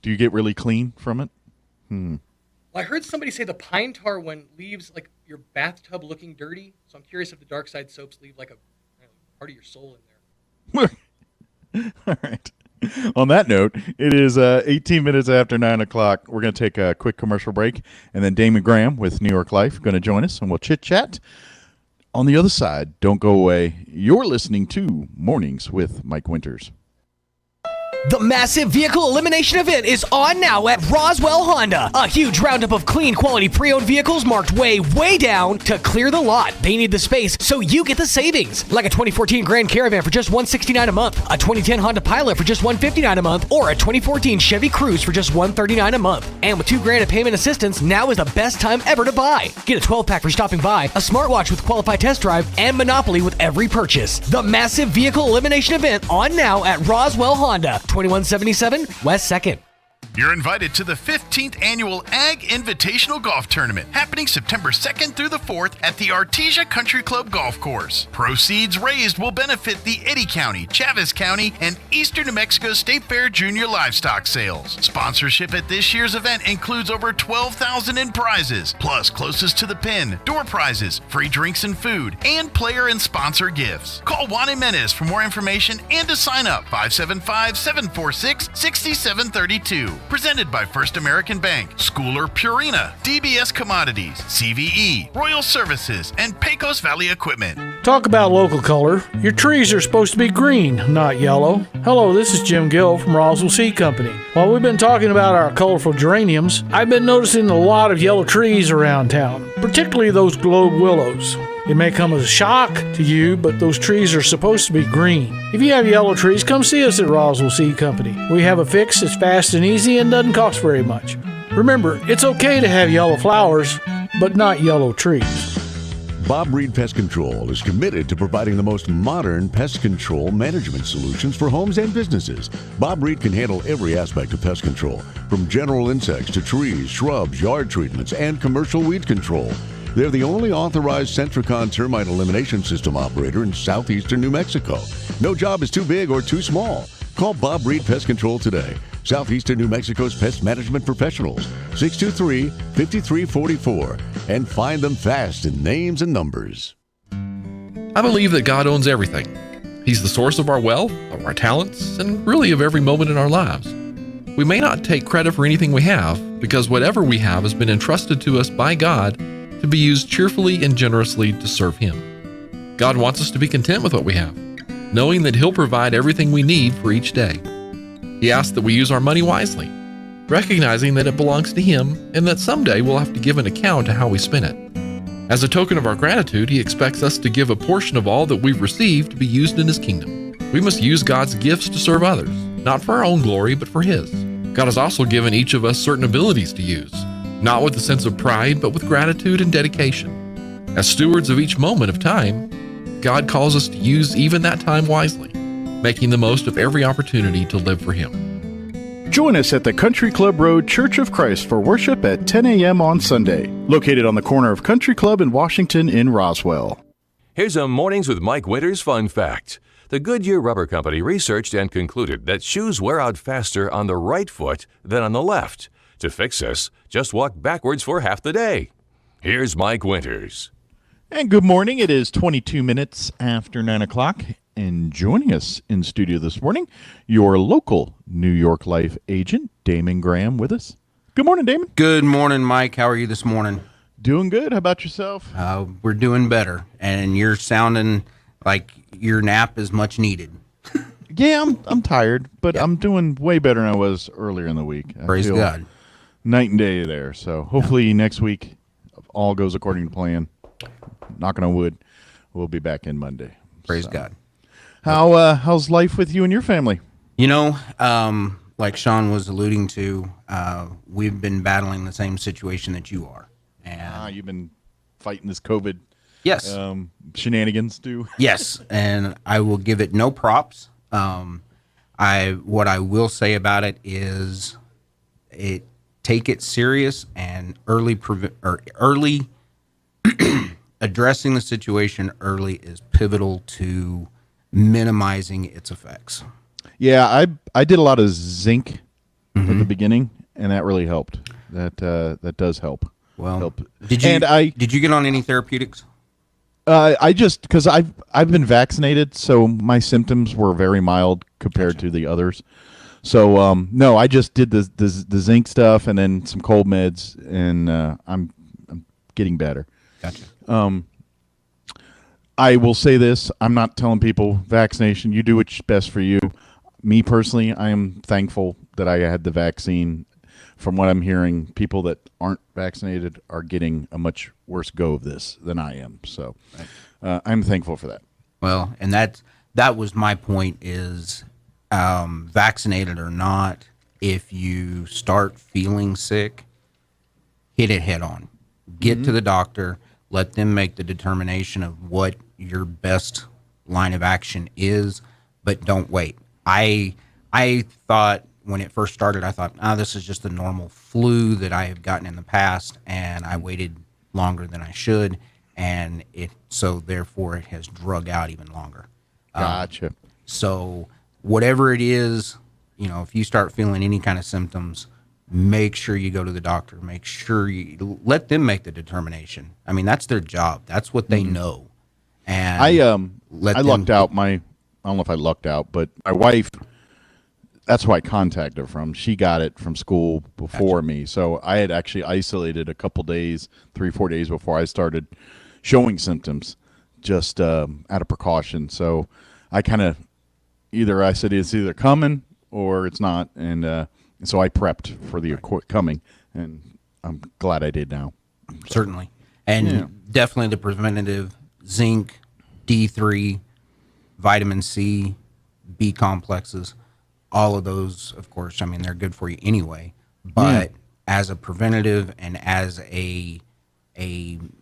Do you get really clean from it? Well, I heard somebody say the pine tar one leaves like your bathtub looking dirty. So I'm curious if the dark side soaps leave like a part of your soul in there. All right. On that note, it is 18 minutes after 9 o'clock. We're going to take a quick commercial break, and then Damon Graham with New York Life going to join us, and we'll chit-chat. On the other side, don't go away. You're listening to Mornings with Mike Winters. The massive vehicle elimination event is on now at Roswell Honda. A huge roundup of clean, quality pre-owned vehicles marked way, way down to clear the lot. They need the space, so you get the savings. Like a 2014 Grand Caravan for just $169 a month, a 2010 Honda Pilot for just $159 a month, or a 2014 Chevy Cruze for just $139 a month. And with $2,000 of payment assistance, now is the best time ever to buy. Get a 12-pack for stopping by, a smartwatch with qualified test drive, and Monopoly with every purchase. The massive vehicle elimination event on now at Roswell Honda. 2177 West 2nd. You're invited to the 15th Annual Ag Invitational Golf Tournament, happening September 2nd through the 4th at the Artesia Country Club Golf Course. Proceeds raised will benefit the Eddy County, Chaves County, and Eastern New Mexico State Fair Junior Livestock Sales. Sponsorship at this year's event includes over $12,000 in prizes, plus closest to the pin, door prizes, free drinks and food, and player and sponsor gifts. Call Juan Jimenez for more information and to sign up, 575-746-6732. Presented by First American Bank, Schooler Purina, DBS Commodities, CVE, Royal Services, and Pecos Valley Equipment. Talk about local color. Your trees are supposed to be green, not yellow. Hello, this is Jim Gill from Roswell Seed Company. While we've been talking about our colorful geraniums, I've been noticing a lot of yellow trees around town, particularly those globe willows. It may come as a shock to you, but those trees are supposed to be green. If you have yellow trees, come see us at Roswell Seed Company. We have a fix that's fast and easy and doesn't cost very much. Remember, it's okay to have yellow flowers, but not yellow trees. Bob Reed Pest Control is committed to providing the most modern pest control management solutions for homes and businesses. Bob Reed can handle every aspect of pest control, from general insects to trees, shrubs, yard treatments, and commercial weed control. They're the only authorized Centricon termite elimination system operator in southeastern New Mexico. No job is too big or too small. Call Bob Reed Pest Control today. Southeastern New Mexico's pest management professionals, 623-5344, and find them fast in names and numbers. I believe that God owns everything. He's the source of our wealth, of our talents, and really of every moment in our lives. We may not take credit for anything we have, because whatever we have has been entrusted to us by God to be used cheerfully and generously to serve Him. God wants us to be content with what we have, knowing that He'll provide everything we need for each day. He asks that we use our money wisely, recognizing that it belongs to Him and that someday we'll have to give an account to how we spend it. As a token of our gratitude, He expects us to give a portion of all that we've received to be used in His kingdom. We must use God's gifts to serve others, not for our own glory, but for His. God has also given each of us certain abilities to use, not with a sense of pride, but with gratitude and dedication. As stewards of each moment of time, God calls us to use even that time wisely, making the most of every opportunity to live for Him. Join us at the Country Club Road Church of Christ for worship at 10 a.m. on Sunday, located on the corner of Country Club and Washington in Roswell. Here's a Mornings with Mike Winters fun fact. The Goodyear Rubber Company researched and concluded that shoes wear out faster on the right foot than on the left. To fix this, just walk backwards for half the day. Here's Mike Winters. And good morning. It is 22 minutes after 9 o'clock. And joining us in studio this morning, your local New York Life agent, Damon Graham, with us. Good morning, Damon. Good morning, Mike. How are you this morning? Doing good. How about yourself? We're doing better. And you're sounding like your nap is much needed. Yeah, I'm tired, but I'm doing way better than I was earlier in the week. Praise God. Night and day there. So hopefully next week all goes according to plan. Knocking on wood, we'll be back in Monday. Praise God. How's life with you and your family? You know, like Sean was alluding to, we've been battling the same situation that you are. And you've been fighting this COVID shenanigans too. Yes, and I will give it no props. What I will say about it is, take it serious, and early addressing the situation early is pivotal to minimizing its effects. Yeah, I did a lot of zinc at the beginning, and that really helped. That does help. Well, did you get on any therapeutics? I just, because I've been vaccinated, so my symptoms were very mild compared to the others. So no, I just did the zinc stuff and then some cold meds, and I'm getting better. Gotcha. I will say this: I'm not telling people vaccination. You do what's best for you. Me personally, I am thankful that I had the vaccine. From what I'm hearing, people that aren't vaccinated are getting a much worse go of this than I am. So I'm thankful for that. Well, and that was my point is, vaccinated or not, if you start feeling sick, hit it head on. Get to the doctor. Let them make the determination of what your best line of action is, but don't wait. I thought when it first started, I thought, this is just a normal flu that I have gotten in the past, and I waited longer than I should, and so therefore it has drug out even longer. Gotcha. So whatever it is, if you start feeling any kind of symptoms, make sure you go to the doctor. Make sure you let them make the determination. I mean, that's their job. That's what they know. And I lucked out. I don't know if I lucked out, but my wife, that's who I contacted her from. She got it from school before me. So I had actually isolated a couple days, 3-4 days before I started showing symptoms, just out of precaution. So I kind of I said it's either coming or it's not. And so I prepped for the coming, and I'm glad I did now. So, certainly. And definitely the preventative zinc, D3, vitamin C, B complexes, all of those, of course, I mean, they're good for you anyway. But as a preventative and as a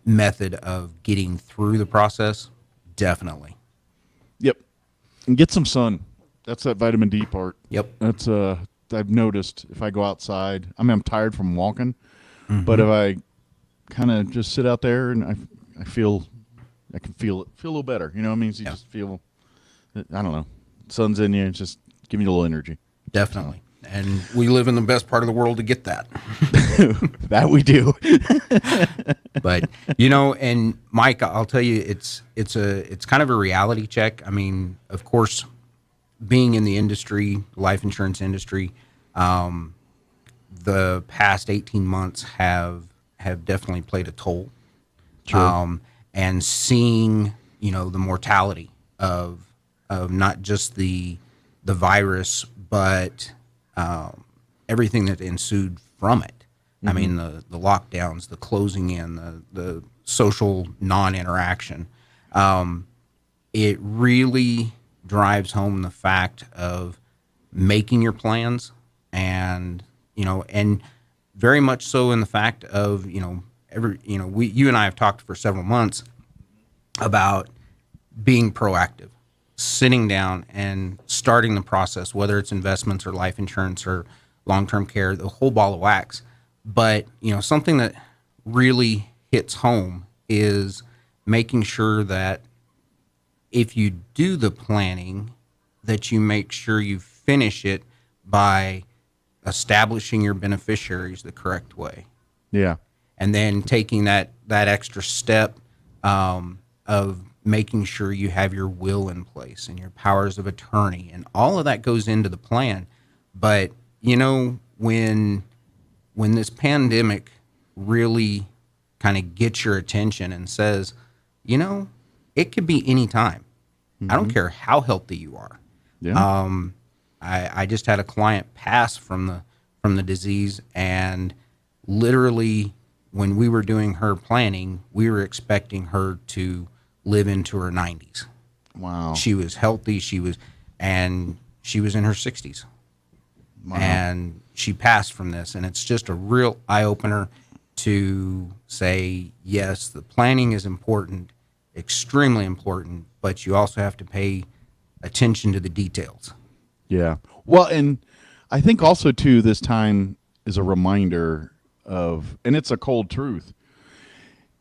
method of getting through the process, definitely. Yep. And get some sun. That's that vitamin D part. Yep. That's I've noticed if I go outside, I'm tired from walking, but if I kind of just sit out there and I can feel a little better. You know what I mean? So you just feel, I don't know, sun's in you, it's just giving you a little energy. Definitely. And we live in the best part of the world to get that. That we do. But, and Mike, I'll tell you, it's kind of a reality check. I mean, of course, being in the industry, life insurance industry, the past 18 months have definitely played a toll. Sure. And seeing, the mortality of not just the virus, but everything that ensued from it. I mean, the lockdowns, the closing in, the social non-interaction. It really drives home the fact of making your plans, and and very much so in the fact of you and I have talked for several months about being proactive, sitting down and starting the process, whether it's investments or life insurance or long-term care, the whole ball of wax. But something that really hits home is making sure that if you do the planning, that you make sure you finish it by establishing your beneficiaries the correct way. Yeah. And then taking that extra step of making sure you have your will in place and your powers of attorney, and all of that goes into the plan. But when this pandemic really kind of gets your attention and says, it could be any time. I don't care how healthy you are. Yeah. I just had a client pass from the disease, and literally when we were doing her planning, we were expecting her to live into her 90s. Wow. She was healthy. She was in her 60s. Wow. And she passed from this. And it's just a real eye opener to say, yes, the planning is important, extremely important, but you also have to pay attention to the details. Yeah. Well, and I think also too, this time is a reminder of, and it's a cold truth,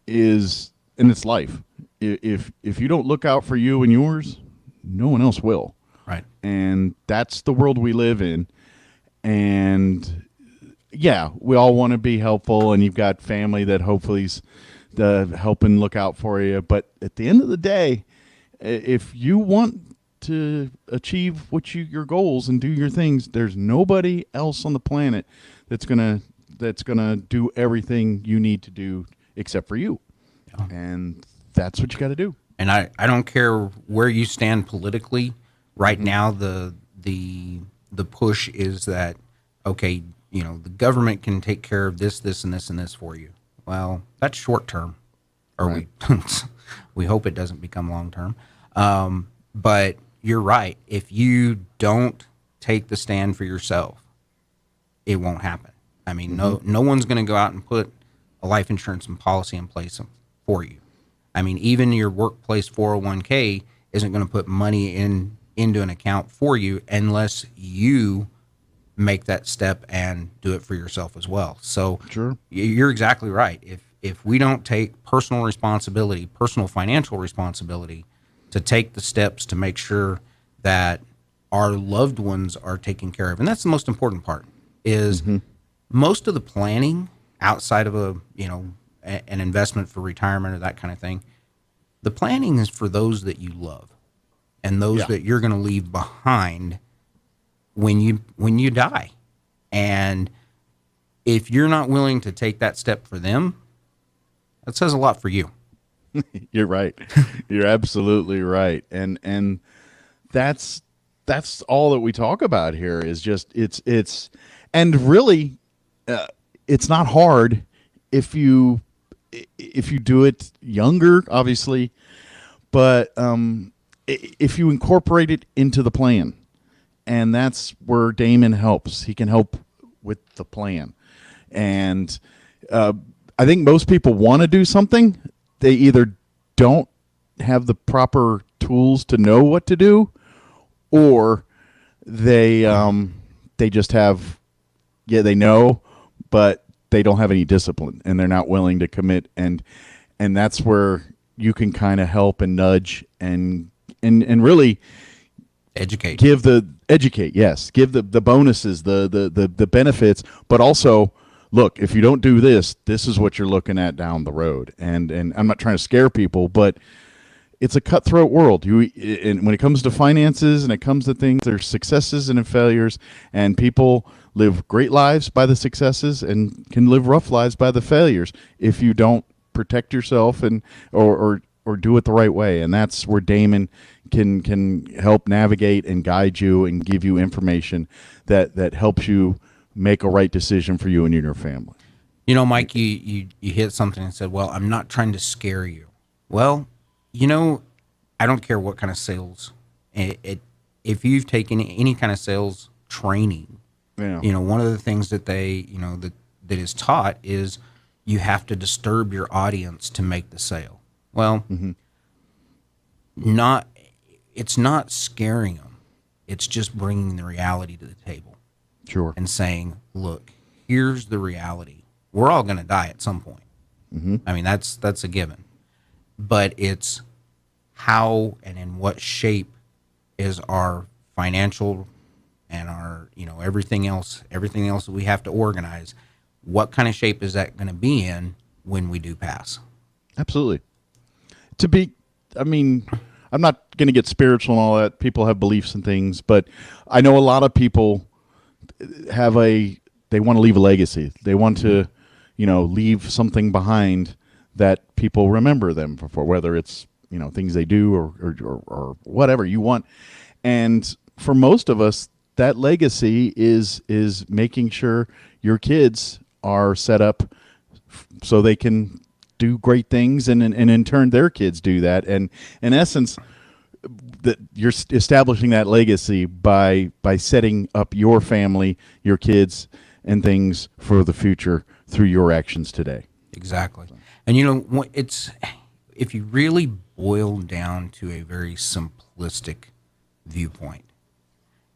is, and it's life. If you don't look out for you and yours, no one else will. Right. And that's the world we live in. And yeah, we all want to be helpful, and you've got family that hopefully's helping look out for you. But at the end of the day, if you want to achieve your goals and do your things, there's nobody else on the planet that's gonna do everything you need to do except for you. Yeah. And that's what you got to do. And I don't care where you stand politically. Right now, the push is that, okay, the government can take care of this, and this, and this for you. Well, that's short term, or right. we hope it doesn't become long term. But you're right. If you don't take the stand for yourself, it won't happen. I mean, no one's going to go out and put a life insurance and policy in place for you. I mean, even your workplace 401k isn't going to put money into an account for you unless you make that step and do it for yourself as well. So sure. You're exactly right. If we don't take personal responsibility, personal financial responsibility, to take the steps to make sure that our loved ones are taken care of, and that's the most important part, is most of the planning outside of an investment for retirement or that kind of thing, the planning is for those that you love and those that you're going to leave behind when you die. And if you're not willing to take that step for them, that says a lot for you. You're right. You're absolutely right. And that's all that we talk about here is just it's and really it's not hard if you do it younger, obviously, but if you incorporate it into the plan. And that's where Damon helps. He can help with the plan. And I think most people want to do something. They either don't have the proper tools to know what to do, or they just have, they know, but they don't have any discipline and they're not willing to commit. And that's where you can kind of help and nudge and really educate. Give the bonuses, the benefits, but also, look, if you don't do this, this is what you're looking at down the road. And I'm not trying to scare people, but it's a cutthroat world. And when it comes to finances and it comes to things, there's successes and failures, and people live great lives by the successes and can live rough lives by the failures if you don't protect yourself or do it the right way. And that's where Damon can help navigate and guide you and give you information that helps you make a right decision for you and your family. Mike, you hit something and said, well, I'm not trying to scare you. Well, I don't care what kind of sales. If you've taken any kind of sales training, one of the things that that is taught is you have to disturb your audience to make the sale. Well, it's not scaring them. It's just bringing the reality to the table. Sure. And saying, look, here's the reality. We're all going to die at some point. I mean, that's a given. But it's how and in what shape is our financial and our, everything else that we have to organize, what kind of shape is that going to be in when we do pass? Absolutely. I'm not going to get spiritual and all that. People have beliefs and things, but I know a lot of people they want to leave a legacy. They want to, leave something behind that people remember them for, whether it's, things they do or whatever you want. And for most of us, that legacy is making sure your kids are set up so they can do great things, and in turn their kids do that. And in essence, that you're establishing that legacy by setting up your family, your kids, and things for the future through your actions today. Exactly. And it's, if you really boil down to a very simplistic viewpoint,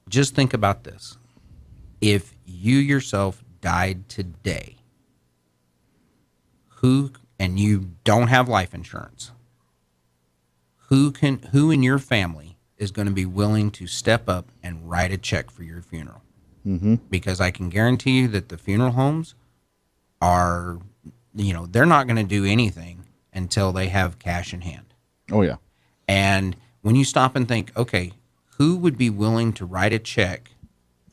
just think about this. If you yourself died today, and you don't have life insurance, who in your family is going to be willing to step up and write a check for your funeral? Mm-hmm. Because I can guarantee you that the funeral homes are, they're not going to do anything until they have cash in hand. Oh, yeah. And when you stop and think, okay, who would be willing to write a check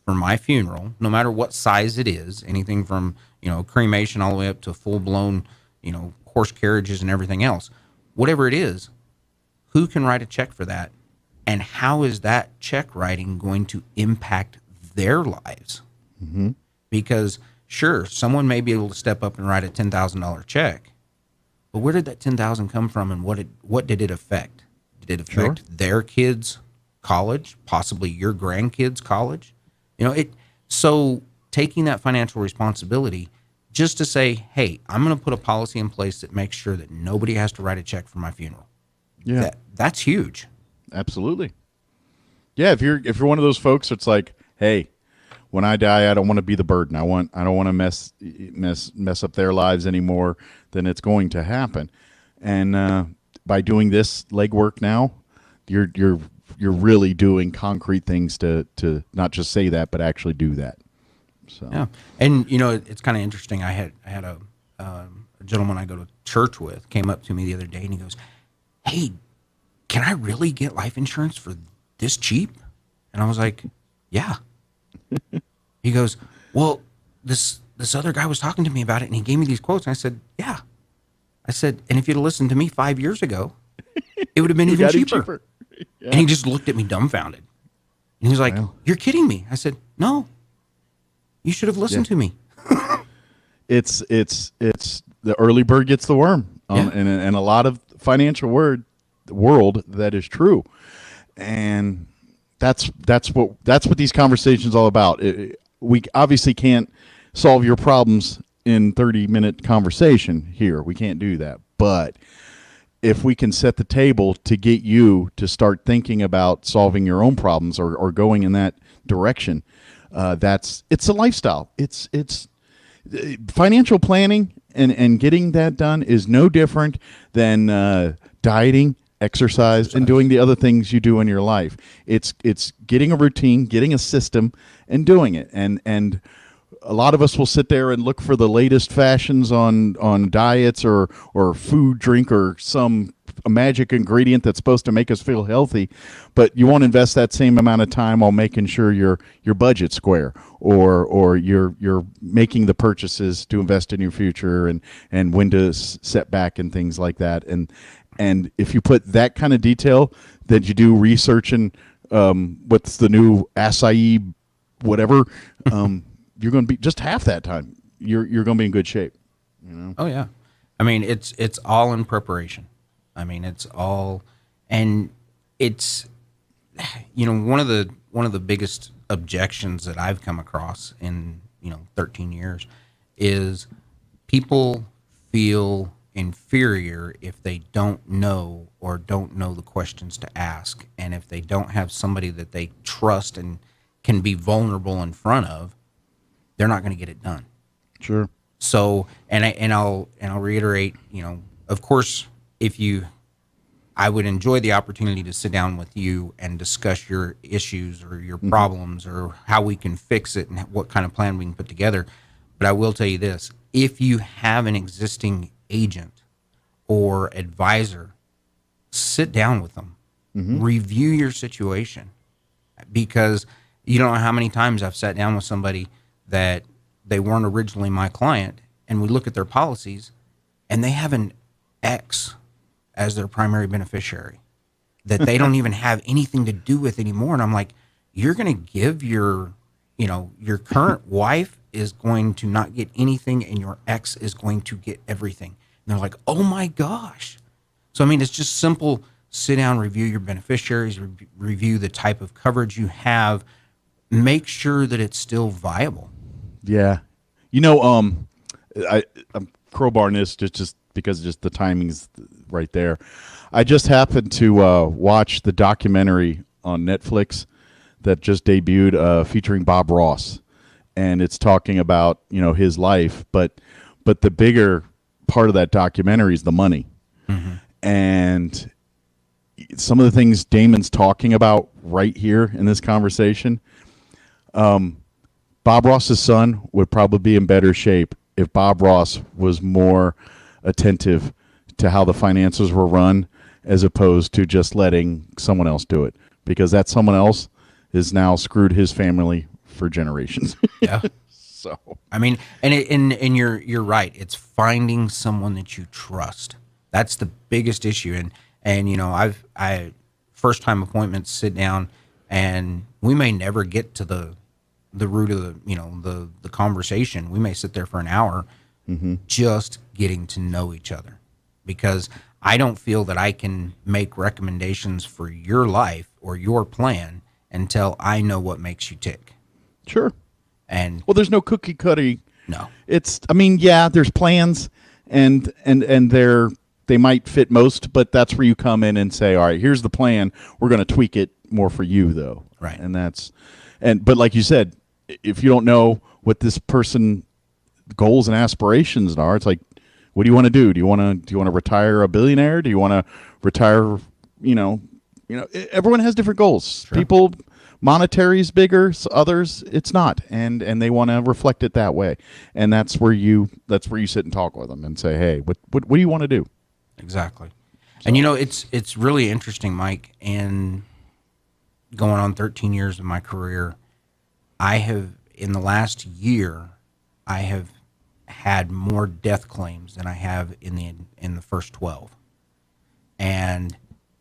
for my funeral, no matter what size it is, anything from, cremation all the way up to full-blown, horse carriages and everything else, whatever it is, who can write a check for that? And how is that check writing going to impact their lives? Mm-hmm. Because sure, someone may be able to step up and write a $10,000 check, but where did that $10,000 come from, and what did it affect? Did it affect their kids' college, possibly your grandkids' college? So taking that financial responsibility, just to say, hey, I'm going to put a policy in place that makes sure that nobody has to write a check for my funeral. Yeah, that's huge. Absolutely. Yeah, if you're one of those folks that's like, hey, when I die, I don't want to be the burden. I don't want to mess up their lives anymore. Then it's going to happen. And by doing this legwork now, you're really doing concrete things to not just say that, but actually do that. So yeah, and it's kind of interesting. I had a gentleman I go to church with came up to me the other day, and he goes, "Hey, can I really get life insurance for this cheap?" And I was like, "Yeah." He goes, "Well, this other guy was talking to me about it, and he gave me these quotes." And I said, "Yeah." I said, "And if you'd listened to me 5 years ago, it would have been even cheaper." Yeah. And he just looked at me dumbfounded. And he was like, "You're kidding me." I said, "No. You should have listened to me." It's the early bird gets the worm, and a lot of financial world that is true, and that's what these conversations all about. We obviously can't solve your problems in 30-minute conversation here. We can't do that, but if we can set the table to get you to start thinking about solving your own problems or going in that direction. It's a lifestyle. It's financial planning and getting that done is no different than dieting, exercise, and doing the other things you do in your life. It's getting a routine, getting a system, and doing it. And a lot of us will sit there and look for the latest fashions on diets or food, drink, or some magic ingredient that's supposed to make us feel healthy, but you won't invest that same amount of time on making sure your budget's square or you're making the purchases to invest in your future and when to set back and things like that. And if you put that kind of detail that you do researching what's the new acai whatever, you're going to be just half that time. You're going to be in good shape. Oh yeah, I mean it's all in preparation. I mean it's all, and it's one of the biggest objections that I've come across in 13 years is people feel inferior if they don't know or don't know the questions to ask, and if they don't have somebody that they trust and can be vulnerable in front of, they're not going to get it done. Sure. So, and I'll reiterate, of course, I would enjoy the opportunity to sit down with you and discuss your issues or your problems or how we can fix it and what kind of plan we can put together. But I will tell you this, if you have an existing agent or advisor, sit down with them, review your situation, because you don't know how many times I've sat down with somebody that they weren't originally my client, and we look at their policies and they have an X as their primary beneficiary that they don't even have anything to do with anymore. And I'm like, you're going to give your current wife is going to not get anything and your ex is going to get everything. And they're like, oh my gosh. So, I mean, it's just simple. Sit down, review your beneficiaries, review the type of coverage you have, make sure that it's still viable. Yeah. I'm crowbarring this just because just the timing's right there. I just happened to watch the documentary on Netflix that just debuted featuring Bob Ross, and it's talking about his life, but the bigger part of that documentary is the money. And some of the things Damon's talking about right here in this conversation, Bob Ross's son would probably be in better shape if Bob Ross was more attentive to how the finances were run as opposed to just letting someone else do it, because that someone else is now screwed his family for generations. Yeah. So, I mean, and you're right. It's finding someone that you trust. That's the biggest issue. And I first time appointments sit down, and we may never get to the root of the conversation. We may sit there for an hour just getting to know each other, because I don't feel that I can make recommendations for your life or your plan until I know what makes you tick. Sure. And well, there's no cookie cutting. No. There's plans and they might fit most, but that's where you come in and say, all right, here's the plan. We're going to tweak it more for you, though. Right. But like you said, if you don't know what this person goals and aspirations are, it's like, what do you want to do? Do you want to retire a billionaire? Do you want to retire? Everyone has different goals. Sure. People, monetary is bigger. Others, it's not, and they want to reflect it that way. And that's where you sit and talk with them and say, hey, what do you want to do? Exactly. So. And it's really interesting, Mike, and going on 13 years of my career, in the last year, I have had more death claims than I have in the first 12. And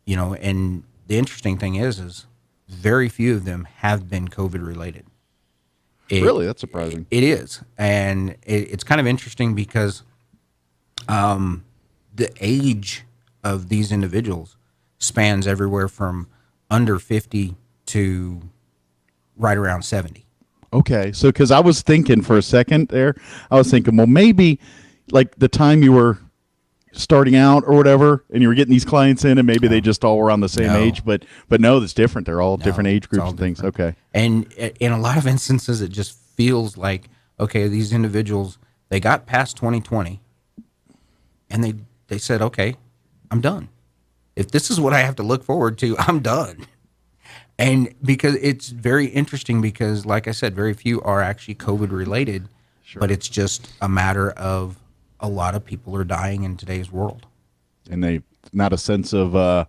and the interesting thing is very few of them have been COVID related. Really? That's surprising. It is. And it's kind of interesting because the age of these individuals spans everywhere from under 50 to right around 70. Okay, so because I was thinking for a second there, well, maybe like the time you were starting out or whatever, and you were getting these clients in, and maybe they just all were on the same age, but no, that's different. They're all different age groups and things. Okay, and in a lot of instances, it just feels like, okay, these individuals, they got past 2020, and they said, okay, I'm done. If this is what I have to look forward to, I'm done. And because it's very interesting, because like I said, very few are actually COVID related, but it's just a matter of a lot of people are dying in today's world. And they not a sense of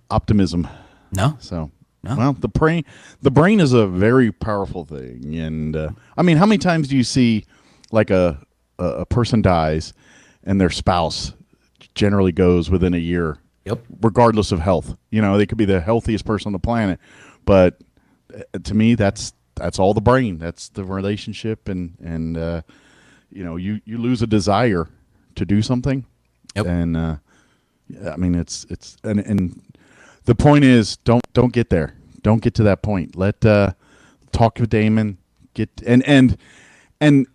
optimism. No. So, no. Well, the brain is a very powerful thing. And how many times do you see like a person dies and their spouse generally goes within a year? Yep. Regardless of health, they could be the healthiest person on the planet, but to me, that's all the brain. That's the relationship, and you lose a desire to do something. Yep. And it's and the point is, don't get there. Don't get to that point. Let talk with Damon. And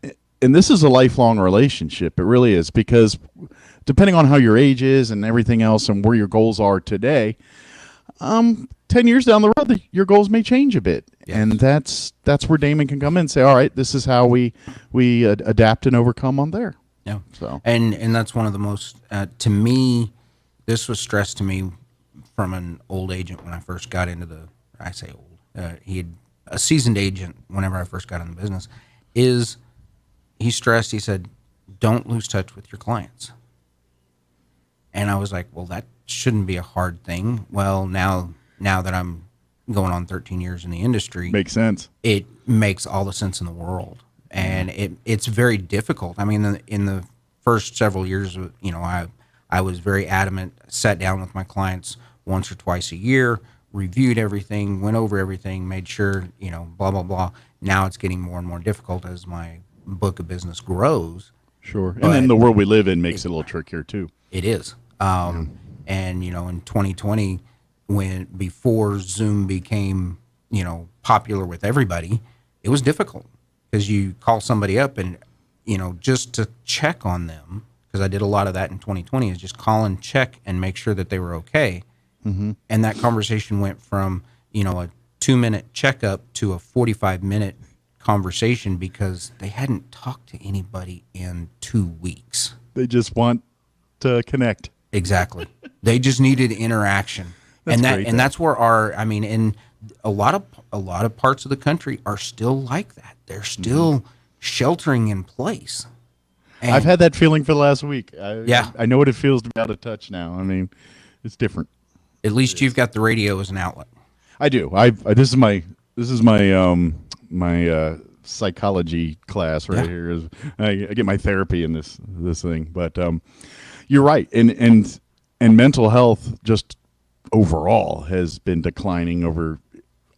this is a lifelong relationship. It really is, because depending on how your age is and everything else and where your goals are today, 10 years down the road, your goals may change a bit. Yes. And that's where Damon can come in and say, all right, this is how we adapt and overcome on there. Yeah. So and that's one of the most, to me, this was stressed to me from an old agent when I first got into I say old, he had a seasoned agent whenever I first got in the business, is he stressed, he said, don't lose touch with your clients. And I was like, well, that shouldn't be a hard thing. Well, now that I'm going on 13 years in the industry. Makes sense. It makes all the sense in the world. And it's very difficult. I mean, in the first several years, you know, I was very adamant, sat down with my clients once or twice a year, reviewed everything, went over everything, made sure, you know, blah, blah, blah. Now it's getting more and more difficult as my book of business grows. Sure. And then the world we live in makes it a little trickier too. It is. And, you know, in 2020, before Zoom became, you know, popular with everybody, it was difficult because you call somebody up and, you know, just to check on them, because I did a lot of that in 2020, is just call and check and make sure that they were okay. Mm-hmm. And that conversation went from, you know, a 2-minute checkup to a 45-minute conversation because they hadn't talked to anybody in 2 weeks. They just want to connect. Exactly. They just needed interaction. That's where in a lot of parts of the country are still like that. They're still sheltering in place. And I've had that feeling for the last week. I know what it feels to be out of touch now. I mean, it's different. At least you've got the radio as an outlet. I do. This is my psychology class right here. I get my therapy in this thing. But you're right. And mental health just overall has been declining over,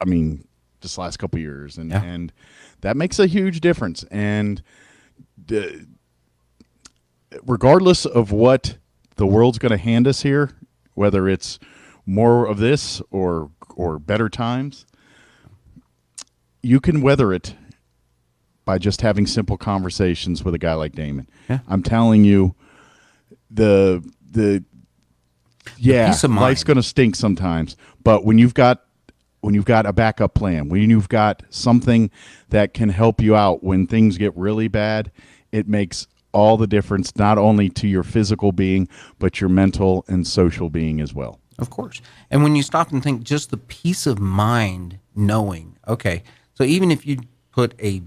I mean, just last couple of years. And that makes a huge difference. And regardless of what the world's going to hand us here, whether it's more of this or better times, you can weather it by just having simple conversations with a guy like Damon. Yeah. I'm telling you, the peace of mind. Life's going to stink sometimes, but when you've got a backup plan, when you've got something that can help you out when things get really bad, it makes all the difference, not only to your physical being, but your mental and social being as well. Of course. And when you stop and think, just the peace of mind knowing, okay, so even if you put a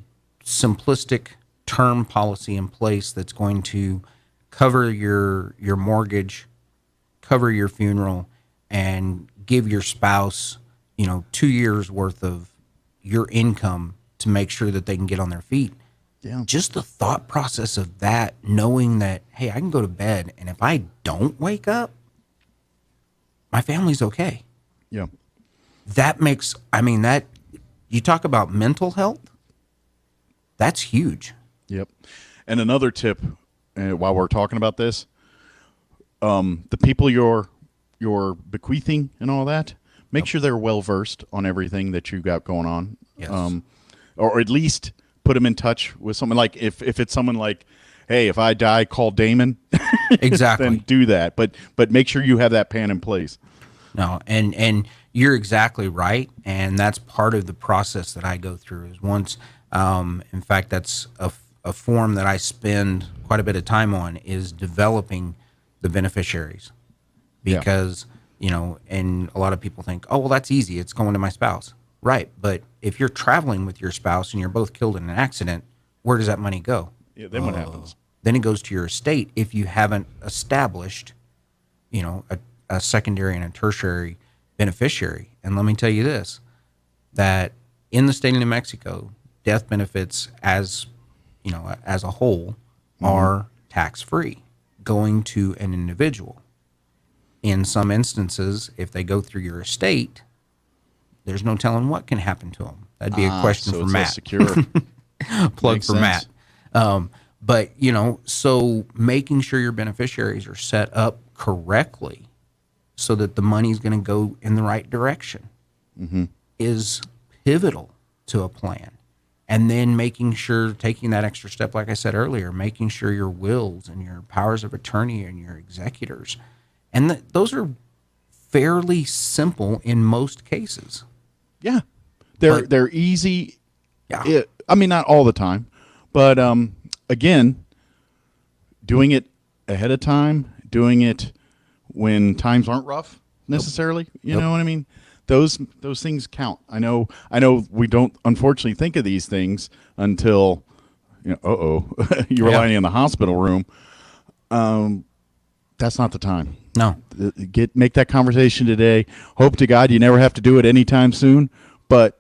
simplistic term policy in place that's going to cover your mortgage, cover your funeral, and give your spouse, 2 years worth of your income to make sure that they can get on their feet. Yeah. Just the thought process of that, knowing that, hey, I can go to bed, and if I don't wake up, my family's okay. Yeah. That makes, that, you talk about mental health, that's huge. Yep. And another tip, while we're talking about this, the people you're bequeathing and all that, make sure they're well-versed on everything that you got going on. Yes. Or at least put them in touch with someone. Like if it's someone like, hey, if I die, call Damon. Exactly. Then do that. But make sure you have that plan in place. No, and you're exactly right. And that's part of the process that I go through is once, in fact, that's a form that I spend quite a bit of time on is developing the beneficiaries. Because, and a lot of people think, oh, well, that's easy. It's going to my spouse. Right. But if you're traveling with your spouse and you're both killed in an accident, where does that money go? Yeah, then what happens? Then it goes to your estate if you haven't established, a secondary and a tertiary beneficiary. And let me tell you this, that in the state of New Mexico, death benefits as a whole are tax-free going to an individual. In some instances, if they go through your estate, there's no telling what can happen to them. That'd be a question for Matt. Secure. Plug Makes for sense. Matt. But, so making sure your beneficiaries are set up correctly so that the money's going to go in the right direction is pivotal to a plan. And then making sure, taking that extra step, like I said earlier, making sure your wills and your powers of attorney and your executors, and those are fairly simple in most cases. Yeah. They're easy. Yeah. Not all the time, but again, doing it ahead of time, doing it when times aren't rough, necessarily. You know what I mean? Those things count. I know we don't unfortunately think of these things until you're lying in the hospital room. That's not the time. No. Make that conversation today. Hope to God you never have to do it anytime soon, but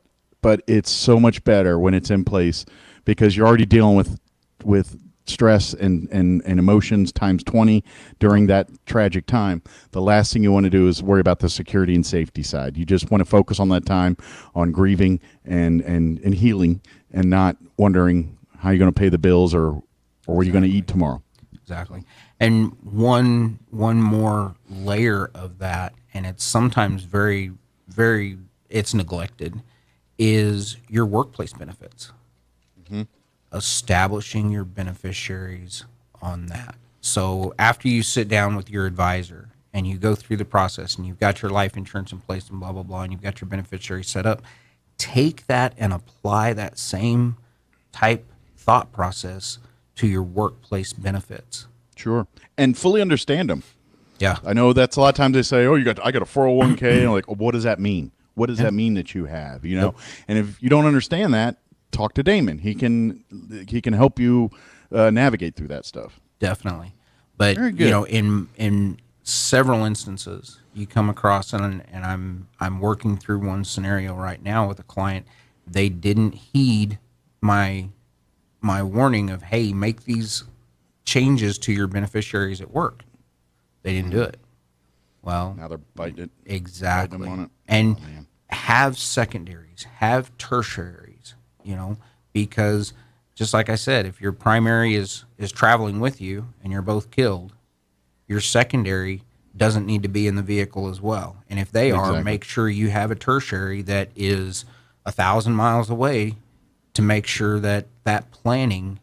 it's so much better when it's in place because you're already dealing with stress and emotions times 20 during that tragic time. The last thing you want to do is worry about the security and safety side. You just want to focus on that time on grieving and healing and not wondering how you're going to pay the bills or what you're going to eat tomorrow. Exactly. And one more layer of that, and it's sometimes very, very, it's neglected, is your workplace benefits. Mm-hmm. Establishing your beneficiaries on that. So after you sit down with your advisor and you go through the process and you've got your life insurance in place and blah, blah, blah, and you've got your beneficiary set up, take that and apply that same type thought process to your workplace benefits. Sure. And fully understand them. Yeah. I know that's a lot of times they say, I got a 401k. And I'm like, what does that mean? What does that mean that you have? You know? Yep. And if you don't understand that, talk to Damon. He can help you navigate through that stuff. Definitely. But in several instances you come across, and I'm working through one scenario right now with a client. They didn't heed my warning of, hey, make these changes to your beneficiaries at work. They didn't do it. Well, now they're biting it. Exactly. Biting on it. And have secondaries, have tertiaries, because just like I said, if your primary is traveling with you and you're both killed, your secondary doesn't need to be in the vehicle as well. And if they are, make sure you have a tertiary that is 1,000 miles away to make sure that that planning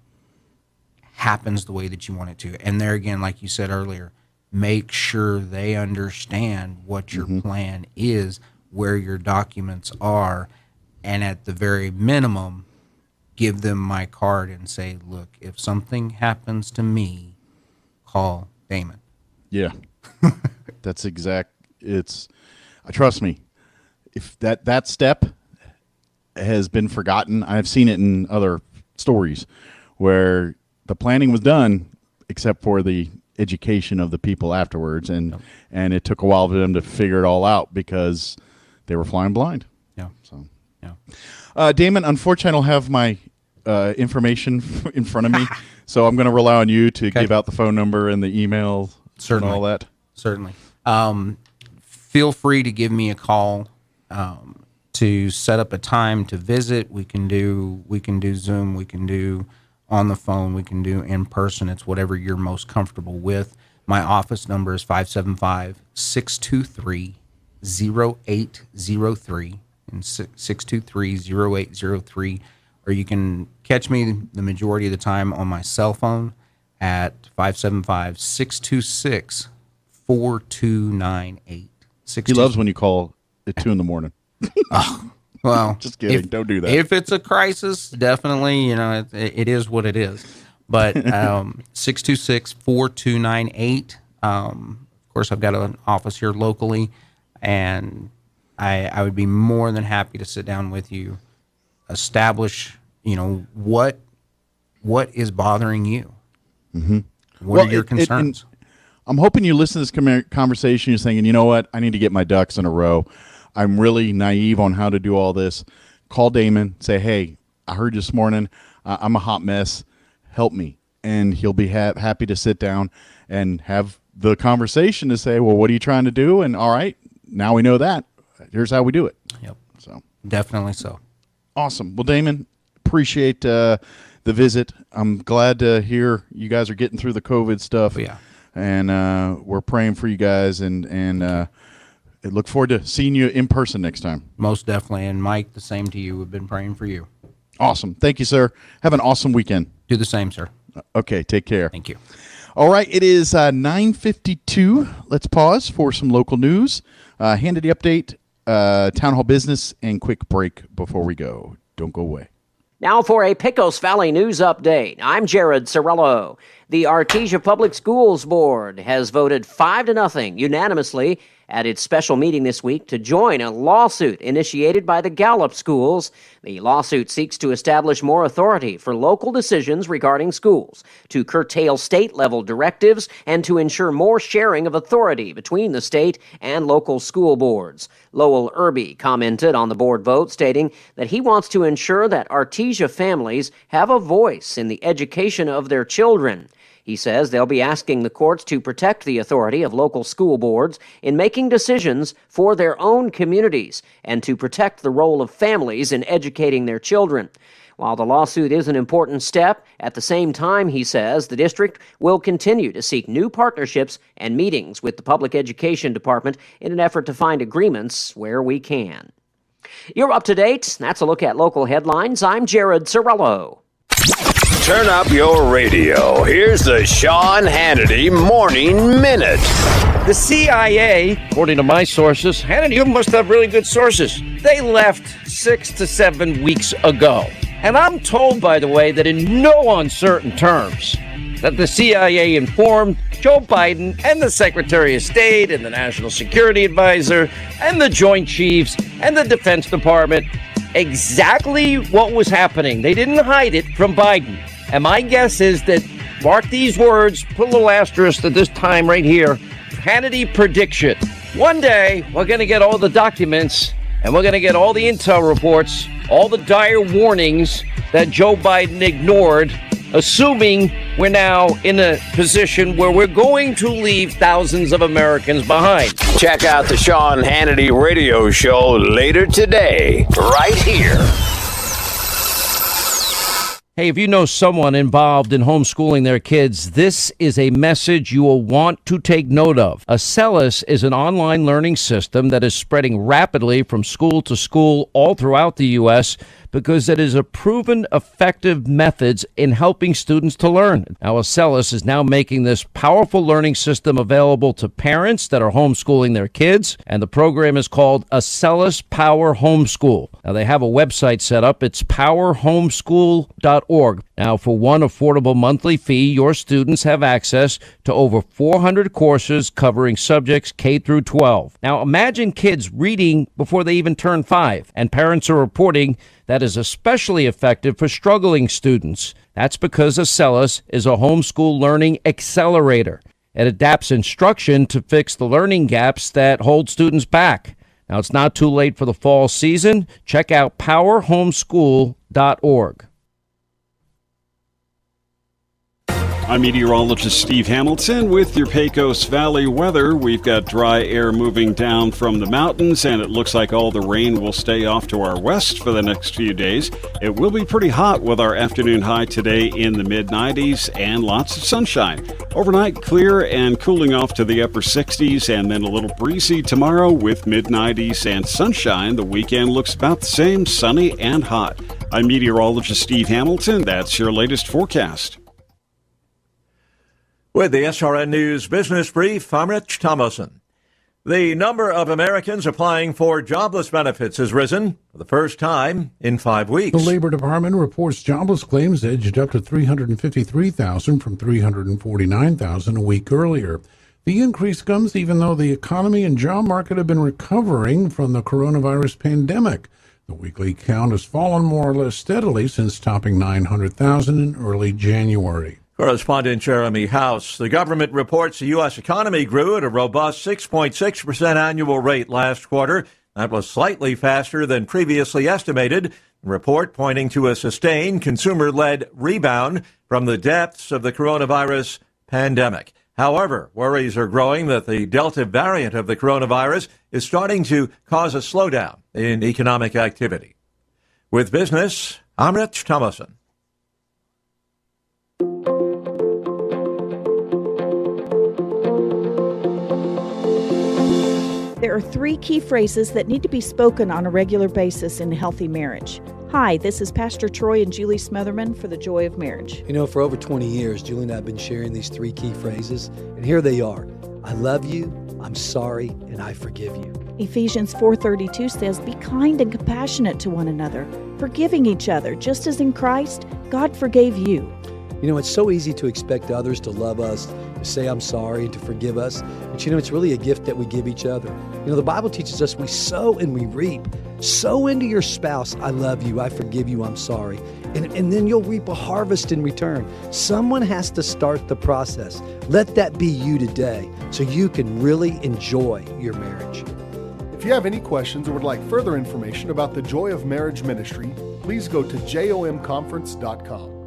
happens the way that you want it to. And there again, like you said earlier, make sure they understand what your plan is, where your documents are, and at the very minimum, give them my card and say, look, if something happens to me, call Damon. Yeah. That's trust me, if that step has been forgotten, I've seen it in other stories where the planning was done except for the education of the people afterwards, and it took a while for them to figure it all out because they were flying blind. Yeah. So yeah. Damon, unfortunately, I don't have my information in front of me, so I'm going to rely on you to give out the phone number and the email and all that. Certainly. Feel free to give me a call to set up a time to visit. We can do Zoom. We can do on the phone. We can do in person. It's whatever you're most comfortable with. My office number is 575-623-0803 and 623-0803. Or you can catch me the majority of the time on my cell phone at 575-626-4298. He loves when you call at 2 a.m. Oh, well, just kidding. Don't do that. If it's a crisis, definitely, it is what it is. But 626-4298. Of course, I've got an office here locally, and I would be more than happy to sit down with you, establish, what is bothering you. Mm-hmm. What are your concerns? I'm hoping you listen to this conversation. You're thinking, you know what? I need to get my ducks in a row. I'm really naive on how to do all this. Call Damon. Say, hey, I heard you this morning. I'm a hot mess. Help me. And he'll be happy to sit down and have the conversation to say, well, what are you trying to do? And all right, now we know that. Here's how we do it. Yep. So definitely so. Awesome. Well, Damon, appreciate the visit. I'm glad to hear you guys are getting through the COVID stuff. Yeah. And we're praying for you guys, and I look forward to seeing you in person next time. Most definitely. And Mike, the same to you. We've been praying for you. Awesome. Thank you, sir. Have an awesome weekend. Do the same, sir. Okay. Take care. Thank you. All right. It is 9:52. Let's pause for some local news. Handy update, town hall business, and quick break before we go. Don't go away. Now for a Pecos Valley news update. I'm Jared Cirillo. The Artesia Public Schools Board has voted 5-0 unanimously at its special meeting this week to join a lawsuit initiated by the Gallup schools. The lawsuit seeks to establish more authority for local decisions regarding schools, to curtail state-level directives, and to ensure more sharing of authority between the state and local school boards. Lowell Irby commented on the board vote, stating that he wants to ensure that Artesia families have a voice in the education of their children. He says they'll be asking the courts to protect the authority of local school boards in making decisions for their own communities and to protect the role of families in educating their children. While the lawsuit is an important step, at the same time, he says, the district will continue to seek new partnerships and meetings with the Public Education Department in an effort to find agreements where we can. You're up to date. That's a look at local headlines. I'm Jared Cirillo. Turn up your radio. Here's the Sean Hannity Morning Minute. The CIA, according to my sources, and you must have really good sources, they left 6 to 7 weeks ago. And I'm told, by the way, that in no uncertain terms, that the CIA informed Joe Biden and the Secretary of State and the National Security Advisor and the Joint Chiefs and the Defense Department exactly what was happening. They didn't hide it from Biden. And my guess is that, mark these words, put a little asterisk at this time right here, Hannity prediction. One day, we're going to get all the documents, and we're going to get all the intel reports, all the dire warnings that Joe Biden ignored, assuming we're now in a position where we're going to leave thousands of Americans behind. Check out the Sean Hannity radio show later today, right here. Hey, if you know someone involved in homeschooling their kids, this is a message you will want to take note of. Acellus is an online learning system that is spreading rapidly from school to school all throughout the U.S. because it is a proven effective methods in helping students to learn. Now, Acellus is now making this powerful learning system available to parents that are homeschooling their kids, and the program is called Acellus Power Homeschool. Now, they have a website set up. It's powerhomeschool.org. Now, for one affordable monthly fee, your students have access to over 400 courses covering subjects K through 12. Now, imagine kids reading before they even turn 5, and parents are reporting that is especially effective for struggling students. That's because Acellus is a homeschool learning accelerator. It adapts instruction to fix the learning gaps that hold students back. Now, it's not too late for the fall season. Check out powerhomeschool.org. I'm meteorologist Steve Hamilton with your Pecos Valley weather. We've got dry air moving down from the mountains, and it looks like all the rain will stay off to our west for the next few days. It will be pretty hot with our afternoon high today in the mid-90s and lots of sunshine. Overnight, clear and cooling off to the upper 60s, and then a little breezy tomorrow with mid-90s and sunshine. The weekend looks about the same, sunny and hot. I'm meteorologist Steve Hamilton. That's your latest forecast. With the SRN News Business Brief, I'm Rich Thomason. The number of Americans applying for jobless benefits has risen for the first time in 5 weeks. The Labor Department reports jobless claims edged up to 353,000 from 349,000 a week earlier. The increase comes even though the economy and job market have been recovering from the coronavirus pandemic. The weekly count has fallen more or less steadily since topping 900,000 in early January. Correspondent Jeremy House. The government reports the U.S. economy grew at a robust 6.6% annual rate last quarter. That was slightly faster than previously estimated. The report pointing to a sustained consumer-led rebound from the depths of the coronavirus pandemic. However, worries are growing that the Delta variant of the coronavirus is starting to cause a slowdown in economic activity. With business, I'm Rich Thomason. There are 3 key phrases that need to be spoken on a regular basis in a healthy marriage. Hi, this is Pastor Troy and Julie Smotherman for The Joy of Marriage. You know, for over 20 years, Julie and I have been sharing these 3 key phrases, and here they are. I love you, I'm sorry, and I forgive you. Ephesians 4:32 says, be kind and compassionate to one another, forgiving each other, just as in Christ, God forgave you. You know, it's so easy to expect others to love us, to say I'm sorry, and to forgive us. But you know, it's really a gift that we give each other. You know, the Bible teaches us we sow and we reap. Sow into your spouse, I love you, I forgive you, I'm sorry. And then you'll reap a harvest in return. Someone has to start the process. Let that be you today so you can really enjoy your marriage. If you have any questions or would like further information about the Joy of Marriage Ministry, please go to jomconference.com.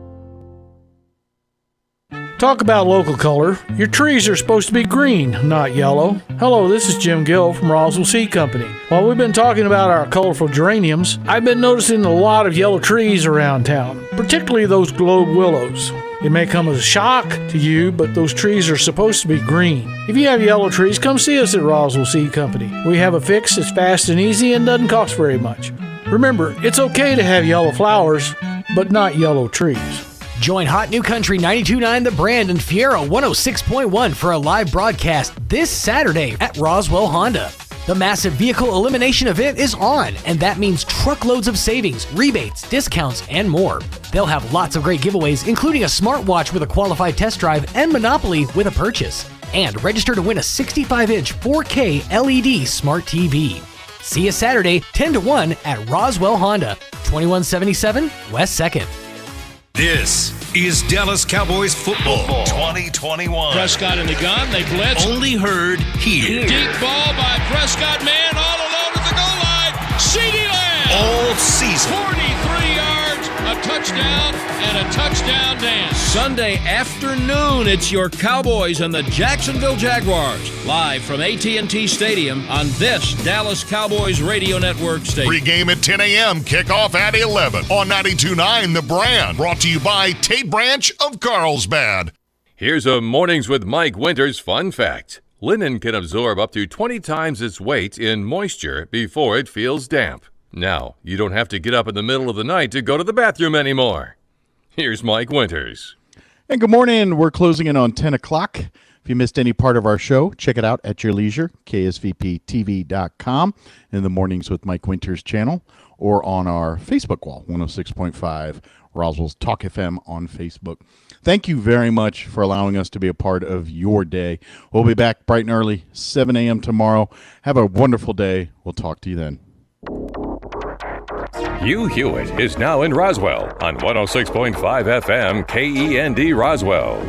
Talk about local color. Your trees are supposed to be green, not yellow. Hello, this is Jim Gill from Roswell Seed Company. While we've been talking about our colorful geraniums, I've been noticing a lot of yellow trees around town, particularly those globe willows. It may come as a shock to you, but those trees are supposed to be green. If you have yellow trees, come see us at Roswell Seed Company. We have a fix that's fast and easy and doesn't cost very much. Remember, it's okay to have yellow flowers, but not yellow trees. Join Hot New Country 92.9 The Brand and Fiero 106.1 for a live broadcast this Saturday at Roswell Honda. The massive vehicle elimination event is on, and that means truckloads of savings, rebates, discounts, and more. They'll have lots of great giveaways, including a smartwatch with a qualified test drive and Monopoly with a purchase. And register to win a 65-inch 4K LED smart TV. See you Saturday, 10 to 1 at Roswell Honda, 2177 West 2nd. This is Dallas Cowboys football 2021. Prescott in the gun, they blitz. Only heard here. Deep ball by Prescott, man, all alone at the goal line. CeeDee Lamb. All season. 43 yards, a touchdown, and a touchdown dance. Sunday afternoon, it's your Cowboys and the Jacksonville Jaguars. Live from AT&T Stadium on this Dallas Cowboys radio network station. Pre-game at 10 a.m., kickoff at 11 on 92.9 The Brand. Brought to you by Tate Branch of Carlsbad. Here's a Mornings with Mike Winters fun fact. Linen can absorb up to 20 times its weight in moisture before it feels damp. Now, you don't have to get up in the middle of the night to go to the bathroom anymore. Here's Mike Winters. And good morning. We're closing in on 10 o'clock. If you missed any part of our show, check it out at your leisure, ksvptv.com, in the Mornings with Mike Winters channel, or on our Facebook wall, 106.5 Roswell's Talk FM on Facebook. Thank you very much for allowing us to be a part of your day. We'll be back bright and early, 7 a.m. tomorrow. Have a wonderful day. We'll talk to you then. Hugh Hewitt is now in Roswell on 106.5 FM KEND Roswell.